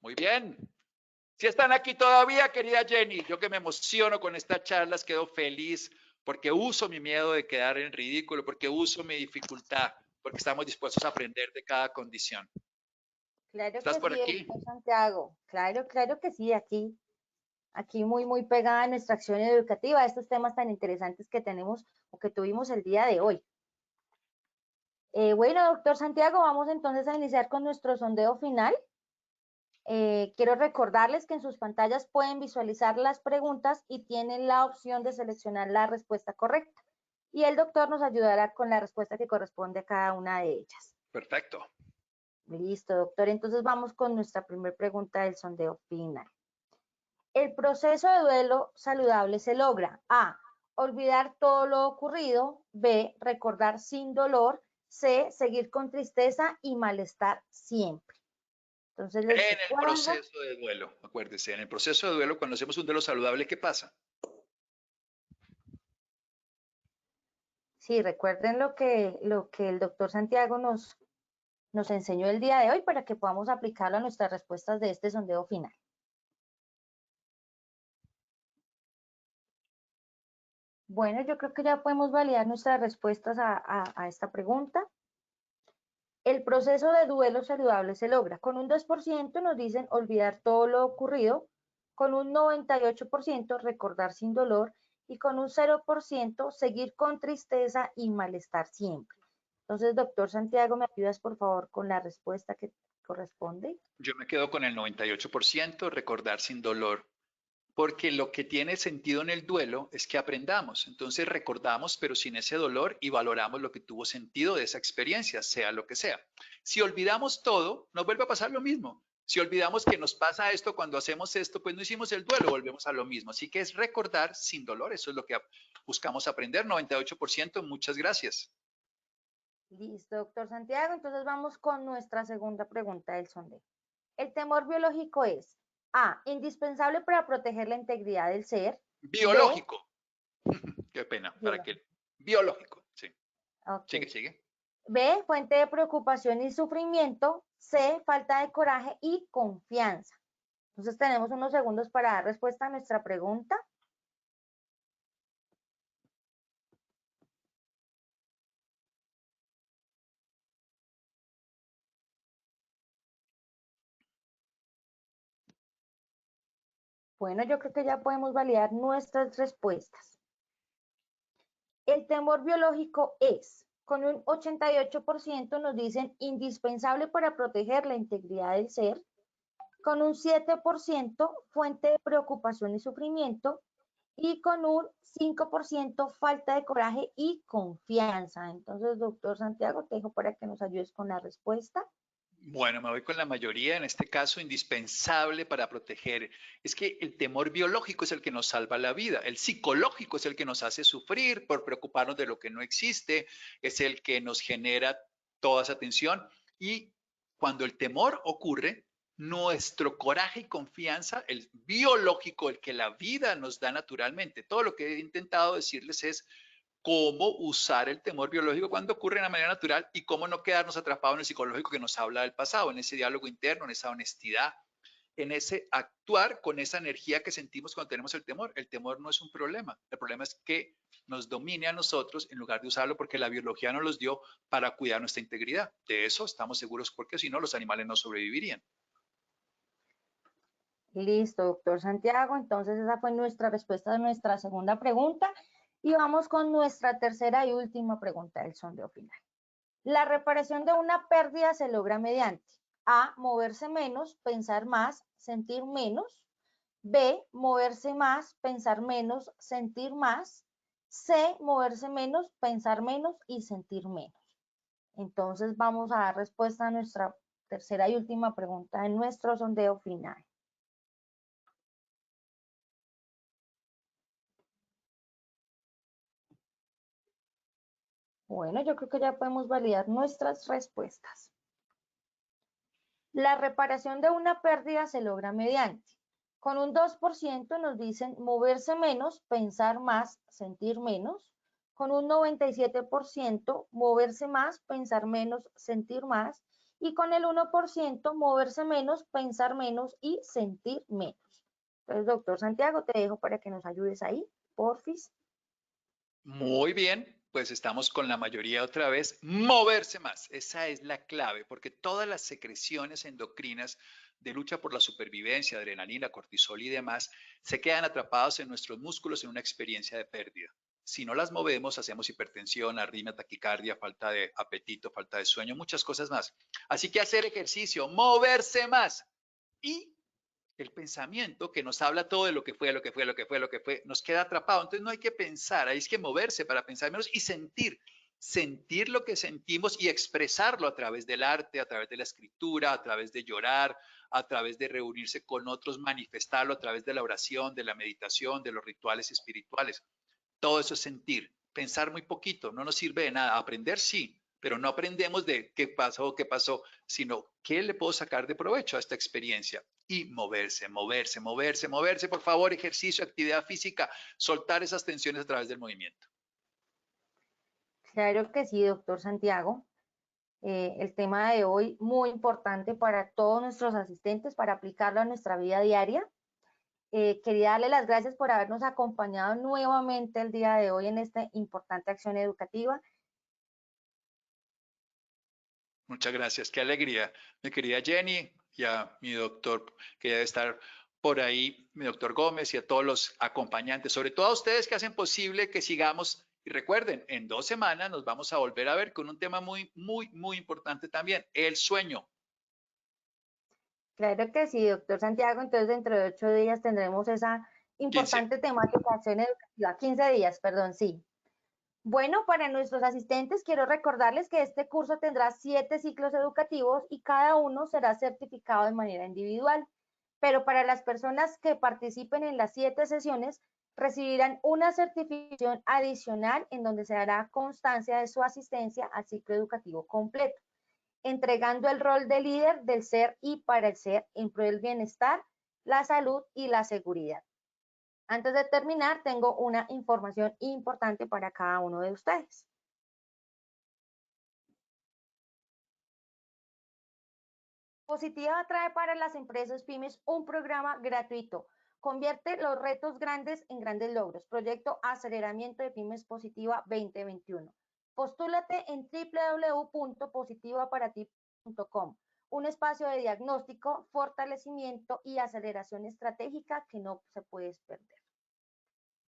Muy bien. Si están aquí todavía, querida Jenny, yo que me emociono con estas charlas, quedo feliz porque uso mi miedo de quedar en ridículo, porque uso mi dificultad, porque estamos dispuestos a aprender de cada condición. Claro ¿Estás que por sí, aquí? doctor Santiago. Claro que sí, aquí muy pegada a nuestra acción educativa, a estos temas tan interesantes que tenemos o que tuvimos el día de hoy. Bueno, doctor Santiago, vamos entonces a iniciar con nuestro sondeo final. Quiero recordarles que en sus pantallas pueden visualizar las preguntas y tienen la opción de seleccionar la respuesta correcta. Y el doctor nos ayudará con la respuesta que corresponde a cada una de ellas. Perfecto. Listo, doctor. Entonces vamos con nuestra primera pregunta del sondeo final. El proceso de duelo saludable se logra: A, olvidar todo lo ocurrido; B, recordar sin dolor; C, seguir con tristeza y malestar siempre. Entonces les En el recuerdo. proceso de duelo, acuérdense, en el proceso de duelo, cuando hacemos un duelo saludable, ¿qué pasa? Sí, recuerden lo que el doctor Santiago nos enseñó el día de hoy para que podamos aplicarlo a nuestras respuestas de este sondeo final. Bueno, yo creo que ya podemos validar nuestras respuestas a esta pregunta. El proceso de duelo saludable se logra. Con un 2% nos dicen olvidar todo lo ocurrido, con un 98% recordar sin dolor y con un 0% seguir con tristeza y malestar siempre. Entonces, doctor Santiago, ¿me ayudas por favor con la respuesta que corresponde? Yo me quedo con el 98%, recordar sin dolor, porque lo que tiene sentido en el duelo es que aprendamos. Entonces recordamos, pero sin ese dolor, y valoramos lo que tuvo sentido de esa experiencia, sea lo que sea. Si olvidamos todo, nos vuelve a pasar lo mismo. Si olvidamos que nos pasa esto cuando hacemos esto, pues no hicimos el duelo, volvemos a lo mismo. Así que es recordar sin dolor, eso es lo que buscamos aprender, 98%, muchas gracias. Listo, doctor Santiago. Entonces vamos con nuestra segunda pregunta del sondeo. El temor biológico es: A, indispensable para proteger la integridad del ser; Biológico. Qué pena, para B, que biológico, sí. ok. Sigue. B, fuente de preocupación y sufrimiento; C, falta de coraje y confianza. Entonces tenemos unos segundos para dar respuesta a nuestra pregunta. Bueno, yo creo que ya podemos validar nuestras respuestas. El temor biológico es, con un 88% nos dicen indispensable para proteger la integridad del ser, con un 7% fuente de preocupación y sufrimiento, y con un 5% falta de coraje y confianza. Entonces, doctor Santiago, te dejo para que nos ayudes con la respuesta. Bueno, me voy con la mayoría, en este caso indispensable para proteger. Es que el temor biológico es el que nos salva la vida, el psicológico es el que nos hace sufrir por preocuparnos de lo que no existe, es el que nos genera toda esa tensión y cuando el temor ocurre, nuestro coraje y confianza, el biológico, el que la vida nos da naturalmente. Todo lo que he intentado decirles es cómo usar el temor biológico cuando ocurre de una manera natural y cómo no quedarnos atrapados en el psicológico que nos habla del pasado, en ese diálogo interno, en esa honestidad, en ese actuar con esa energía que sentimos cuando tenemos el temor. El temor no es un problema, el problema es que nos domine a nosotros en lugar de usarlo porque la biología nos los dio para cuidar nuestra integridad. De eso estamos seguros porque si no los animales no sobrevivirían. Listo, doctor Santiago. Entonces esa fue nuestra respuesta a nuestra segunda pregunta. Y vamos con nuestra tercera y última pregunta del sondeo final. La reparación de una pérdida se logra mediante A, moverse menos, pensar más, sentir menos. B, moverse más, pensar menos, sentir más. C, moverse menos, pensar menos y sentir menos. Entonces vamos a dar respuesta a nuestra tercera y última pregunta en nuestro sondeo final. Bueno, yo creo que ya podemos validar nuestras respuestas. La reparación de una pérdida se logra mediante. Con un 2% nos dicen moverse menos, pensar más, sentir menos. Con un 97% moverse más, pensar menos, sentir más. Y con el 1% moverse menos, pensar menos y sentir menos. Entonces, doctor Santiago, te dejo para que nos ayudes ahí, porfis. Muy bien, pues estamos con la mayoría otra vez. Moverse más, esa es la clave, porque todas las secreciones endocrinas de lucha por la supervivencia, adrenalina, cortisol y demás, se quedan atrapados en nuestros músculos en una experiencia de pérdida. Si no las movemos, hacemos hipertensión, arritmia, taquicardia, falta de apetito, falta de sueño, muchas cosas más. Así que hacer ejercicio, moverse más. Y el pensamiento que nos habla todo de lo que fue, lo que fue, lo que fue, lo que fue, nos queda atrapado. Entonces no hay que pensar, hay que moverse para pensar menos y sentir lo que sentimos y expresarlo a través del arte, a través de la escritura, a través de llorar, a través de reunirse con otros, manifestarlo a través de la oración, de la meditación, de los rituales espirituales. Todo eso es sentir. Pensar muy poquito, no nos sirve de nada. Aprender sí, pero no aprendemos de qué pasó, sino qué le puedo sacar de provecho a esta experiencia. Y moverse, moverse, moverse, moverse, por favor, ejercicio, actividad física, soltar esas tensiones a través del movimiento. Claro que sí, doctor Santiago. El tema de hoy muy importante para todos nuestros asistentes para aplicarlo a nuestra vida diaria. Quería darle las gracias por habernos acompañado nuevamente el día de hoy en esta importante acción educativa. Muchas gracias, qué alegría, mi querida Jenny, y a mi doctor que debe estar por ahí, mi doctor Gómez, y a todos los acompañantes, sobre todo a ustedes que hacen posible que sigamos. Y recuerden, en 2 semanas nos vamos a volver a ver con un tema muy, muy, muy importante también, el sueño. Claro que sí, doctor Santiago. Entonces, dentro de 8 días tendremos esa 15. importante temática de acción educativa. 15 días, perdón, sí. Bueno, para nuestros asistentes quiero recordarles que este curso tendrá 7 ciclos educativos y cada uno será certificado de manera individual. Pero para las personas que participen en las 7 sesiones, recibirán una certificación adicional en donde se dará constancia de su asistencia al ciclo educativo completo, entregando el rol de líder del ser y para el ser en pro del bienestar, la salud y la seguridad. Antes de terminar, tengo una información importante para cada uno de ustedes. Positiva trae para las empresas pymes un programa gratuito. Convierte los retos grandes en grandes logros. Proyecto Aceleramiento de Pymes Positiva 2021. Postúlate en www.positivaparati.com. Un espacio de diagnóstico, fortalecimiento y aceleración estratégica que no se puede perder.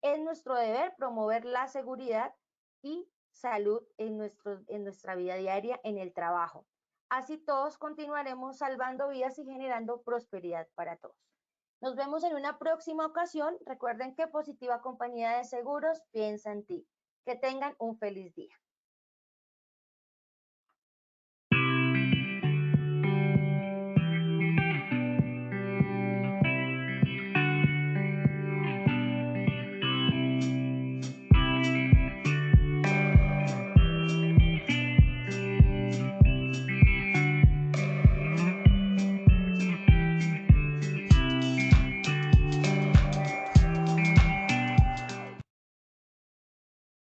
Es nuestro deber promover la seguridad y salud en nuestra vida diaria en el trabajo. Así todos continuaremos salvando vidas y generando prosperidad para todos. Nos vemos en una próxima ocasión. Recuerden que Positiva Compañía de Seguros piensa en ti. Que tengan un feliz día.